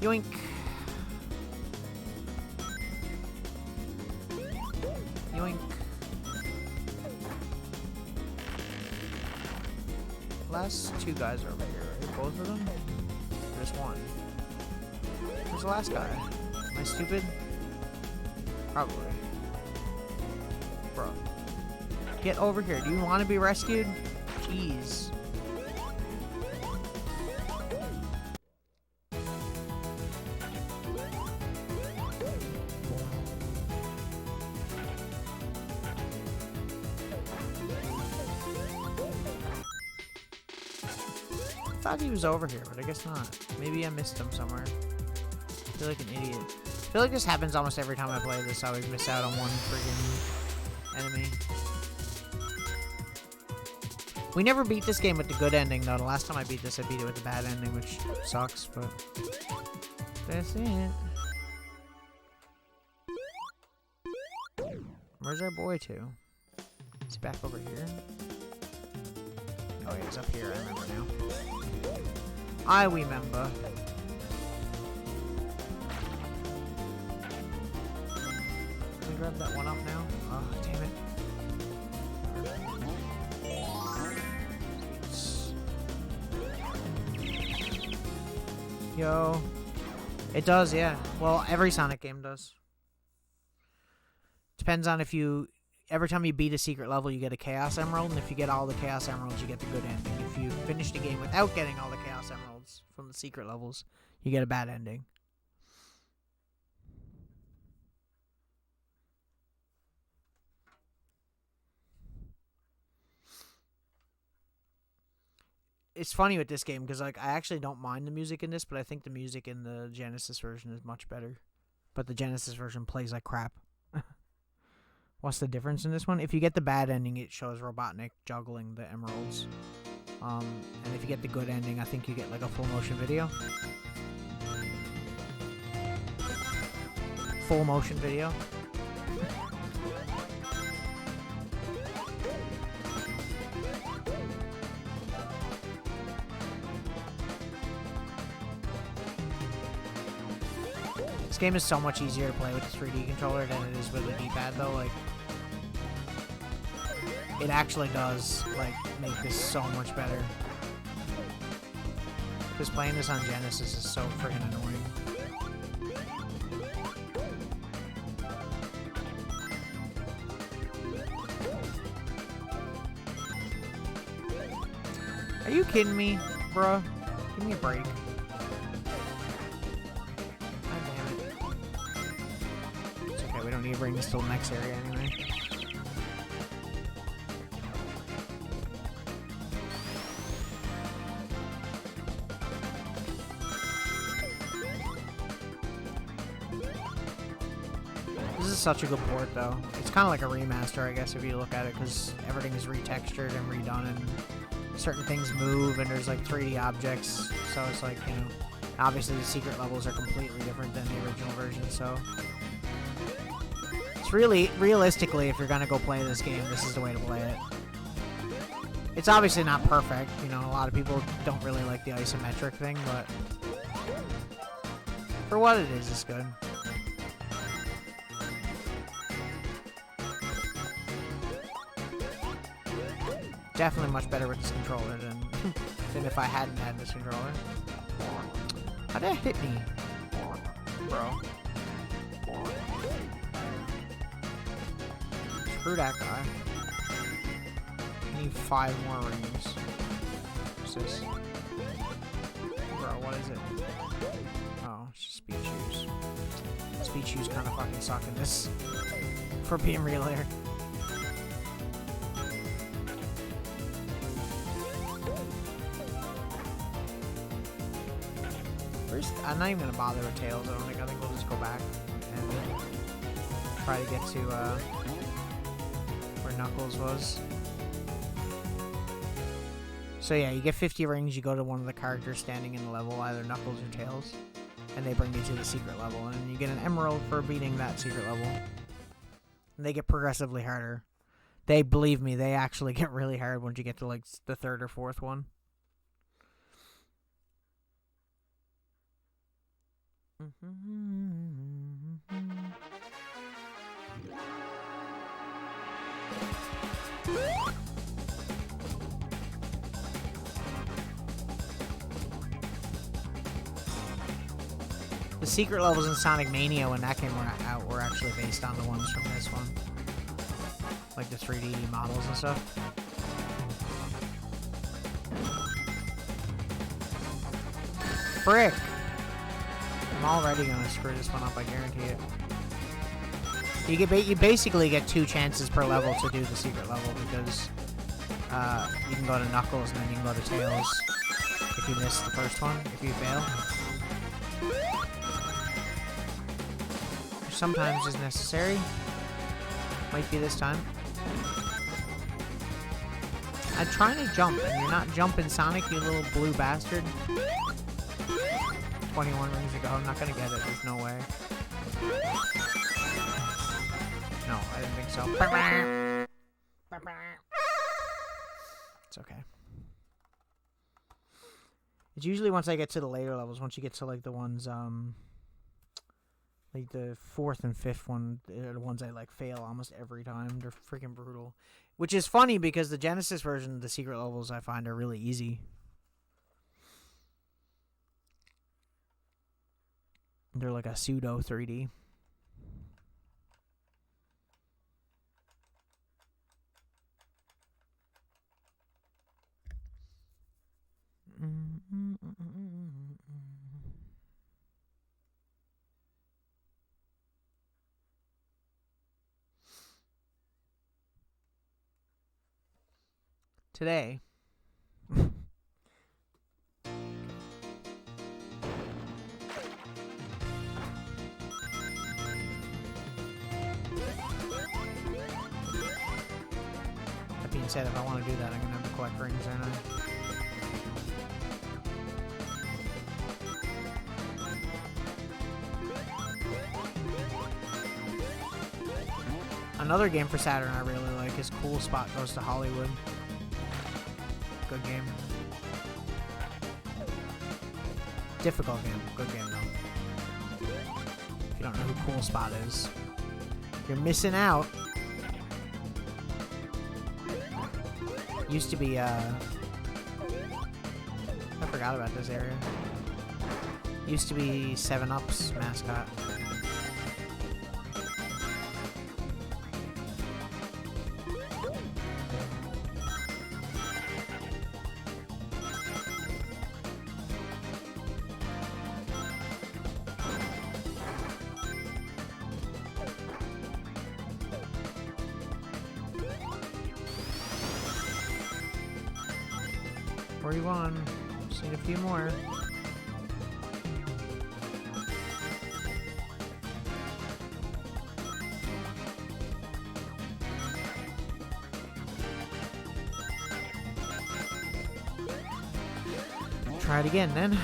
Yoink. Yoink. Last two guys are over here, right? Both of them? Or just one? Where's the last guy? Am I stupid? Probably. Bro. Get over here. Do you want to be rescued? Jeez. I thought he was over here, but I guess not. Maybe I missed him somewhere. I feel like an idiot. I feel like this happens almost every time I play this. I always miss out on one friggin' enemy. We never beat this game with the good ending, though. The last time I beat this, I beat it with the bad ending, which sucks, but that's it. Where's our boy to? Is he back over here? Oh, yeah, he's up here. I remember now. I remember. Can we grab that one up now? Oh, damn it. Yo. It does, yeah. Well, every Sonic game does. Depends on if you... Every time you beat a secret level, you get a Chaos Emerald, and if you get all the Chaos Emeralds, you get the good ending. If you finish the game without getting all the Chaos Emeralds from the secret levels, you get a bad ending. It's funny with this game, because like I actually don't mind the music in this, but I think the music in the Genesis version is much better. But the Genesis version plays like crap. What's the difference in this one? If you get the bad ending, it shows Robotnik juggling the emeralds. And if you get the good ending, I think you get like a full motion video. Full motion video. This game is so much easier to play with the 3D controller than it is with the D-pad, though. Like, it actually does like make this so much better. Because playing this on Genesis is so freaking annoying. Are you kidding me, bruh? Give me a break. We don't need to bring this to the next area anyway. This is such a good port, though. It's kind of like a remaster, I guess, if you look at it, because everything is retextured and redone, and certain things move, and there's like 3D objects, so it's like, you know, obviously the secret levels are completely different than the original version, so... Really, realistically, if you're gonna go play this game, this is the way to play it. It's obviously not perfect, you know, a lot of people don't really like the isometric thing, but for what it is, it's good. Definitely much better with this controller than than if I hadn't had this controller. How'd that hit me? Bro. Screw that guy. I need 5 more rings. What's this? Bro, what is it? Oh, it's just speed shoes. Speed shoes kind of fucking suck in this. For being real here. First, I'm not even gonna bother with Tails. I think we'll just go back and try to get to where Knuckles was. So yeah, you get 50 rings, you go to one of the characters standing in the level, either Knuckles or Tails, and they bring you to the secret level, and you get an emerald for beating that secret level. And they get progressively harder. They, believe me, they actually get really hard once you get to like the 3rd or 4th one. The secret levels in Sonic Mania when that came out were actually based on the ones from this one. Like the 3D models and stuff. Frick! I'm already gonna screw this one up, I guarantee it. You basically get 2 chances per level to do the secret level because you can go to Knuckles and then you can go to Tails if you miss the first one, if you fail. Which sometimes is necessary. Might be this time. I'm trying to jump and you're not jumping, Sonic, you little blue bastard. 21 rings ago, I'm not gonna get it, there's no way. No, I didn't think so. It's okay. It's usually once I get to the later levels, once you get to like the ones, like the 4th and 5th one, they're the ones I like fail almost every time. They're freaking brutal. Which is funny because the Genesis version of the secret levels I find are really easy. They're like a pseudo 3D. Today, that being said, if I want to do that, I'm going to have to collect rings, aren't I? Another game for Saturn I really like is Cool Spot Goes to Hollywood. Good game. Difficult game. Good game, though. If you don't know who Cool Spot is, you're missing out. Used to be, I forgot about this area. Used to be 7-Up's mascot. Just need a few more. Try it again then.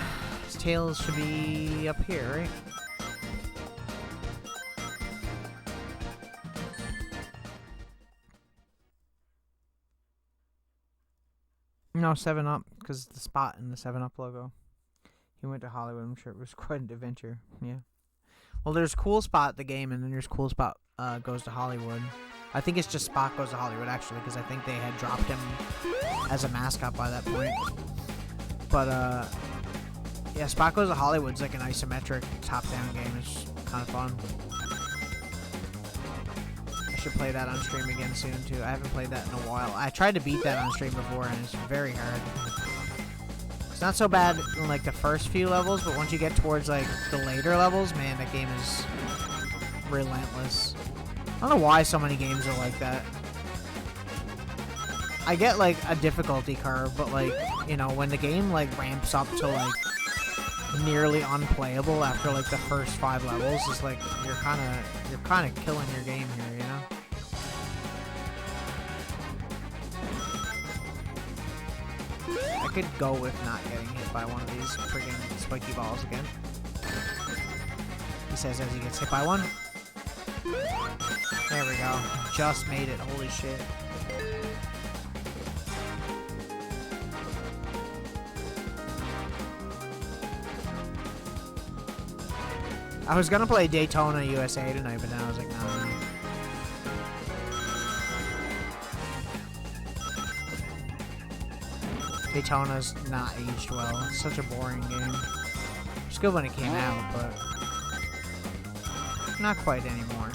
His tails should be up here, right? No, 7-Up, because the spot in the 7-Up logo. He went to Hollywood. I'm sure it was quite an adventure. Yeah. Well, there's Cool Spot, the game, and then there's Cool Spot Goes to Hollywood. I think it's just Spot Goes to Hollywood, actually, because I think they had dropped him as a mascot by that point. But, yeah, Spot Goes to Hollywood's like an isometric top-down game. It's kind of fun. I should play that on stream again soon, too. I haven't played that in a while. I tried to beat that on stream before, and it's very hard. It's not so bad in, like, the first few levels, but once you get towards, like, the later levels, man, that game is relentless. I don't know why so many games are like that. I get, like, a difficulty curve, but, like, you know, when the game, like, ramps up to, like, nearly unplayable after, like, the first 5 levels, it's like, you're kind of killing your game here, you know? I could go with not getting hit by one of these friggin' spiky balls again. He says as he gets hit by one. There we go. Just made it. Holy shit. I was gonna play Daytona USA tonight, but then I was like, nah. Daytona's not aged well. It's such a boring game. It's good when it came out, but not quite anymore.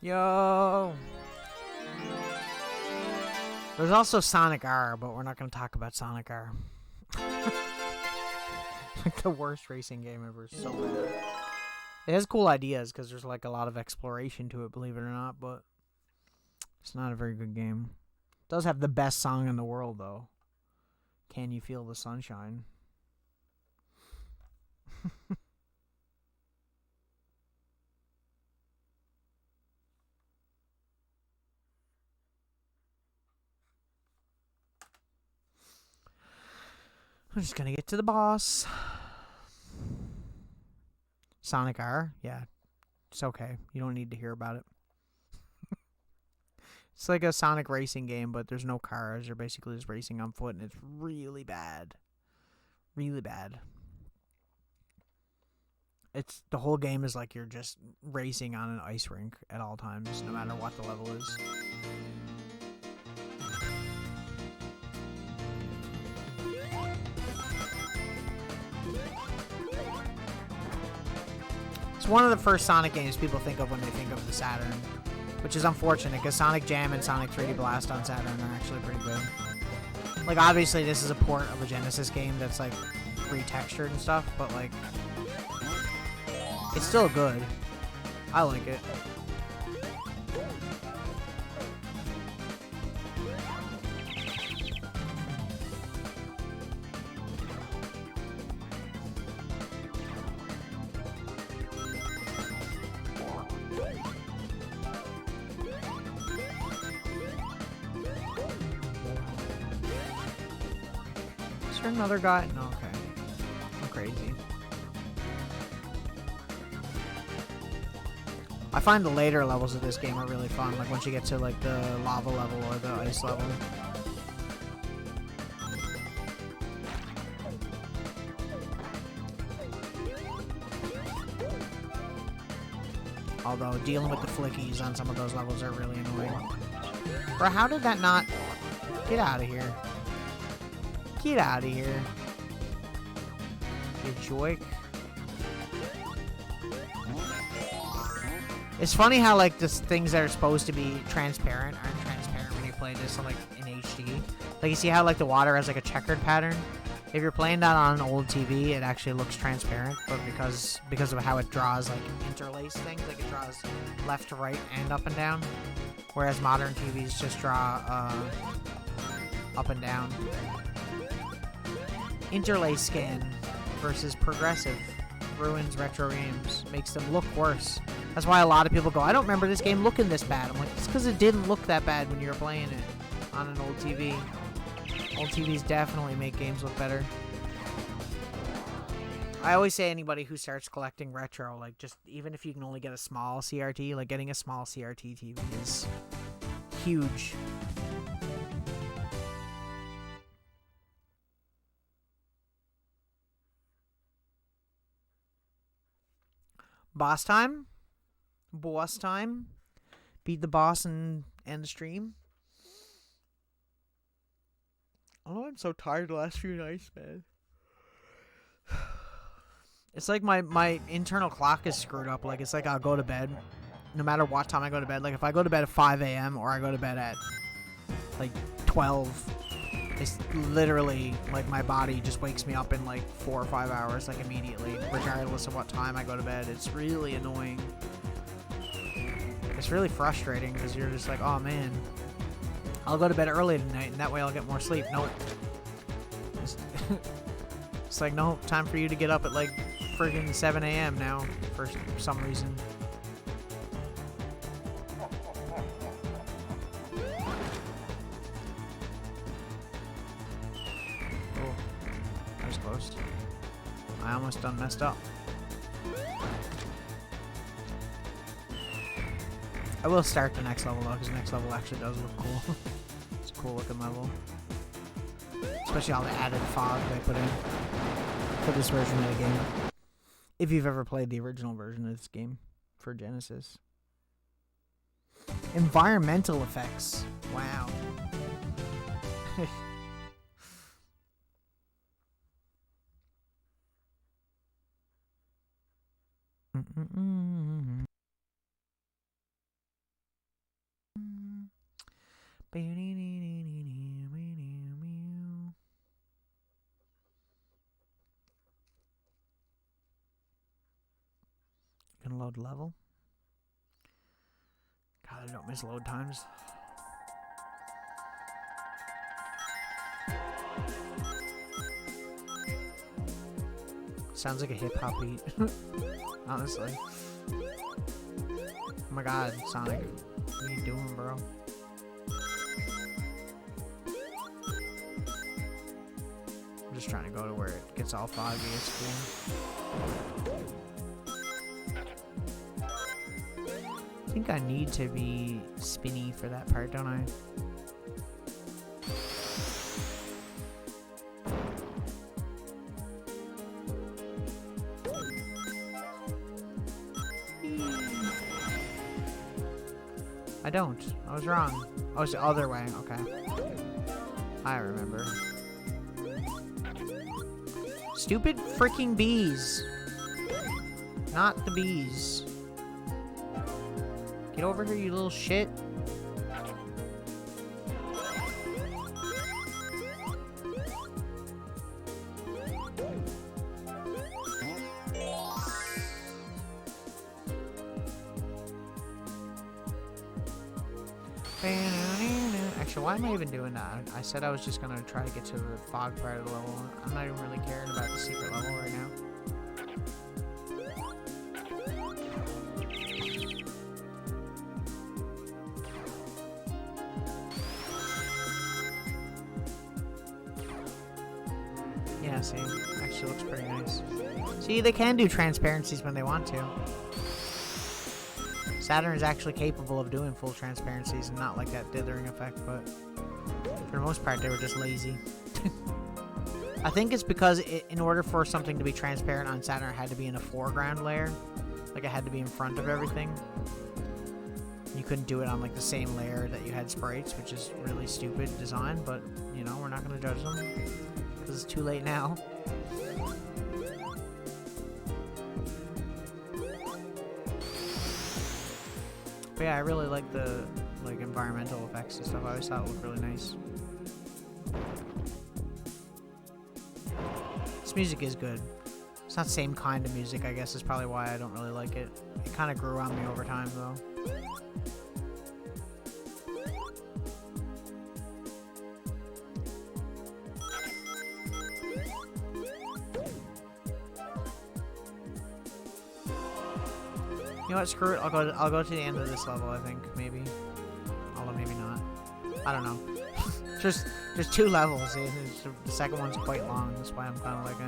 Yo! There's also Sonic R, but we're not going to talk about Sonic R. Like the worst racing game ever. So bad. It has cool ideas because there's like a lot of exploration to it, believe it or not, but it's not a very good game. It does have the best song in the world, though. Can You Feel the Sunshine? I'm just gonna get to the boss. Sonic R? Yeah. It's okay. You don't need to hear about it. It's like a Sonic racing game, but there's no cars. You're basically just racing on foot, and it's really bad. Really bad. The whole game is like you're just racing on an ice rink at all times, no matter what the level is. It's one of the first Sonic games people think of when they think of the Saturn, which is unfortunate because Sonic Jam and Sonic 3D Blast on Saturn are actually pretty good. Like, obviously, this is a port of a Genesis game that's, like, retextured and stuff, but, like, it's still good. I like it. Another guy? No, okay. I'm crazy. I find the later levels of this game are really fun, like once you get to like the lava level or the ice level. Although dealing with the flickies on some of those levels are really annoying. Bro, how did that not... Get out of here. Get out of here. You joik. It's funny how, like, the things that are supposed to be transparent aren't transparent when you play this like in HD. Like, you see how, like, the water has, like, a checkered pattern? If you're playing that on an old TV, it actually looks transparent, but because of how it draws, like, interlaced things, like, it draws left to right and up and down, whereas modern TVs just draw, up and down. Interlace scan versus progressive ruins retro games, makes them look worse. That's why a lot of people go, I don't remember this game looking this bad. I'm like, it's because it didn't look that bad when you were playing it on an old TV. Old TVs definitely make games look better. I always say anybody who starts collecting retro, like, just even if you can only get a small CRT, like, getting a small CRT TV is huge. Boss time? Boss time? Beat the boss and end the stream? Oh, I'm so tired the last few nights, man. It's like my internal clock is screwed up. Like, it's like I'll go to bed, no matter what time I go to bed. Like, if I go to bed at 5 a.m. or I go to bed at, like, 12, it's literally, like, my body just wakes me up in, like, 4 or 5 hours, like, immediately, regardless of what time I go to bed. It's really annoying. It's really frustrating, because you're just like, oh, man, I'll go to bed early tonight, and that way I'll get more sleep. Nope. It's like, no, time for you to get up at, like, friggin' 7 a.m. now, for some reason. Oh, that was close. I almost done messed up. I will start the next level, though, because the next level actually does look cool. It's a cool looking level. Especially all the added fog they put in for this version of the game. If you've ever played the original version of this game for Genesis. Environmental effects. Wow. Gonna load level. God, I don't miss load times. Sounds like a hip hop beat. Honestly. Oh my god, Sonic. What are you doing, bro? I'm just trying to go to where it gets all foggy. It's cool. I think I need to be spinny for that part, don't I? I don't. I was wrong. Oh, it's the other way. Okay. I remember. Stupid freaking bees. Not the bees. Get over here, you little shit. Actually, why am I even doing that? I said I was just gonna try to get to the fog part of the level. I'm not even really caring about the secret level right now. Yeah, see, actually looks pretty nice. See, they can do transparencies when they want to. Saturn is actually capable of doing full transparencies and not like that dithering effect, but for the most part, they were just lazy. I think it's because in order for something to be transparent on Saturn, it had to be in a foreground layer. Like, it had to be in front of everything. You couldn't do it on, like, the same layer that you had sprites, which is really stupid design, but, you know, we're not going to judge them, because it's too late now. But yeah, I really like the, like, environmental effects and stuff. I always thought it looked really nice. This music is good. It's not the same kind of music, I guess, is probably why I don't really like it. It kind of grew on me over time, though. You know what? Screw it. I'll go to the end of this level. I think maybe. Although maybe not. I don't know. There's 2 levels. The second one's quite long. That's why I'm kind of like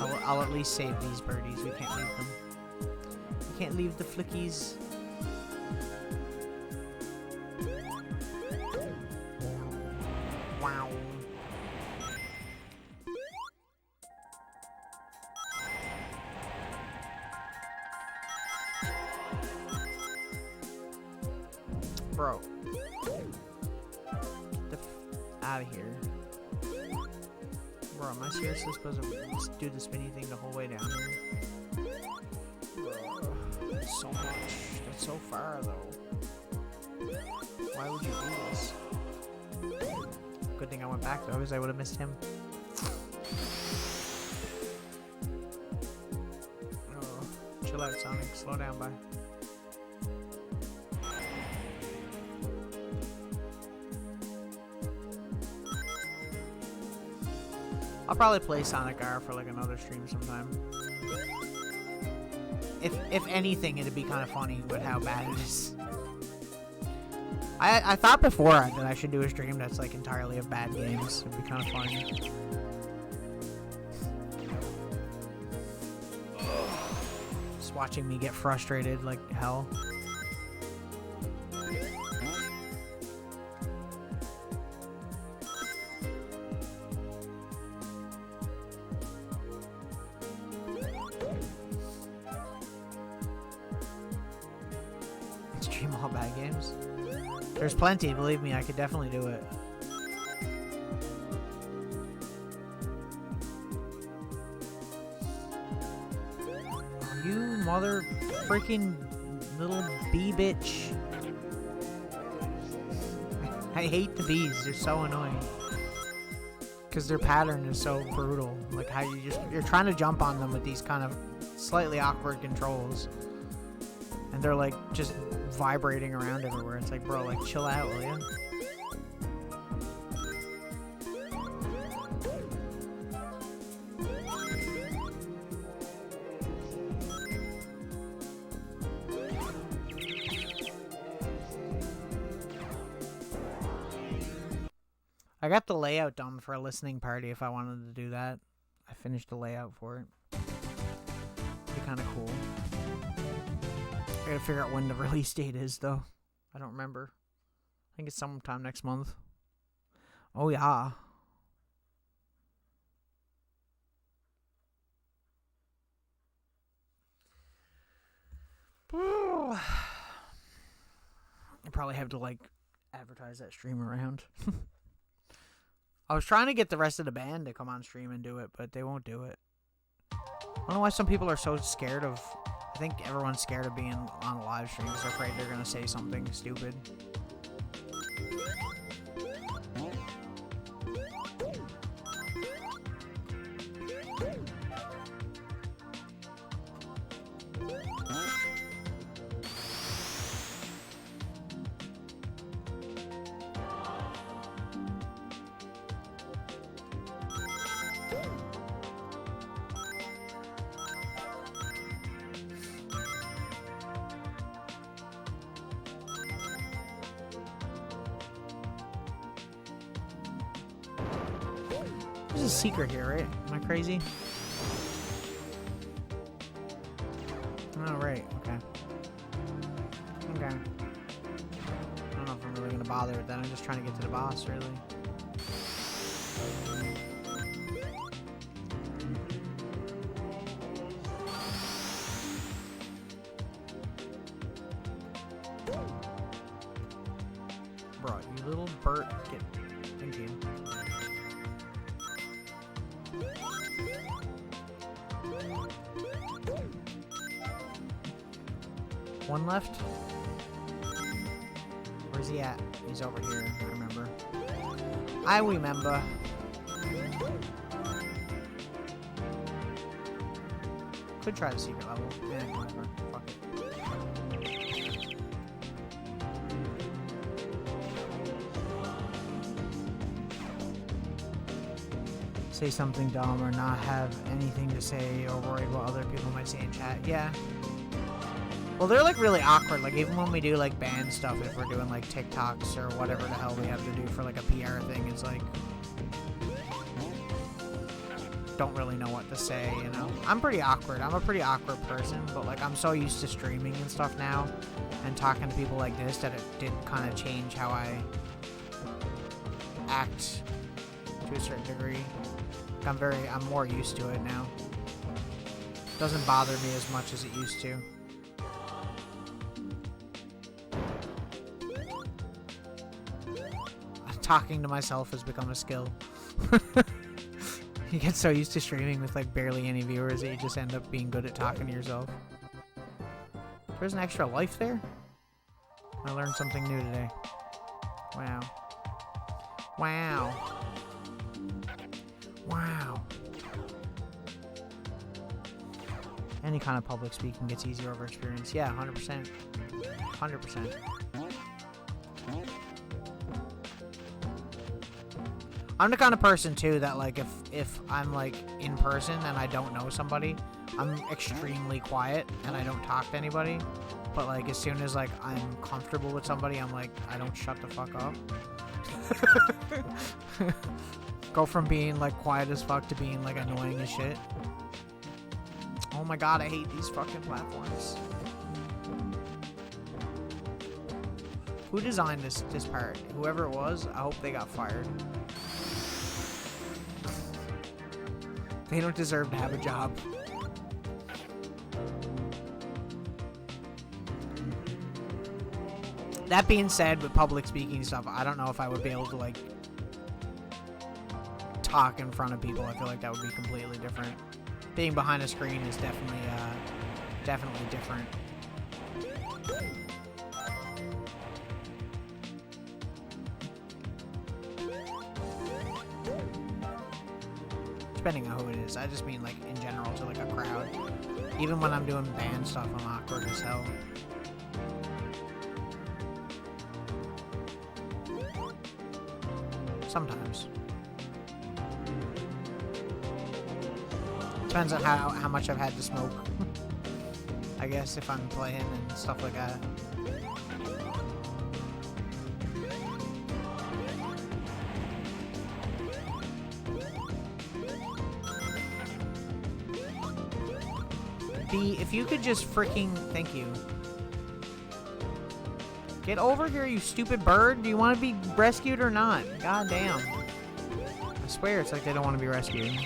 I'll at least save these birdies. We can't leave them. We can't leave the flickies. Wow. Bro. Out of here. Bro, am I seriously supposed to just do the spinny thing the whole way down here? Bro, that's so much. That's so far, though. Why would you do this? Good thing I went back, though, because I would have missed him. Oh, chill out, Sonic. Slow down, bye. I'll probably play Sonic R for like another stream sometime. If anything, it'd be kind of funny with how bad it is. I thought before that I should do a stream that's like entirely of bad games. It'd be kind of funny. Just watching me get frustrated like hell. Stream all bad games. There's plenty, believe me, I could definitely do it. Oh, you mother freaking little bee bitch. I hate the bees, they're so annoying. Because their pattern is so brutal. Like how you're trying to jump on them with these kind of slightly awkward controls. And they're like just vibrating around everywhere. It's like, bro, like chill out, will you? I got the layout done for a listening party if I wanted to do that. I finished the layout for it. Be kind of cool. I gotta figure out when the release date is, though. I don't remember. I think it's sometime next month. Oh, yeah. I probably have to, like, advertise that stream around. I was trying to get the rest of the band to come on stream and do it, but they won't do it. I don't know why some people are so scared of... I think everyone's scared of being on a live stream because they're afraid they're going to say something stupid. There's a secret here, right? Am I crazy? Oh, right. Okay. Okay. I don't know if I'm really going to bother with that. I'm just trying to get to the boss, really. Bro, you little Bert. Thank you. One left? Where's he at? He's over here, I remember. I remember. Could try the secret level. Yeah, whatever. Fuck it. Say something dumb or not have anything to say or worried what other people might say in chat. Yeah. Well, they're like really awkward. Like even when we do like band stuff, if we're doing like TikToks or whatever the hell we have to do for like a PR thing, it's like don't really know what to say, you know? I'm pretty awkward. I'm a pretty awkward person, but, like, I'm so used to streaming and stuff now and talking to people like this that it did kind of change how I act to a certain degree. I'm more used to it now. Doesn't bother me as much as it used to. Talking to myself has become a skill. You get so used to streaming with like barely any viewers that you just end up being good at talking to yourself. There's an extra life there? I learned something new today. Wow. Wow. Wow. Any kind of public speaking gets easier over experience. Yeah, 100%. 100%. I'm the kind of person, too, that, like, if I'm, like, in person and I don't know somebody, I'm extremely quiet and I don't talk to anybody. But, like, as soon as, like, I'm comfortable with somebody, I'm like, I don't shut the fuck up. Go from being, like, quiet as fuck to being, like, annoying as shit. Oh my god, I hate these fucking platforms. Who designed this part? Whoever it was, I hope they got fired. They don't deserve to have a job. That being said, with public speaking stuff, I don't know if I would be able to, like, talk in front of people. I feel like that would be completely different. Being behind a screen is definitely different. Depending on who it is. I just mean, like, in general, to, like, a crowd. Even when I'm doing band stuff, I'm awkward as hell. Sometimes. Depends on how much I've had to smoke. I guess, if I'm playing and stuff like that. If you could just freaking... Thank you. Get over here, you stupid bird. Do you want to be rescued or not? God damn. I swear it's like they don't want to be rescued.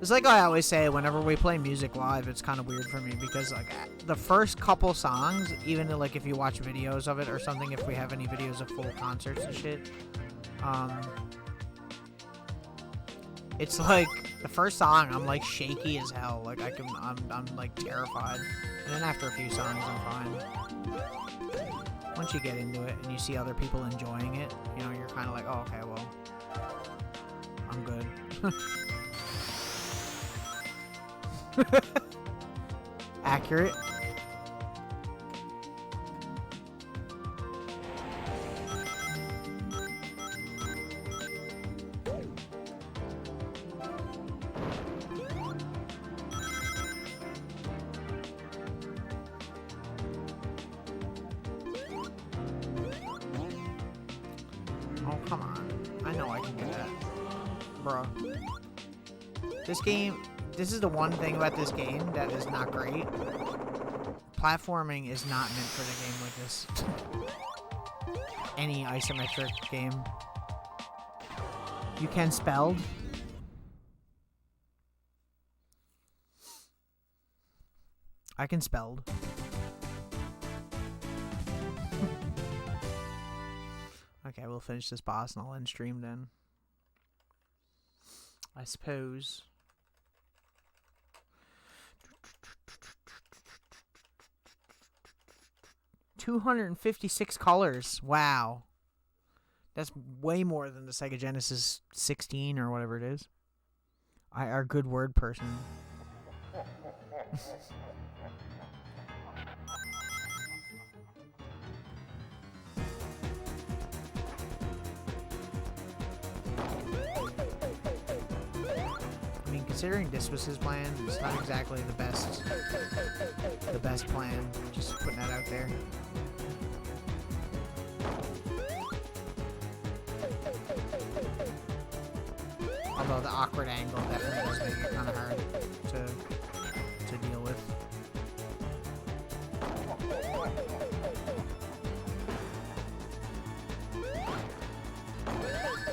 It's like I always say, whenever we play music live, it's kind of weird for me because, like, the first couple songs, even like if you watch videos of it or something, if we have any videos of full concerts and shit, it's like the first song, I'm like shaky as hell. Like I'm like terrified, and then after a few songs, I'm fine. Once you get into it and you see other people enjoying it, you know, you're kind of like, oh, okay, well, I'm good. Accurate. Oh, come on. I know I can do that. Bruh. This is the one thing about this game that is not great. Platforming is not meant for the game like this. Any isometric game. You can spelled. I can spelled. Okay, we'll finish this boss and I'll end stream then. I suppose. $256 colors. Wow. That's way more than the Sega Genesis 16 or whatever it is. Our good word person. I mean, considering this was his plan, it's not exactly the best plan. Just putting that out there. Although the awkward angle definitely does make it kind of hard to deal with.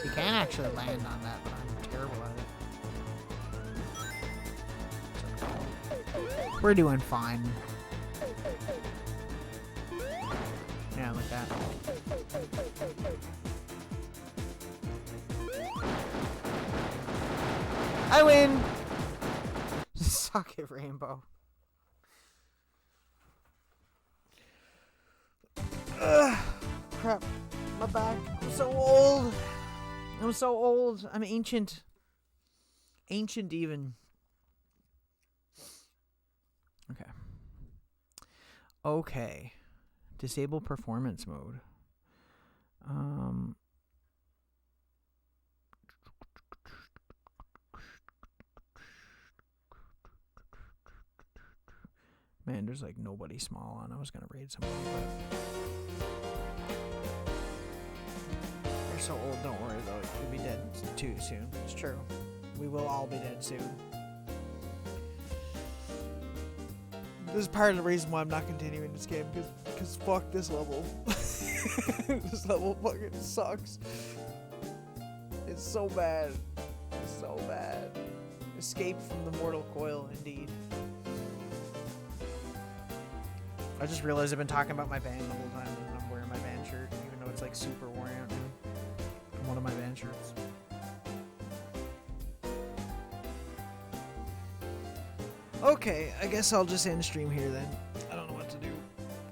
You can actually land on that, but I'm terrible at it. We're doing fine. Yeah, like that. I win! Suck it, Rainbow. Ugh, crap. My back. I'm so old. I'm so old. I'm ancient. Ancient even. Okay. Okay. Disable performance mode. Man, there's like nobody small on. I was gonna raid somebody, but they're so old. Don't worry though. You'll be dead too soon. It's true. We will all be dead soon. This is part of the reason why I'm not continuing this game, because fuck this level. This level fucking sucks. It's so bad. It's so bad. Escape from the mortal coil, indeed. I just realized I've been talking about my band the whole time, and I'm wearing my band shirt, even though it's like super worn out now. One of my band shirts. Okay, I guess I'll just end stream here then. I don't know what to do.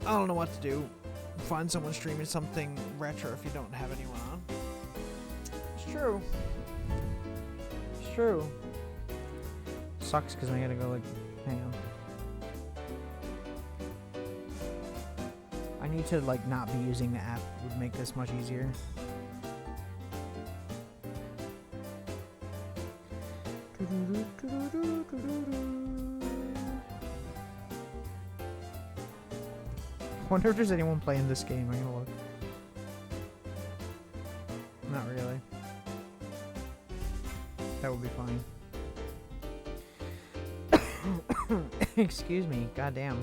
I don't know what to do. Find someone streaming something retro if you don't have anyone on. It's true. It's true. Sucks because I gotta go like, hang on. I need to like not be using the app. It would make this much easier. I wonder if there's anyone playing this game. I'm gonna look. Not really. That would be fine. Excuse me. Goddamn.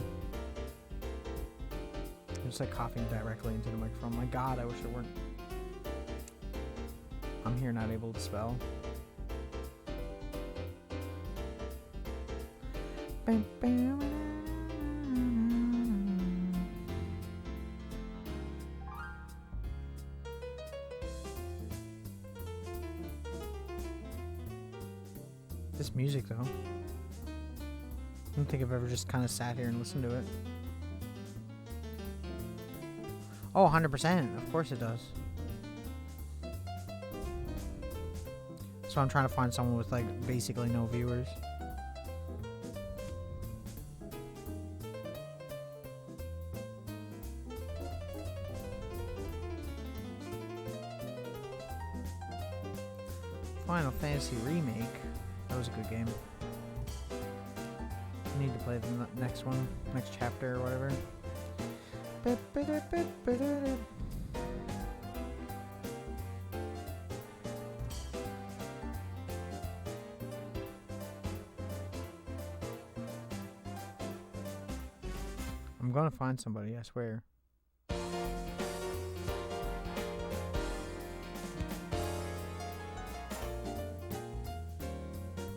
I'm just like coughing directly into the microphone. My god, I wish I weren't. I'm here not able to spell. This music though. I don't think I've ever just kind of sat here and listened to it. Oh, 100%. Of course it does. So I'm trying to find someone with like basically no viewers. Final Fantasy Remake. That was a good game. I need to play the next one, next chapter or whatever. I'm gonna find somebody, I swear.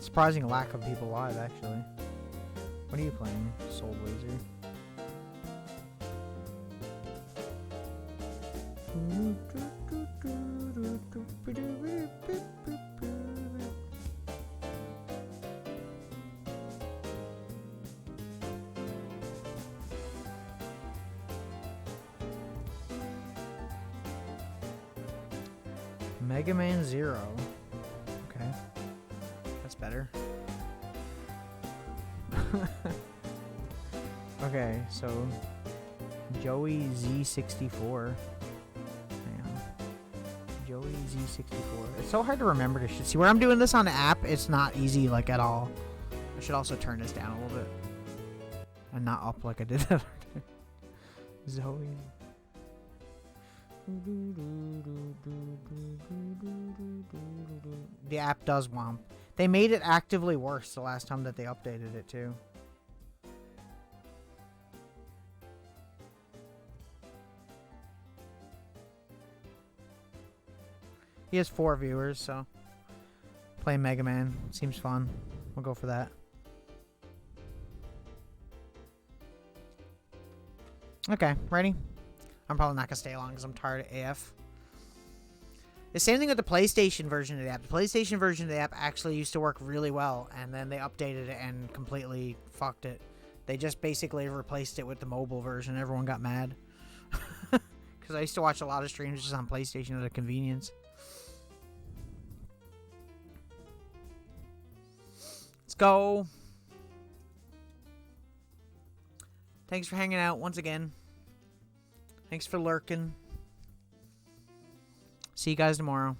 Surprising lack of people live, actually. What are you playing, Soul Blazer? Mega Man Zero. Okay. That's better. Okay, so Joey Z64. Hang on. Joey Z64. It's so hard to remember this shit. See, where I'm doing this on the app, it's not easy, like, at all. I should also turn this down a little bit. And not up like I did that. Zoe. The app does womp. They made it actively worse the last time that they updated it, too. He has 4 viewers, so playing Mega Man seems fun. We'll go for that. Okay, ready? I'm probably not gonna stay long because I'm tired of AF. The same thing with the PlayStation version of the app. The PlayStation version of the app actually used to work really well, and then they updated it and completely fucked it. They just basically replaced it with the mobile version. Everyone got mad. Because I used to watch a lot of streams just on PlayStation out of convenience. Let's go. Thanks for hanging out once again. Thanks for lurking. See you guys tomorrow.